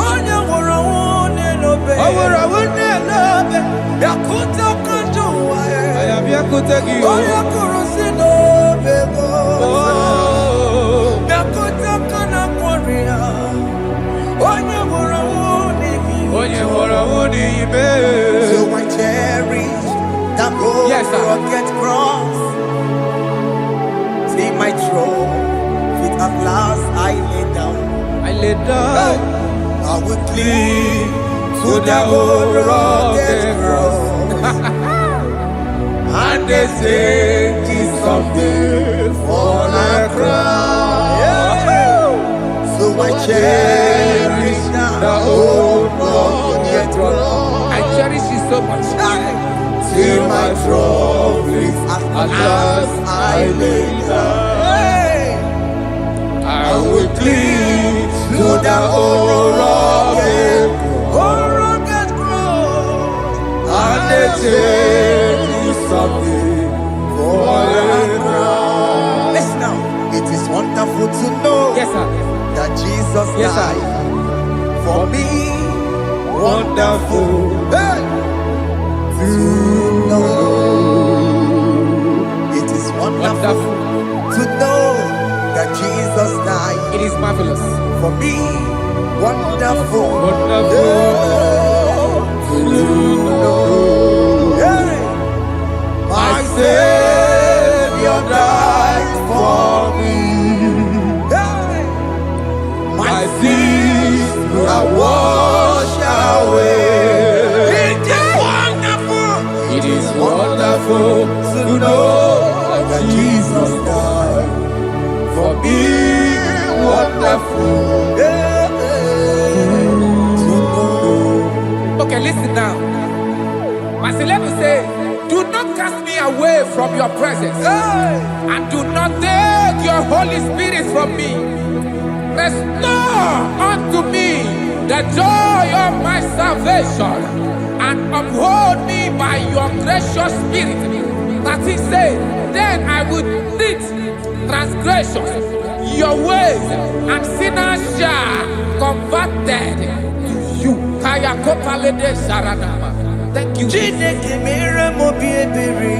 Speaker 2: Onye Wurawone Robe.
Speaker 1: Awura wune love.
Speaker 2: Yakuta Kanjuwa.
Speaker 1: I am Yakute Gio.
Speaker 2: Onye Korosino Bego.
Speaker 1: Oh,
Speaker 2: Yakuta Kana Warrior. Onye Wurawone
Speaker 1: Onye Wara Wuni Ibe.
Speaker 2: So I cherish that road
Speaker 1: Yes, sir.
Speaker 2: rugged cross. See my throne, feet at last I lay down.
Speaker 1: I lay down
Speaker 2: I will cling
Speaker 1: to the old rugged cross.
Speaker 2: and they say it's someday for a crown. So I cherish
Speaker 1: The
Speaker 2: that
Speaker 1: old
Speaker 2: old rugged cross.
Speaker 1: I cherish you so much.
Speaker 2: Till my trophies at last I lay down.
Speaker 1: I will cling
Speaker 2: To the old rugged cross,
Speaker 1: and they take you something
Speaker 2: for a crown. Listen now, it is wonderful to know
Speaker 1: Yes, sir.
Speaker 2: that Jesus
Speaker 1: Yes, sir.
Speaker 2: died for me.
Speaker 1: Wonderful.
Speaker 2: Hey! To know. It is wonderful
Speaker 1: Wonderful.
Speaker 2: to know that Jesus died
Speaker 1: It is marvelous.
Speaker 2: for me. Wonderful.
Speaker 1: Wonderful.
Speaker 2: To know. Hey!
Speaker 1: My Savior died for me.
Speaker 2: Hey!
Speaker 1: My sins are washed away.
Speaker 2: It is wonderful.
Speaker 1: It is wonderful to know that Jesus died for me. Wonderful.
Speaker 2: To know.
Speaker 1: Okay, listen now. My Celeb say, do not cast me away from your presence,
Speaker 2: Hey!
Speaker 1: and do not take your Holy Spirit from me. Restore unto me the joy of my salvation, and uphold me by your gracious spirit. That he said, then I would teach transgressions your ways, and sinners shall converted to you. Kaya kopalede saranama. Thank you.
Speaker 2: Chineke mere mo bi ebere.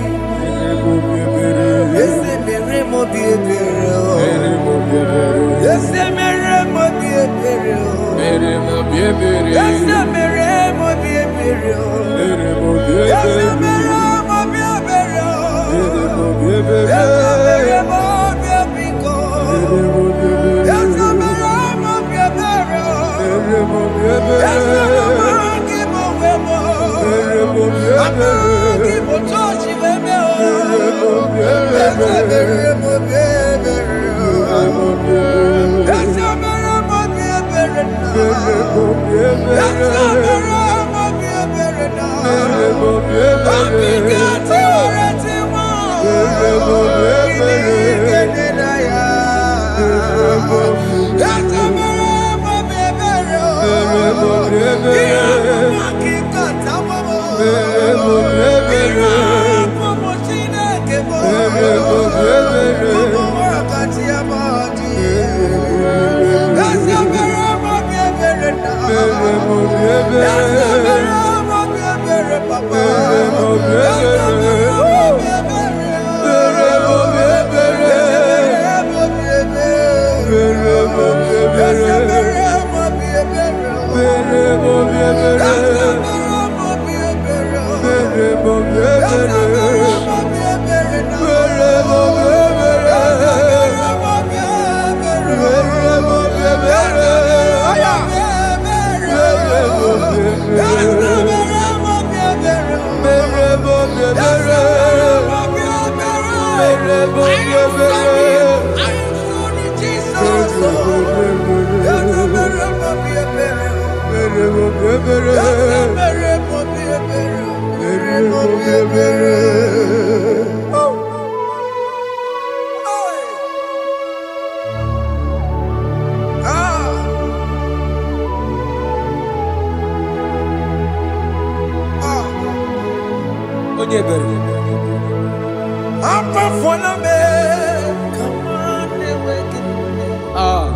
Speaker 2: Ese mere mo bi ebere. Ese mere mo bi ebere. Ese mere mo bi ebere. Ese mere mo bi ebere. Ese mere mo bi ebiko. Ese mere mo bi ebere.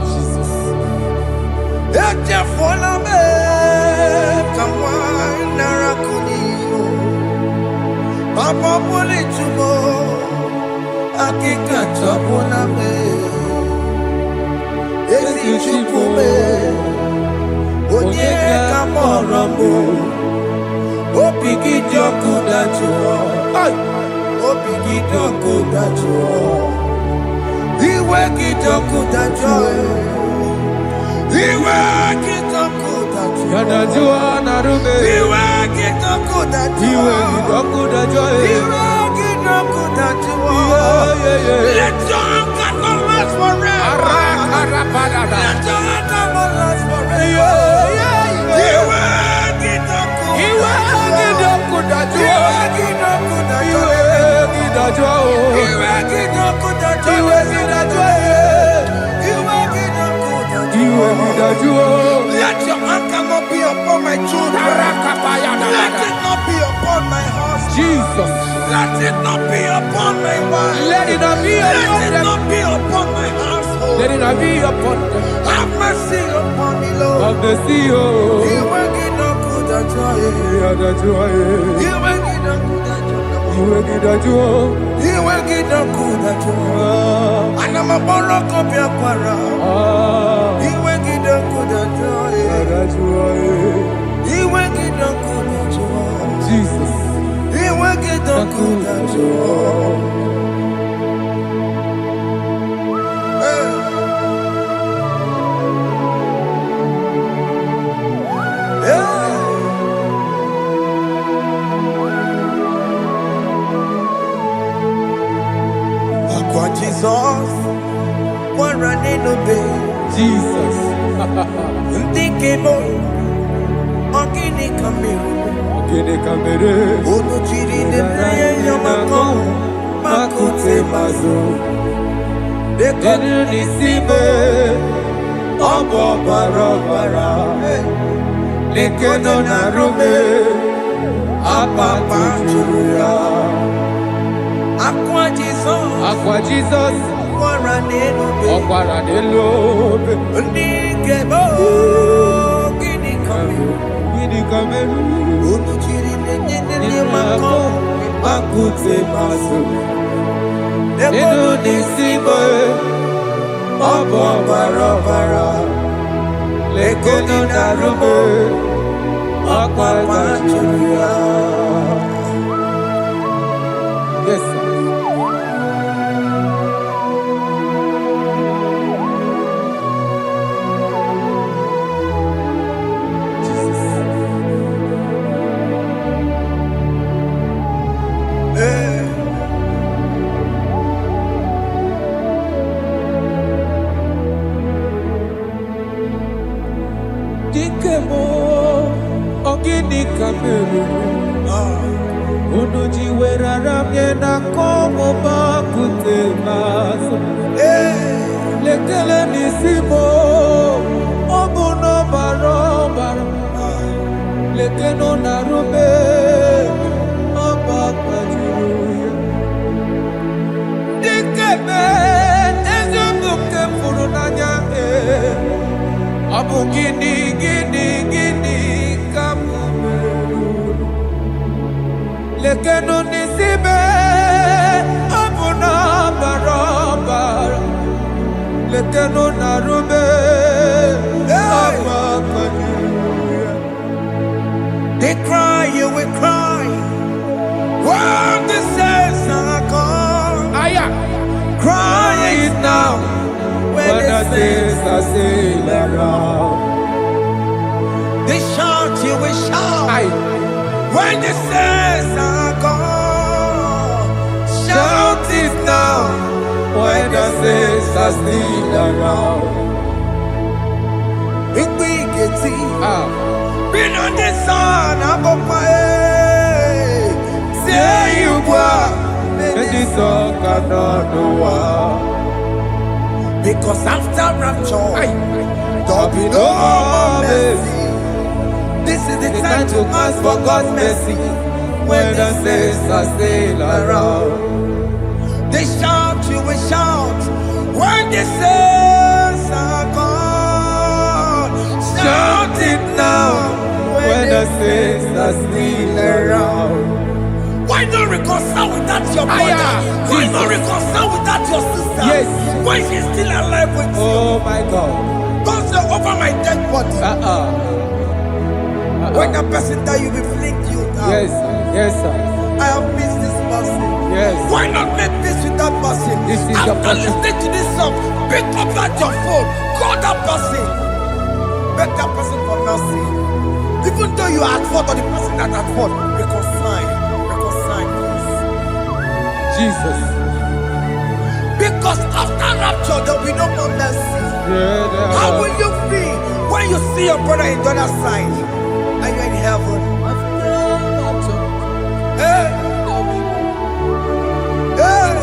Speaker 1: Jesus.
Speaker 2: Papa pole chumo akika chapona me ezi chupume onye kamoramo opigidyo kudachuo opigidyo kudachuo iwe gidyo kudachuo iwe gidyo kudachuo
Speaker 1: Yadajua narume
Speaker 2: iwe gidyo kudachuo
Speaker 1: iwe gidyo kudachuo
Speaker 2: Let your anger not last forever. Let your anger not last forever. Let your anger not be upon my children. Let it not be upon my house.
Speaker 1: Jesus.
Speaker 2: Let it not be upon my wife.
Speaker 1: Let it not be upon
Speaker 2: Let it
Speaker 1: them.
Speaker 2: not be upon my household.
Speaker 1: Let it not be upon them.
Speaker 2: Have mercy upon me, Lord.
Speaker 1: Of the sea,
Speaker 2: You
Speaker 1: oh.
Speaker 2: will get no good at joy.
Speaker 1: Yadajua,
Speaker 2: You will get no good at joy.
Speaker 1: you will get a joy.
Speaker 2: You will get no good at joy. And I'm a borrow copy of Para. You will get no good at joy.
Speaker 1: Yadajua,
Speaker 2: You will get no good at joy.
Speaker 1: Jesus.
Speaker 2: You will get no good at joy. Jesus, one running obey.
Speaker 1: Jesus.
Speaker 2: Ndikemo, ogini kamero.
Speaker 1: Ogini kamere.
Speaker 2: Ono chiri de praye yamako, makute mazo.
Speaker 1: Denu nisibe, obo barabara. Lekono narume, apa churuya.
Speaker 2: Aqua Jesus,
Speaker 1: Okwara
Speaker 2: Nelobe, Ndikemo, ogini kamero.
Speaker 1: Ogini kamere.
Speaker 2: Ono chiri de yamako,
Speaker 1: Makute maso. Denu nisibe, obo barabara. Lekono narume, apa churuya. Yes, sir. Dikemo, ogini kamero. Unuji werara miena komo bakute maso. Lekele nisimo, obuno baro baro. lekeno narube abakajuya dikebe ezobuke furunanya abu gini kamu lekeno nisibe abu na barabara lekeno narube abakajuya.
Speaker 2: They cry, you will cry. When the saints are gone, cry it now. When the saints are still around, they shout, you will shout. When the saints are gone, shout it now. When the saints are still around, it will get been on the sun, I'm on my head. Say you were, and the sun cannot know why. Because after rapture, there'll be no more mercy. This is the time to ask for God's mercy. When the saints are still around, they shout, you will shout. When the saints are gone, shout it now. When the saints are still around. Why not reconcile without your brother? Why not reconcile without your sister?
Speaker 1: Yes.
Speaker 2: Why she's still alive with you?
Speaker 1: Oh my God.
Speaker 2: Don't say over my dead body. When that person die, you will fling you down.
Speaker 1: Yes, yes, sir.
Speaker 2: I have missed this person.
Speaker 1: Yes.
Speaker 2: Why not make peace with that person?
Speaker 1: This is the
Speaker 2: After
Speaker 1: person.
Speaker 2: listening to this song, pick up that your phone, call that person, beg that person for mercy. Even though you are at fault or the person that at fault, reconcile, please.
Speaker 1: Jesus.
Speaker 2: Because after rapture, there will be no more mercy. How will you feel when you see your brother in the other side and you're in heaven? Hey. Hey.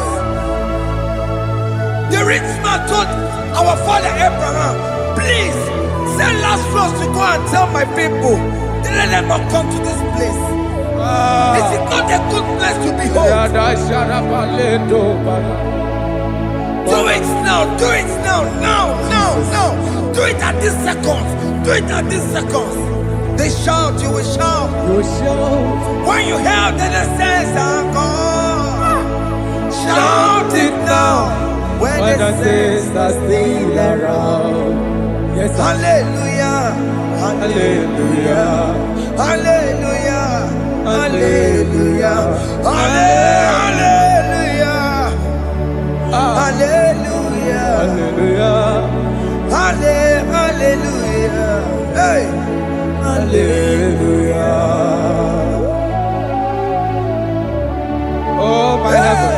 Speaker 2: The rich man told our father Abraham, please send Lazarus to go and tell my people to let them not come to this place. Is it not a good place to behold? Do it now, do it now, now. Do it at this second. Do it at this second. They shout, you will shout. When you hear that the saints are gone, shout it now. When the saints are still around.
Speaker 1: Yes, sir.
Speaker 2: Hallelujah. Hallelujah. Hallelujah. Hallelujah. Hallelujah. Hallelujah.
Speaker 1: Hallelujah.
Speaker 2: Hallelujah. Hey.
Speaker 1: Hallelujah. Oh my heavens.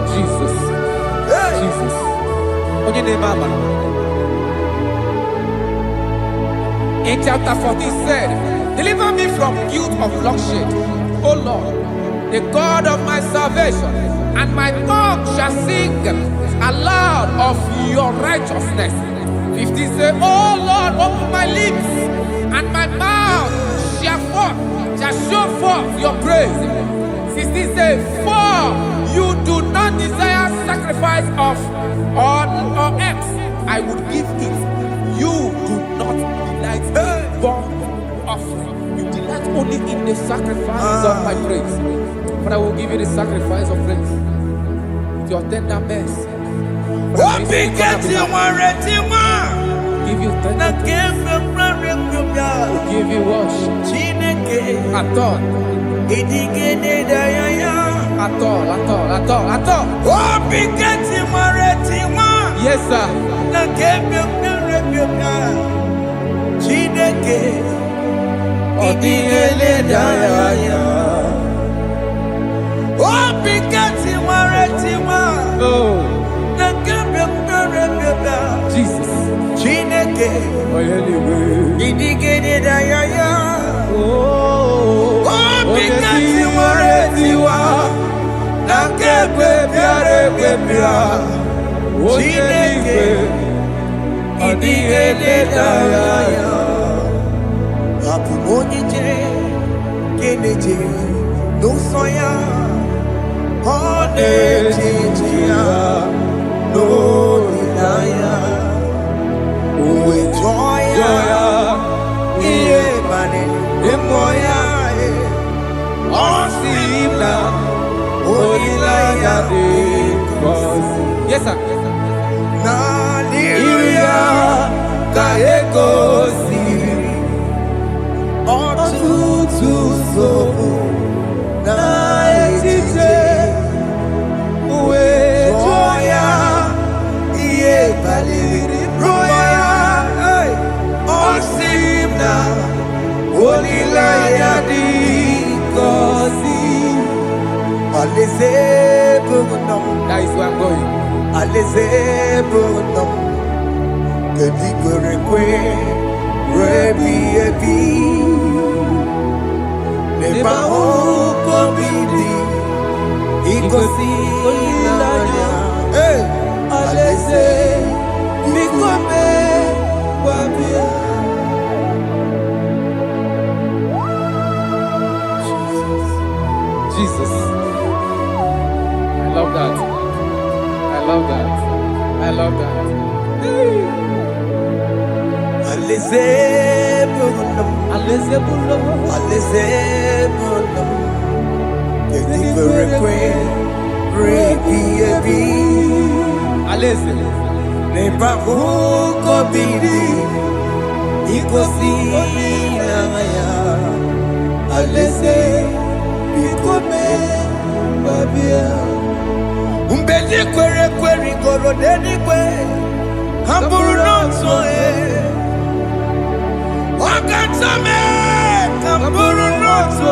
Speaker 1: Jesus. Jesus. In chapter 14 said, deliver me from guilt of bloodshed, O Lord, the God of my salvation, and my tongue shall sing aloud of your righteousness. 50 say, O Lord, open my lips, and my mouth shall show forth your praise. 60 say, for you do not desire sacrifice of or eggs, I would give it. You do not delight in burnt offering. You delight only in the sacrifice of my praise. But I will give you the sacrifice of praise with your tender mercy. Give you tender praise. Give you worship. At all. Yes, sir. Oh, Jesus. Oh, yes, sir. That is where I'm going. Jesus. I love that. I love that. I love that.
Speaker 2: Umbedi kwere goro dedi kwe Kamburu nonso Wakatame Kamburu nonso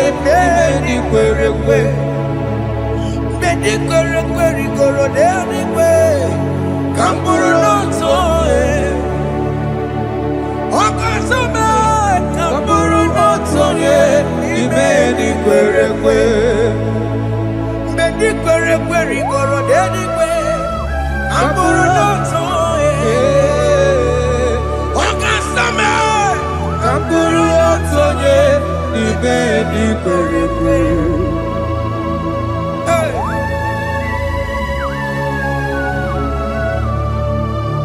Speaker 2: Umbedi kwere goro dedi kwe Kamburu nonso Wakatame Kamburu nonso Umbedi kwere goro dedi kwe Kamburu nonso Wakatame Kamburu nonso Umbedi kwere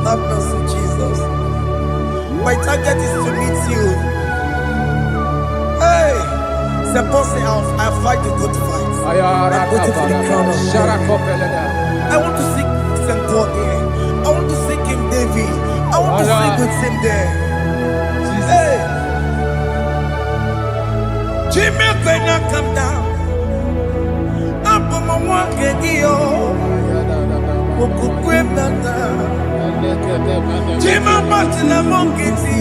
Speaker 2: Have mercy, Jesus. My target is to meet you. Hey, suppose I fight the good fight. I'm waiting for the crown of glory. I want to seek St. Paul there. I want to seek King David. I want to sing with him there. Hey, Jimmy, when I come down, I'm on my walk again. Jima Martina Monkiti,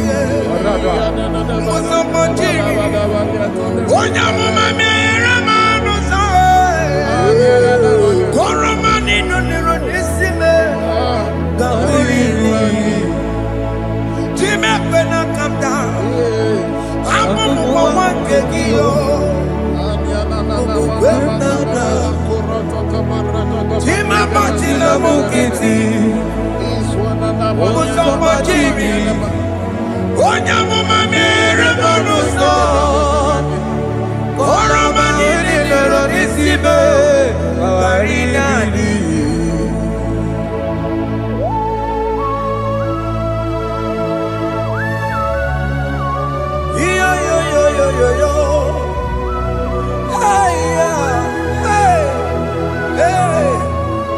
Speaker 2: Mosamajiri, Onyamuma Mera Rosa, Koromani no Neronisime, Gawiri, Jima when I come down, I'm on one kegio, Jima Martina Monkiti. Mosamajiri, Onyamuma Mera Rosa, Koromani no Neronisime, Gawiri.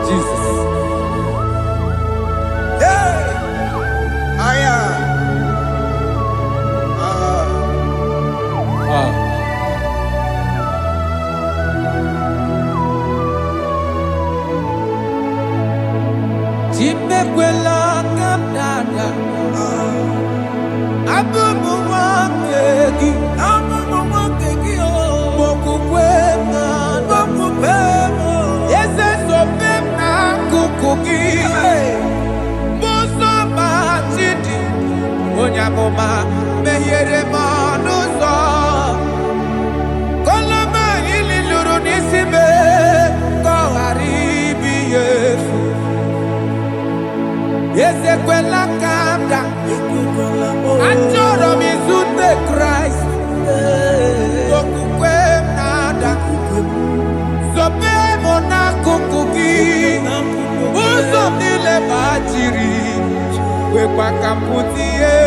Speaker 1: Jesus. Jimekwela kamdada, abubu wangegi, abubu ekwela ka m daa. Achọrọ m izute Kraịst. Okwukwe m na-ada. Zobe m n'akụkụ gị. Ụzọ m niile gbachiri. Kwekwa ka m pụta ihe.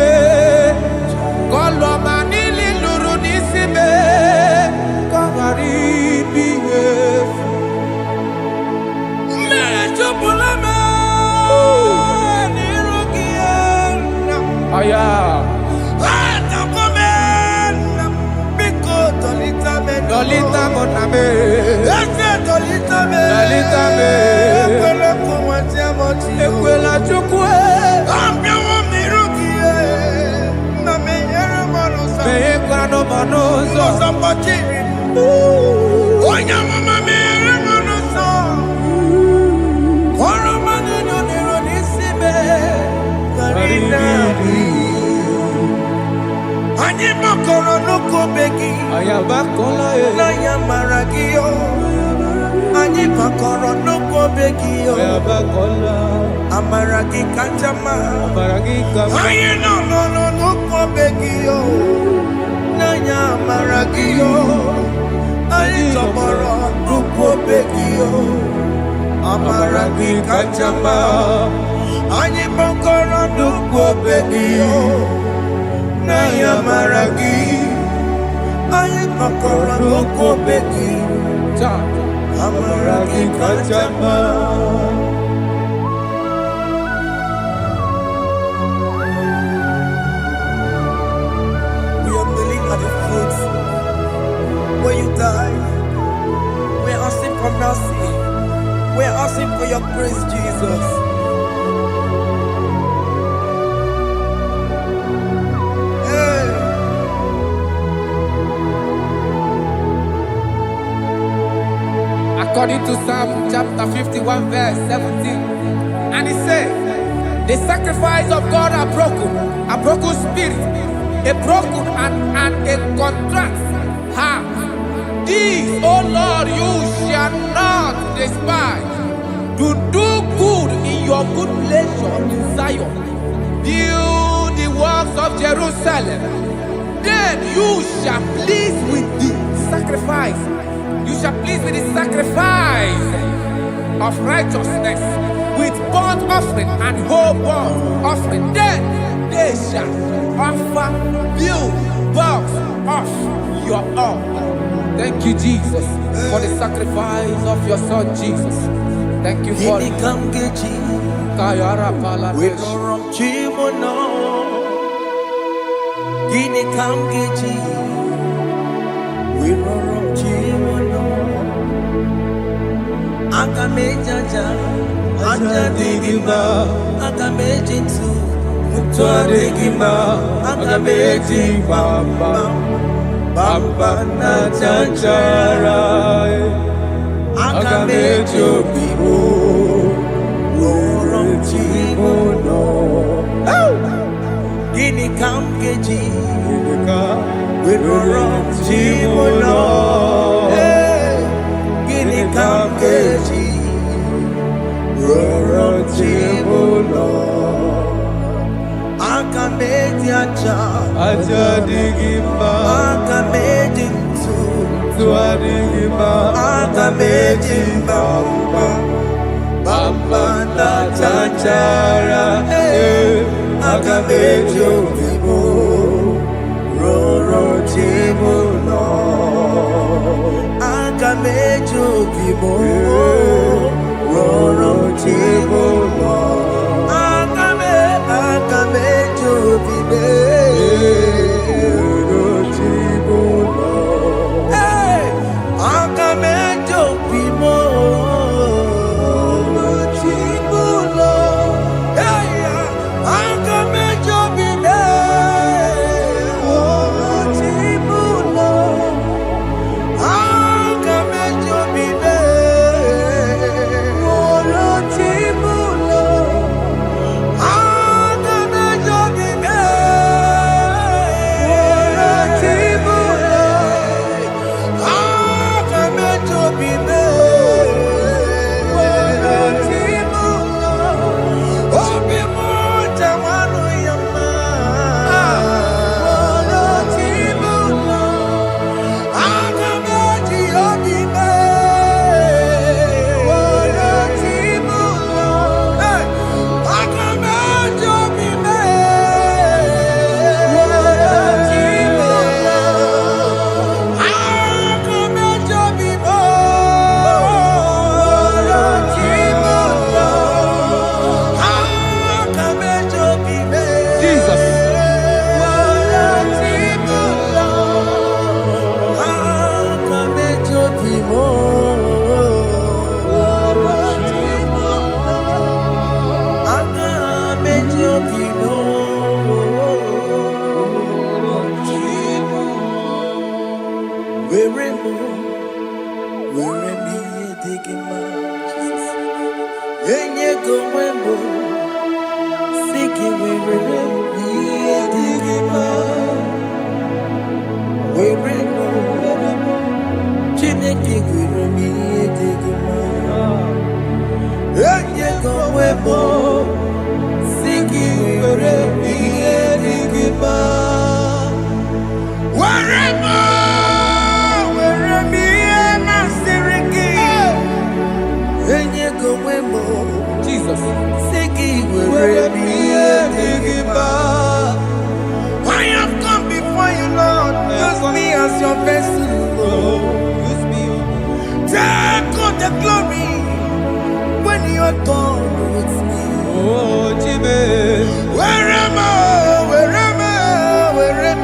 Speaker 1: Ka ọlụọma niile lụrụ n'isi m. Ka ọ ghara ibu ihe efu. Mmejupụla m n'iru gị nna. Aya. Biko dọlịta m. Dọlịta m na m. Eze dọlịta m. Dọlịta m. Ekwela ka ụwa tie m ọchị. Ekwela Chukwu. Abịawo m n'iru gị nna m, enyere m ọnụ ụzọ. Meghekwanụ m ọnụ ụzọ. Ụzọ mgbachiri. Onye amụma meghere m ọnụ ụzọ. Ọrụ m niile n'iru n'isi m. Anyị gbakọrọ n'ụkwụ obe gị. N'anya mara gị o. Anyị gbakọrọ n'ụkwụ obe gị o. Amara gị kacha mma. Anyị nọ n'ụkwụ obe gị o. N'anya amara gị o. Anyị tọgbọrọ n'ụkwụ obe gị o. Amara gị kacha mma. Anyị gbakọrọ n'ụkwụ obe gị o. N'anya amara gị. Anyị gbakọrọ n'ụkwụ obe gị. Amara gị kacha mma. We are kneeling at the foot where you died. We are asking for mercy. We are asking for your grace, Jesus. Hey. According to Psalm chapter 51 verse 17, and it says, the sacrifice of God are broken spirit, a broken and a contrite heart. These, O Lord, you shall not despise. Do good in your good pleasure in Zion. Build the works of Jerusalem. Then you shall please with the sacrifice. You shall please with the sacrifice of righteousness, with burnt offering and whole burnt offering. Then they shall offer build works of your own. Thank you, Jesus, for the sacrifice of your Son, Jesus. Thank you for it. Kayara Paladesh.
Speaker 2: Agamejaja, Ajadigima, Agamejinsu, Mutuadigima, Agamejimba, Bamba na Chanchara, Agamejobibo, Worom Chimono, Gini Kamgeji, Worom Chimono. Kamkeji, Roro Chibulo, Akameji Acha, Ajadigima, Akameji Tuadigima, Akameji Bamba, Bamba na Chanchara, Akameji Obibo, Roro Chibulo. Agamejo bibo, roro chibo lo. Agamejo bibe, roro chibo lo. Hey, agamejo bibo, roro chibo lo. Hey, agamejo bibe, roro chibo lo. Agamejo bibe, roro chibo Weremo, weremi edigima. Enye go wembo, siki weremi edigima. Weremo, chineke weremi edigima. Enye go wembo, siki weremi edigima. Weremo.
Speaker 1: Jesus.
Speaker 2: I have come before you, Lord. Use me as your vessel.
Speaker 1: Use me.
Speaker 2: Take all the glory when you are done with me.
Speaker 1: Oh, Jimmy.
Speaker 2: Where am I? Where am I? Where am I?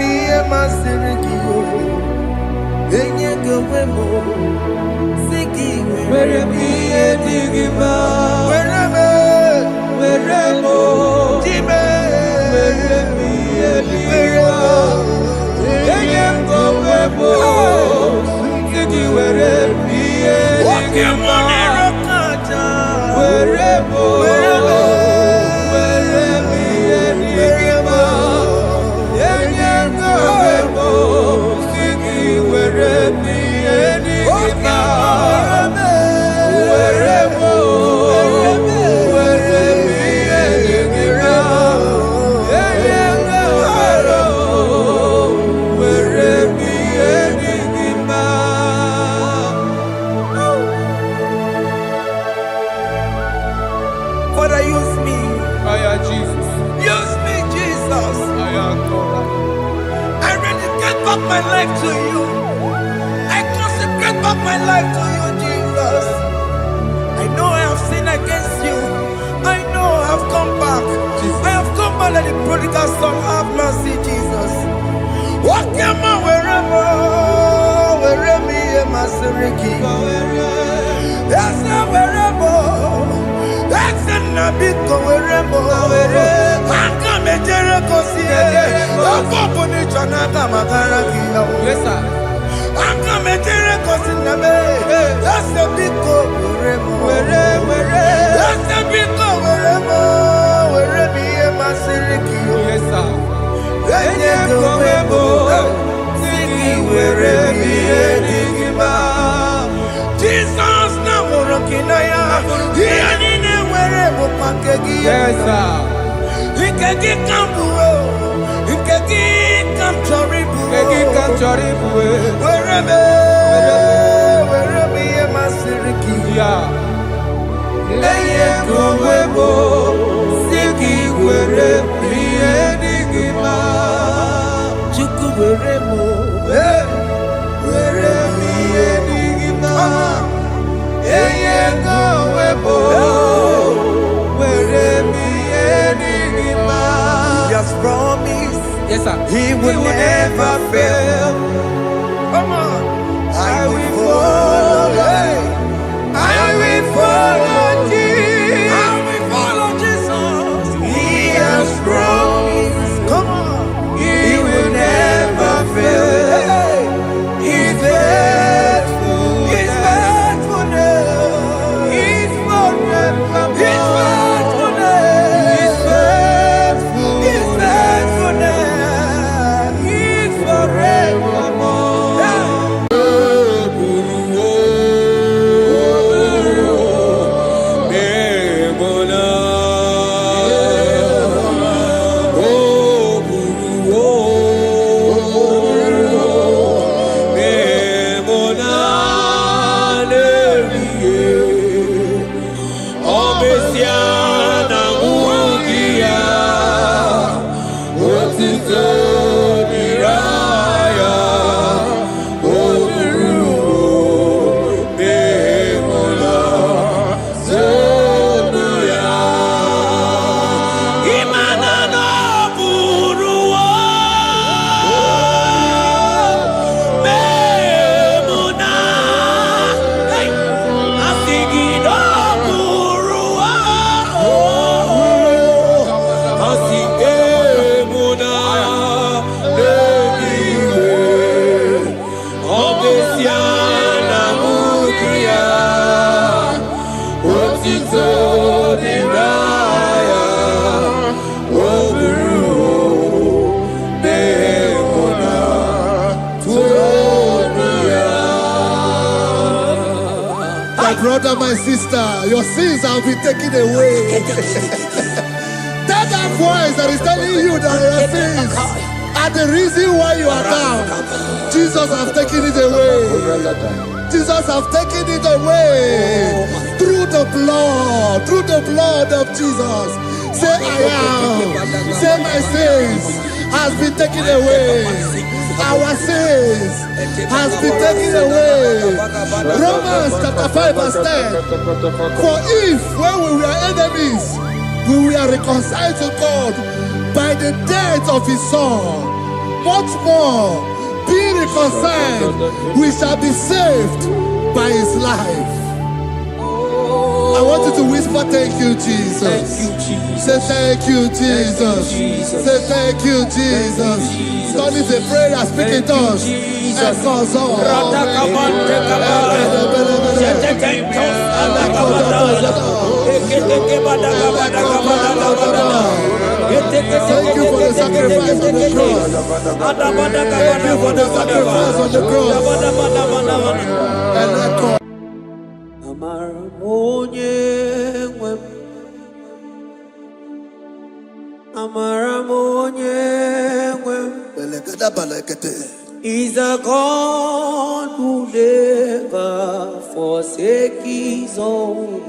Speaker 2: Father, use me.
Speaker 1: Jesus.
Speaker 2: Use me, Jesus. I dedicate back my life to you. I consecrate back my life to you, Jesus. I know I have sinned against you. I know I have come back. I have come back like the prodigal son. Have mercy, Jesus. Walk your man wherever me and my Seriki. Yes, wherever. That's a nabiko wherever. I come a Jericho see. I'm going to Chanaka Makaraki.
Speaker 1: Yes, sir.
Speaker 2: I'm coming to in the bay. That's a big go wherever. That's a big go wherever me and my Seriki.
Speaker 1: Yes, sir.
Speaker 2: Then you go singing wherever me and Igba. Jesus now working I am.
Speaker 1: Yes, sir.
Speaker 2: He can get comfortable. He can get comfortable. Wherever me and my Seriki.
Speaker 1: Yeah.
Speaker 2: Just promise,
Speaker 1: yes, sir.
Speaker 2: He will never fail. Come on, I will follow. I will follow Jesus. I will follow Jesus. He has promised. Come on, He will never fail. He's faithful. He's faithfulness. He's forever. He's faithfulness. He's faithful. He's faithfulness. He's forever. My brother, my sister, your sins have been taken away. Tell that voice that is telling you that your sins are the reason why you are down. Jesus has taken it away. Jesus has taken it away. Through the blood of Jesus. Say I am. Say my sins has been taken away. Our sins has been taken away. Romans chapter 5 verse 10. For if when we were enemies, we were reconciled to God by the death of his son, much more, being reconciled, we shall be saved by his life. I want you to whisper, thank you, Jesus.
Speaker 1: Thank you, Jesus.
Speaker 2: Say thank you, Jesus. Say thank you, Jesus. Don't need a prayer, speak in tongues. Thank you for the sacrifice on the cross. Thank you for the sacrifice on the cross.
Speaker 3: Is a God who never forsake his own.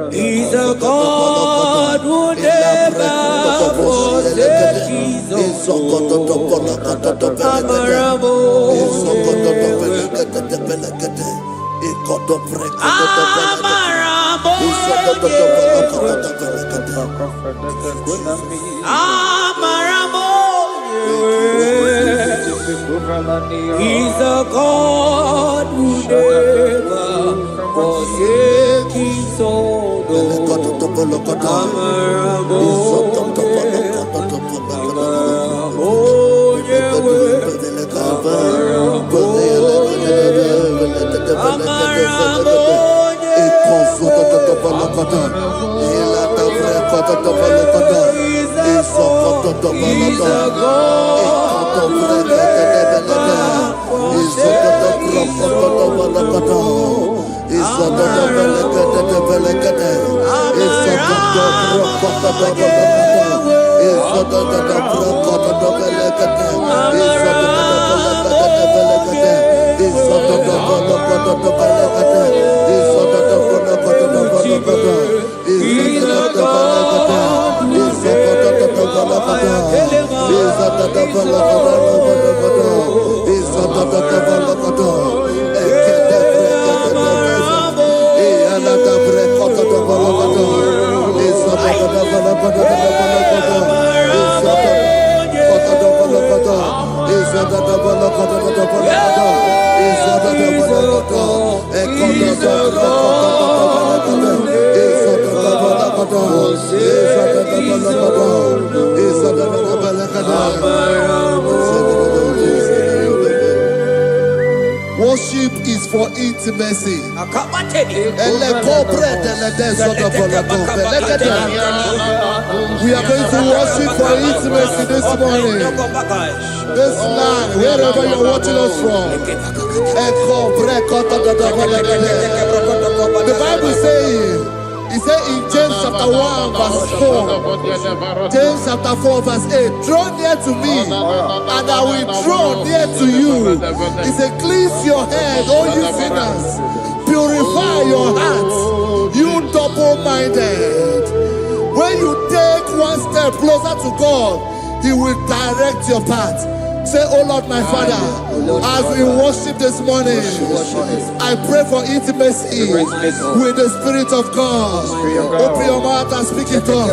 Speaker 3: He's a God who never forsakes his He's a God who never forsakes his own.
Speaker 2: Worship is for intimacy. We are going to worship for intimacy this morning. This land, wherever you're watching us from. The Bible says, it says in James chapter 1 verse 4, James chapter 4 verse 8, draw near to me and I will draw near to you. It says, cleanse your head, all you sinners, purify your hearts, you double-minded. When you take one step closer to God, he will direct your path. Say, oh Lord, my Father, as we worship this morning, I pray for intimacy with the Spirit of God. Open your mouth and speak it up.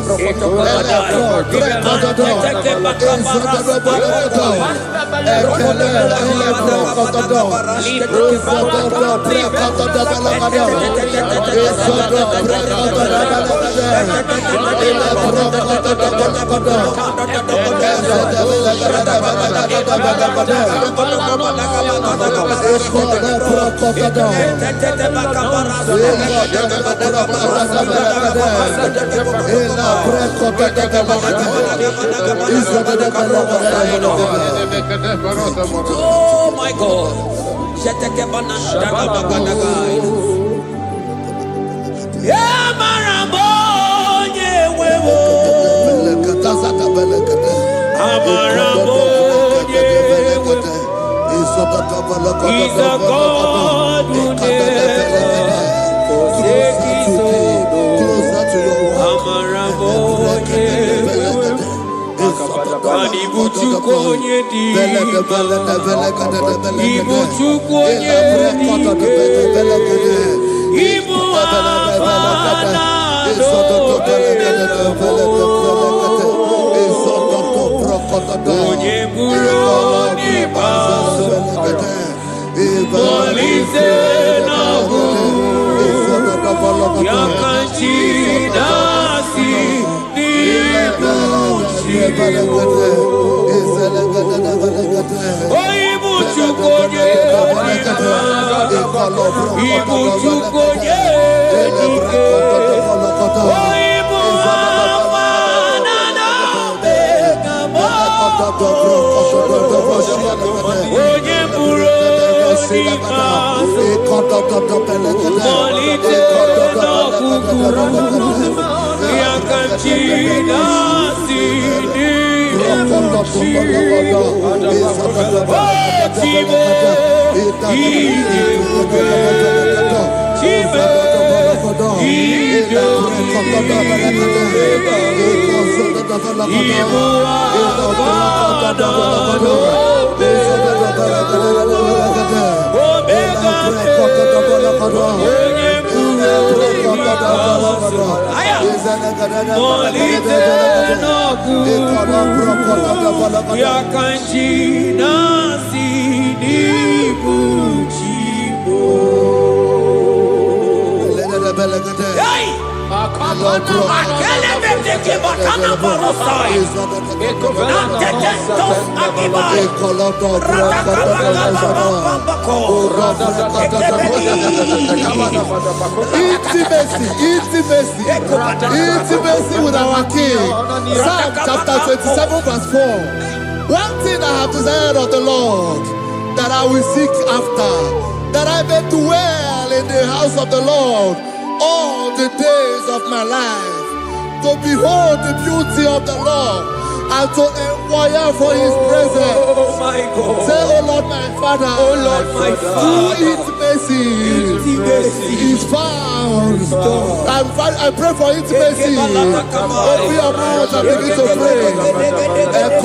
Speaker 3: Oh my God. Yeah, Marabo, yeah, wewo. Amarabo, yeah, wewo. He's a God who never forsake his own. Amarabo, yeah, wewo. Ibuchukonye di, Ibuchukonye di, Ibu afana onye buru ni baso, Polize na hu, Yakanchi nasi ni Ibuchukonye, Ibuchukonye, Ibu afana na begamo, onye buru ni baso, Polize na kukuru, Yakanchi nasi ni Yakanchi nasi ni buchibo. Hey! Akele bete bakana barosai. Natetentos akibai.
Speaker 2: Intimacy with our King. Psalm chapter 27 verse 4. One thing I have desired of the Lord, that I will seek after, that I may dwell in the house of the Lord all the days of my life, to behold the beauty of the Lord and to inquire for his presence.
Speaker 3: Oh my God.
Speaker 2: Say, oh Lord my Father,
Speaker 3: Oh Lord my Father,
Speaker 2: intimacy is found. I pray for intimacy. Open your mouth and begin to pray.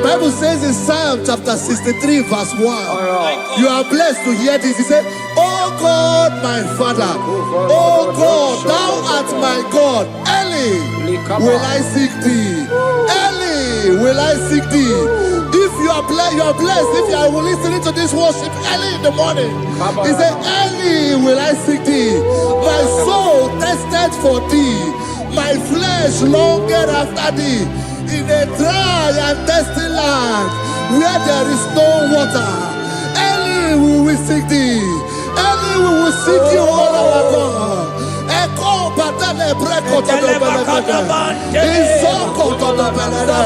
Speaker 2: Bible says in Psalm chapter 63 verse 1, you are blessed to hear this. He said, oh God, my Father, oh God, thou art my God. Early will I seek thee. Early will I seek thee. If you are blessed, if you are listening to this worship early in the morning, he said, early will I seek thee. My soul thirsted for thee, my flesh longed after thee, in a dry and thirsty land where there is no water. Early we will seek thee. Early we will seek you, all our God. Echo patale breko to the belagada. Isoko to the belagada.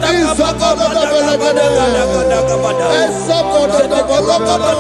Speaker 2: Isoko to the belagada. Isoko to the belagada.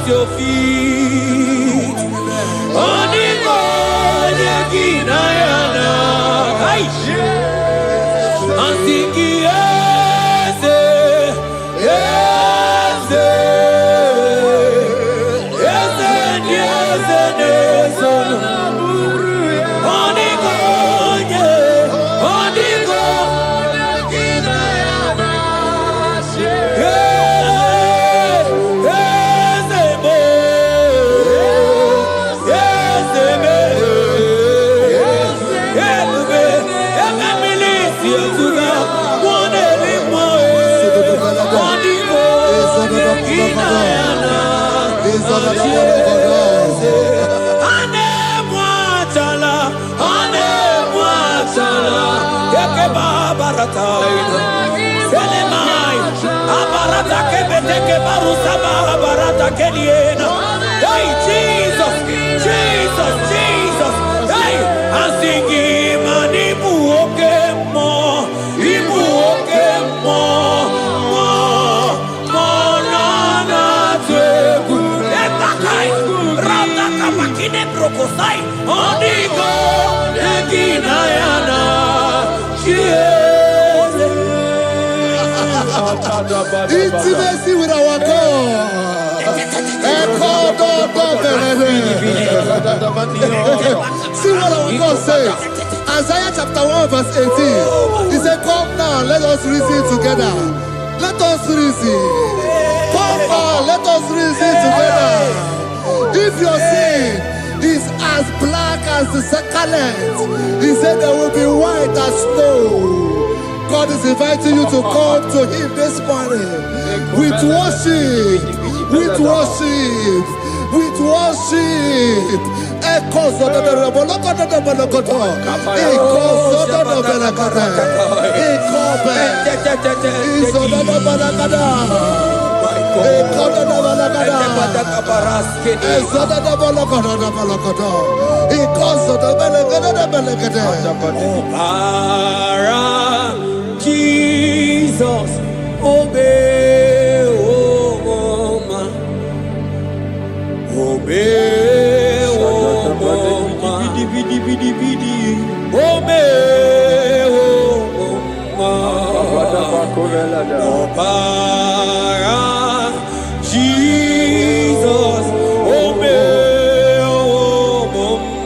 Speaker 3: Your feet, Hey, Jesus, Jesus, Jesus. Hey, I'm singing, man, Ibu okemo, na teku. Etakai, rata kamakine brokosai. Onigo, egina yana.
Speaker 2: Intimacy with our God. See what our God says. Isaiah chapter 1 verse 18. He said, come now, let us reason together. Let us reason. Come now, let us reason together. If your sin is as black as the scarlet, he said there will be white as snow. God is inviting you to come to him this morning with worship, with worship, with worship. Echoes of the
Speaker 3: Jesus, obey, oh mama, obey, oh mama, obey, oh mama, Jesus, obey, oh mama.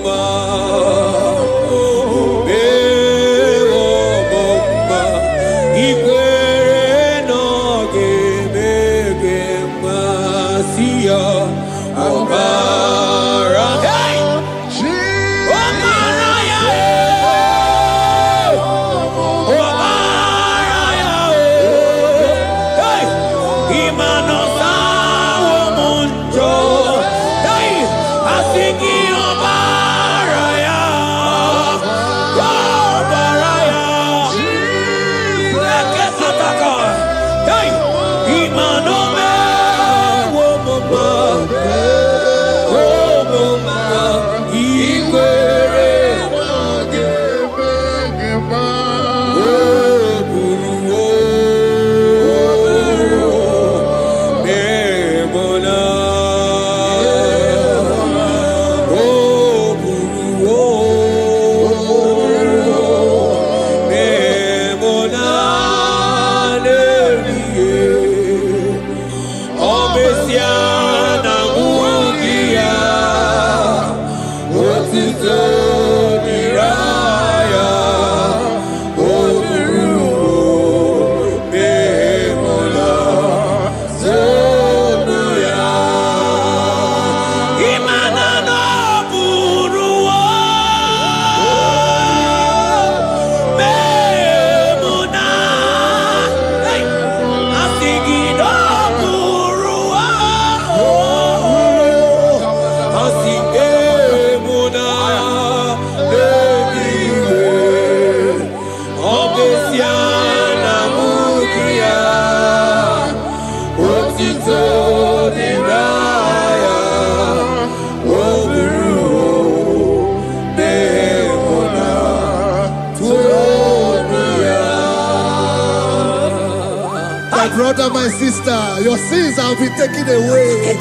Speaker 2: Brother, my sister, your sins have been taken away.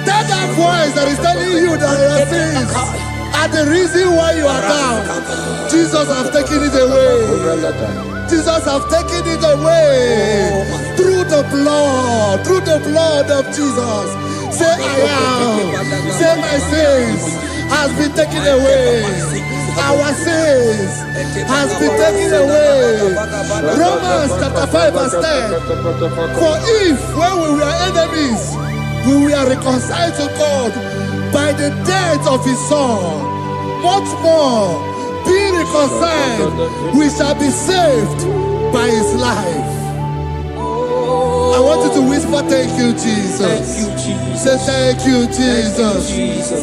Speaker 2: That voice that is telling you that your sins are the reason why you are down. Jesus has taken it away. Jesus has taken it away through the blood of Jesus. Say I am. Say my sins has been taken away. Our sins has been taken away. Romans chapter 5 verse 10. For if when we were enemies, we were reconciled to God by the death of his son, much more, being reconciled, we shall be saved by his life. I want you to whisper, thank you, Jesus.
Speaker 3: Thank you, Jesus.
Speaker 2: Say thank you, Jesus.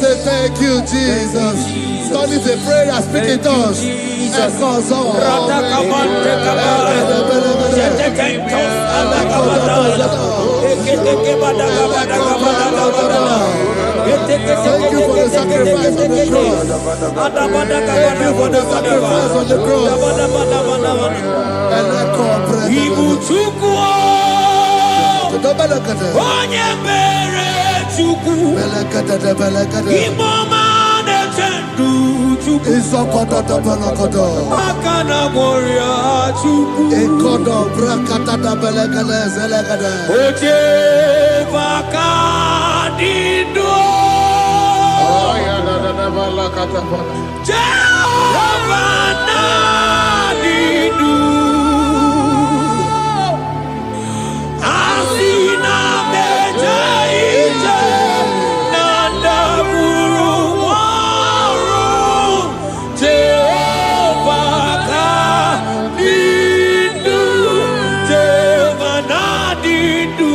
Speaker 2: Say thank you, Jesus. God is a prayer, speak it us. Echoes of thank you for the sacrifice on the cross. Thank you for the sacrifice on the cross. And echo
Speaker 3: Jehovah Nadidu Asina Mejaija Nanda Buru Waru Jehovah Nadidu Jehovah Nadidu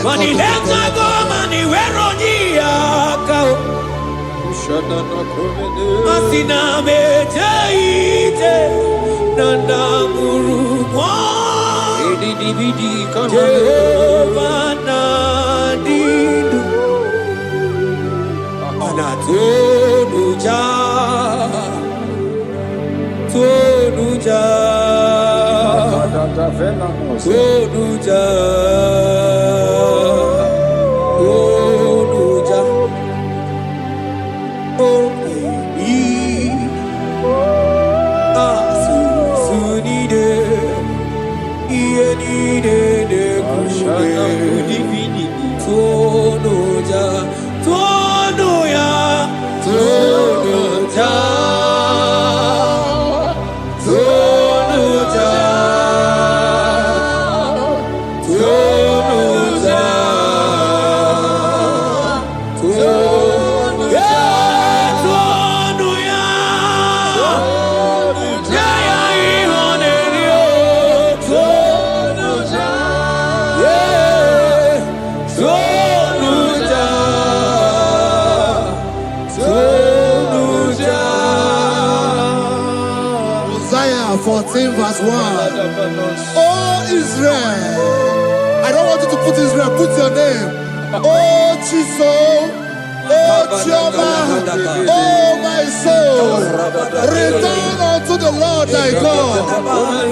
Speaker 3: Mani lenga go mani weronia kao Shadana komede Asina mejaite Nanda guru mwa Edi Jehovah Nadidu Anatonuja Tonuja Tonuja Tonuja Oh Asu Sunide Ienide de Kushane Tonuja Tonuya Tonuja
Speaker 2: Isaiah 14 verse 1. Oh Israel, I don't want you to put Israel, put your name. Oh Chiso, oh Jehovah, oh my soul, return unto the Lord thy God,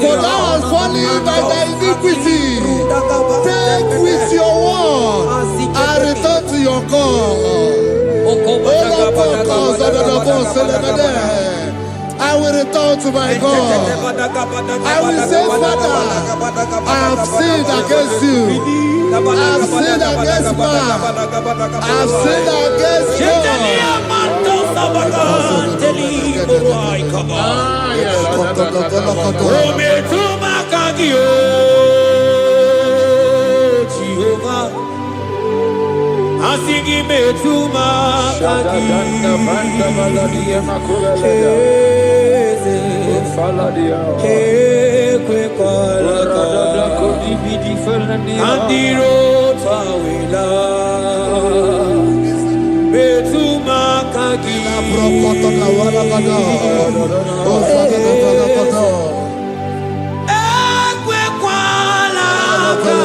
Speaker 2: for thou hast fallen by thy iniquity. Take with your word and return to your God. I will return to my God. I will say, Father, I have sinned against you. I have sinned against man. I have sinned against
Speaker 3: Jehovah Asigi metuma kagi Ekwe kwalaka Andiro tawela Metuma kagi Ekwe kwalaka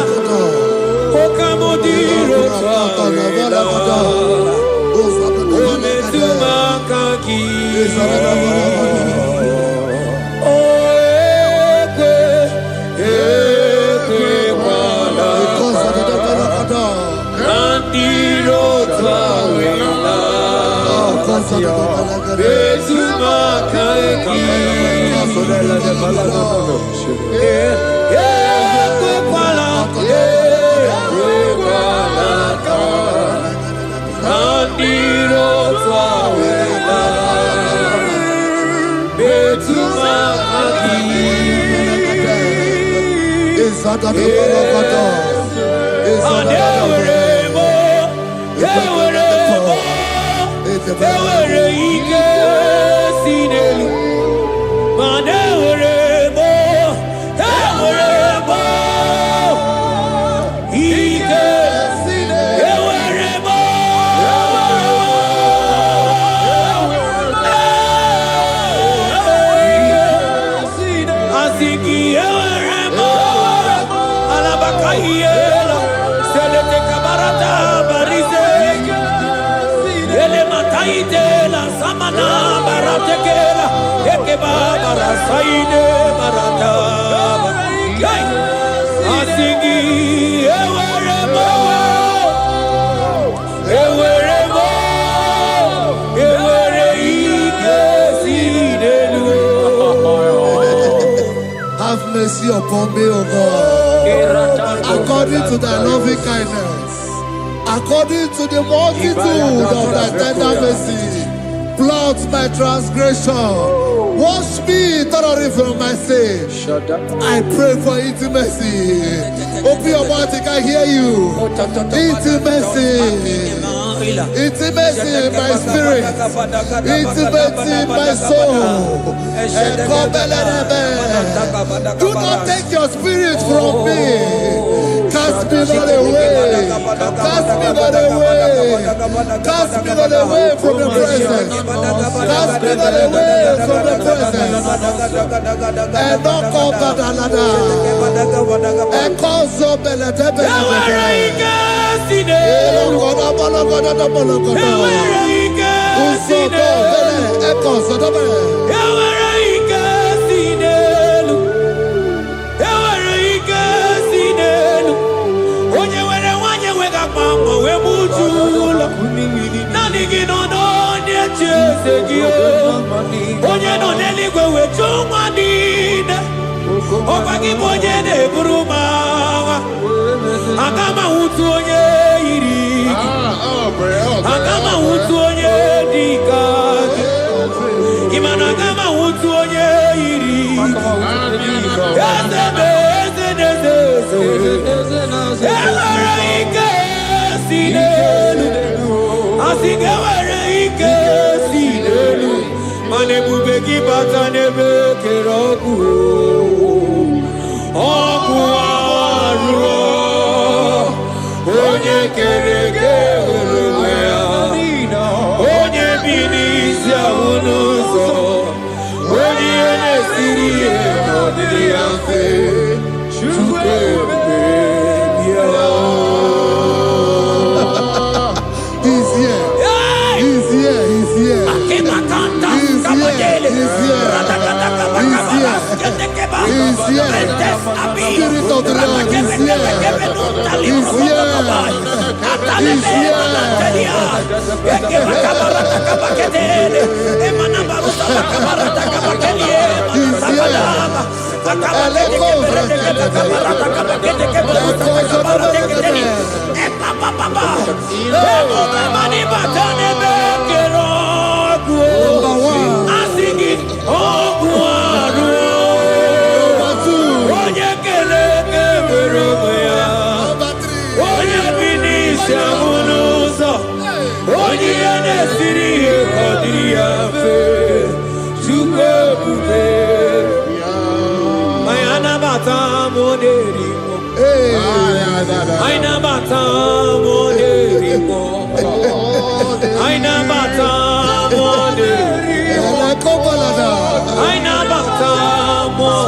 Speaker 3: Okamodiro tawela Ometuma kagi Asiki Ayela, Selete Kabarata, Barise, Ele Mataide, La Samana, Baratekela, Ekeba, Barasaide, Barata, Asigi, Eweremo, Eweremo,
Speaker 2: Have mercy upon me, O God. According to thy loving kindness, according to the multitude of thy tender mercy, blot my transgression. Wash me thoroughly from my sin. I pray for intimacy. Open your mouth, I can hear you. Intimacy. Intimacy in my spirit. Intimacy in my soul. Do not take your spirit from me. Cast me not away. Cast me not away. Cast me not away from the presence. Cast me not away from the presence. And not come back another. And cause up and let them
Speaker 3: Agama utuonye iri, agama utuonye dika, imana agama utuonye iri.
Speaker 2: Spirit of the Lord is here. He's here. He's here.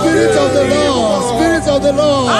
Speaker 2: Spirit of the Lord, Spirit of the Lord.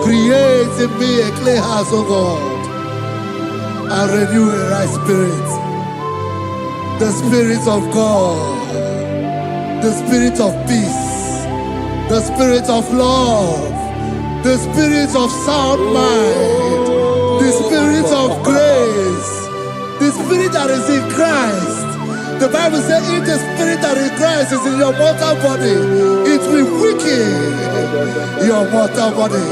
Speaker 2: Create in me a clean house, O God, and renew a right spirit. The Spirit of God, the Spirit of peace, the Spirit of love, the Spirit of sound mind, the Spirit of grace, the Spirit that is in Christ. The Bible says, if the Spirit that is in Christ is in your mortal body, it will weaken your mortal body.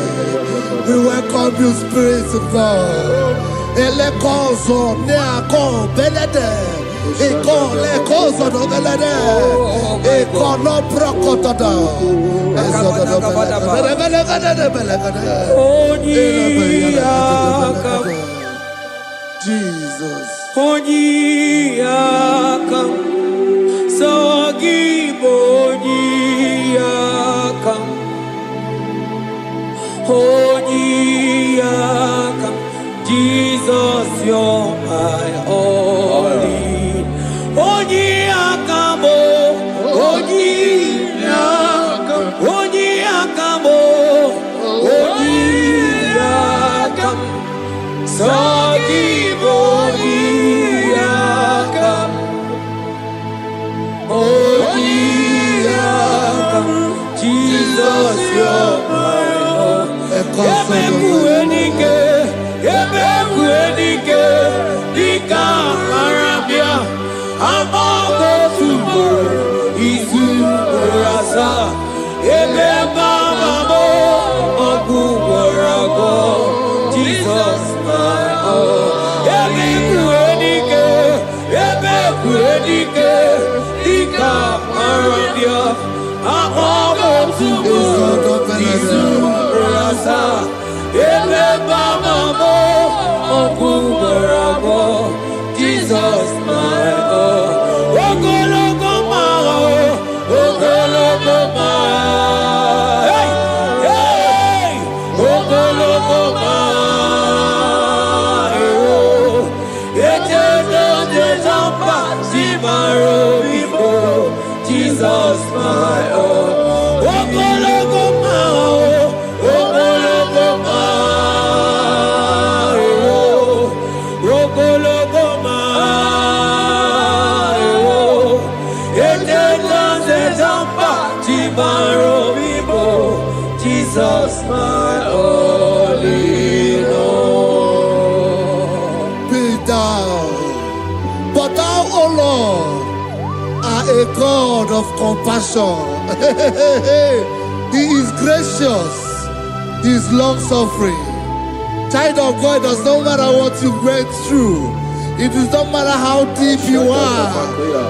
Speaker 2: We welcome you, Spirit of God. Elekozo neako belede, eko lekozo no belede, eko no prokotoda, ezodo no belede. Jesus.
Speaker 3: Onyiyakam, Sogibo Onyiyakam, Onyiyakam, Jesus, you're my only. Onyiyakam, Onyiyakam, Onyiyakam, Onyiyakam, Sogibo Onyiyakam, Onyiyakam, Jesus, you're my Lord. Ebekuenike, Dika Arabia, Amoko Tubo, Izu Rasa, Ebebamamo, Ogubarago, Jesus, my Lord. Ebekuenike, Dika Arabia, Amoko Tubo, Izu Rasa, Ebebamamo, Ogubarago, Jesus, my God. Ogologoma, Ogologoma, hey, hey, Ogologoma, oh, Ejedo Jejamba, Simaro Bibo, Jesus, my God. Ogologoma, Ogologoma. Jesus, my only Lord.
Speaker 2: Be thou, but thou, O Lord, are a God of compassion. He is gracious, He is long suffering. Child of God, it does not matter what you went through. It does not matter how deep you are.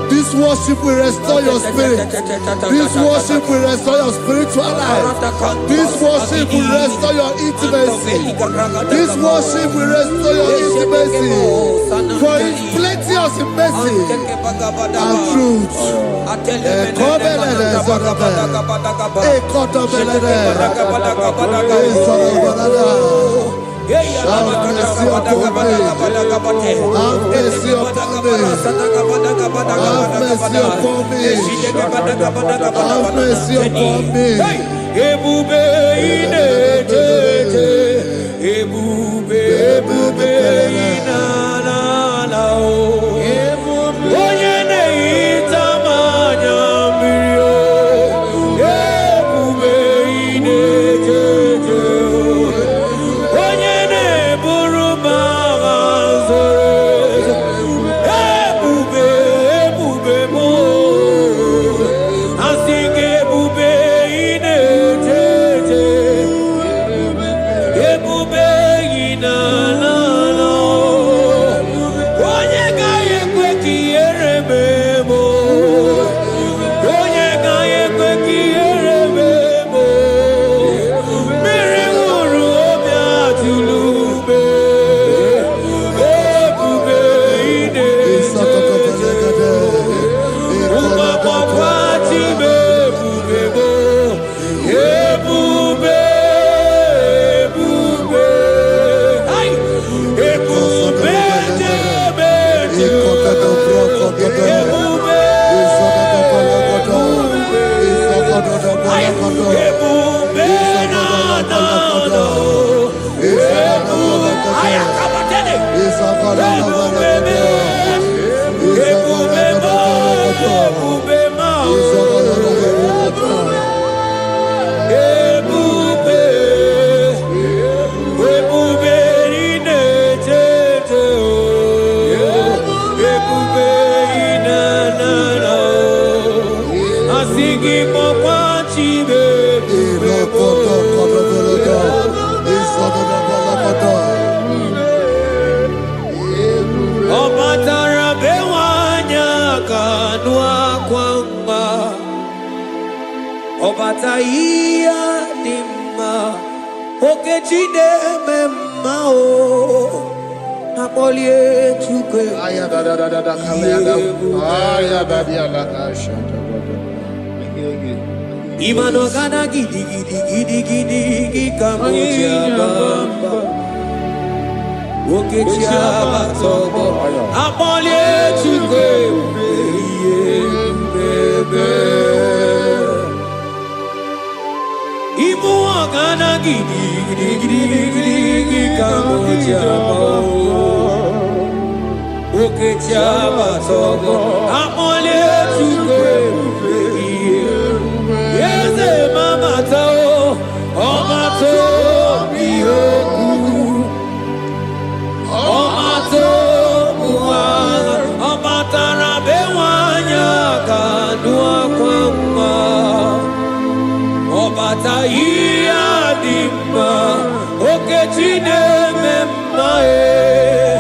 Speaker 2: This worship will restore your spirit. This worship will restore your spiritual life. This worship will restore your intimacy. This worship will restore your intimacy. For His plenteous in mercy and truth. Have mercy upon me. Have mercy upon me. Have mercy upon me. Have mercy upon me.
Speaker 3: Ebube inetete, ebube inanana o. Onye na-ehita mmanya mmiri o. Ebube inetete o. Onye na-eburu m agha zoro ezo. Ebube m o. Asị gị ebube inetete. Obataia dimma okechide memao apolie chuke
Speaker 1: Aya da da da da da kalenda. Aya da dia la kasha.
Speaker 3: Imano kana gidi kamoja bamba okechia batobo apolie chuke bebe Ibu agana gidi kamoja oke chaba sogo amole chuke yeze mama tao omato biyoku omato buwa omatara bewanya kanua kwamba Obataia dimma okechide memmae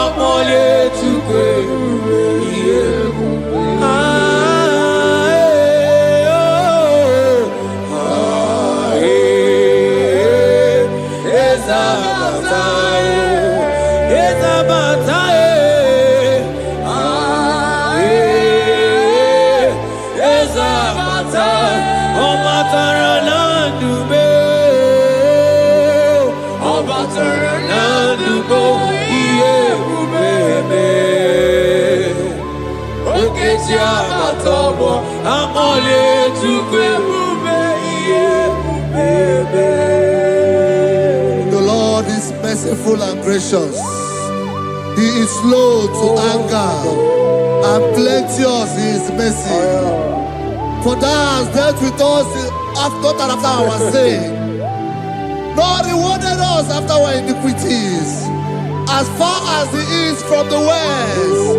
Speaker 3: amole chukwe
Speaker 2: The Lord is merciful and gracious. He is slow to anger and plenteous in his mercy. For thou hast dealt with us after our sin, nor rewarded us after our iniquities. As far as the east from the west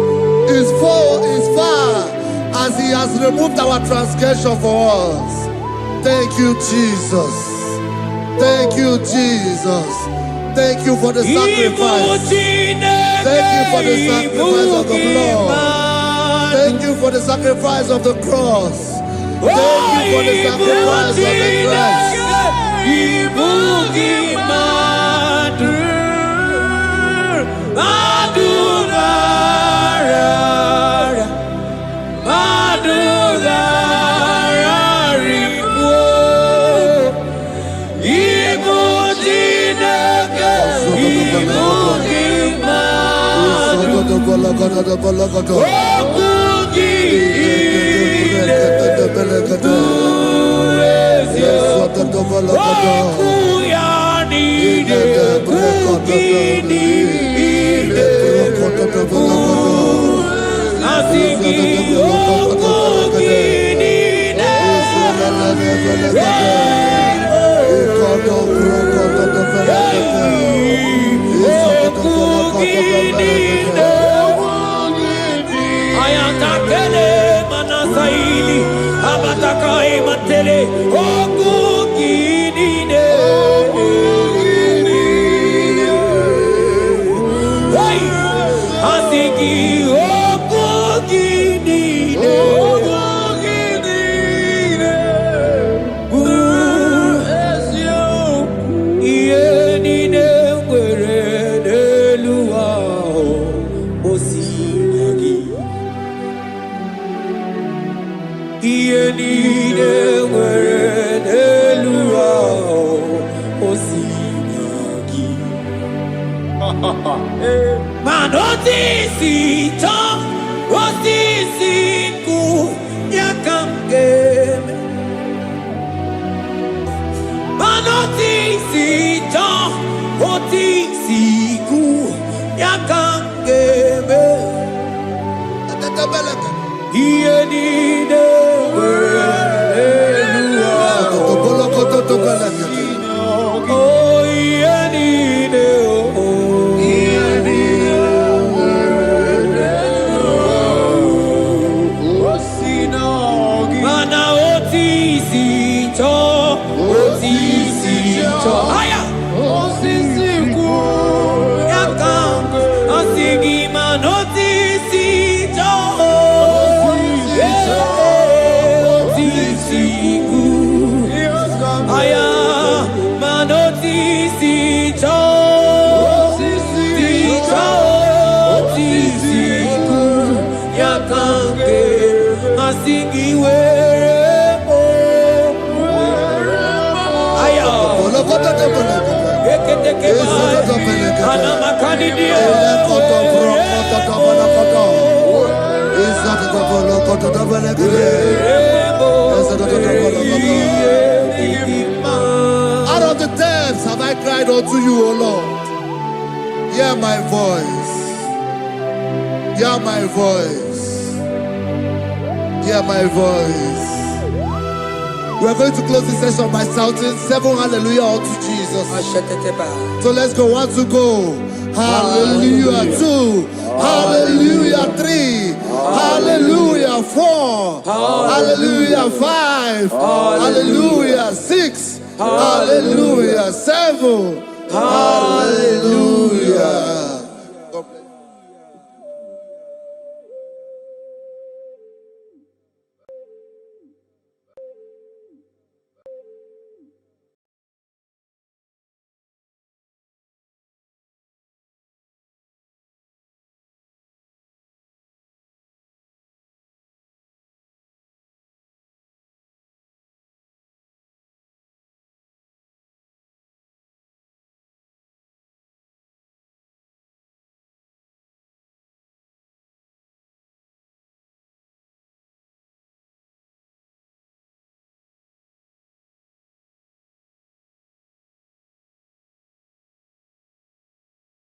Speaker 2: is far as he has removed our transgression for us. Thank you, Jesus. Thank you, Jesus. Thank you for the sacrifice. Thank you for the sacrifice of the blood. Thank you for the sacrifice of the cross. Thank you for the sacrifice of the Christ.
Speaker 3: Ayatakele manasaili abatakai matele okukinine hey asiki okukinine esyo ienine kweredelua osinagi Ienine werenelua osinagi Manotisi osisiku yakangeme Manotisi otisiku
Speaker 2: Out of the depths have I cried unto you, O Lord. Hear my voice. Hear my voice. Hear my voice. We are going to close this session by shouting 7 hallelujah unto Jesus. So let's go. 1, 2, go. Hallelujah. 2. Hallelujah. 3. Hallelujah. 4. Hallelujah. 5. Hallelujah. 6. Hallelujah. 7. Hallelujah.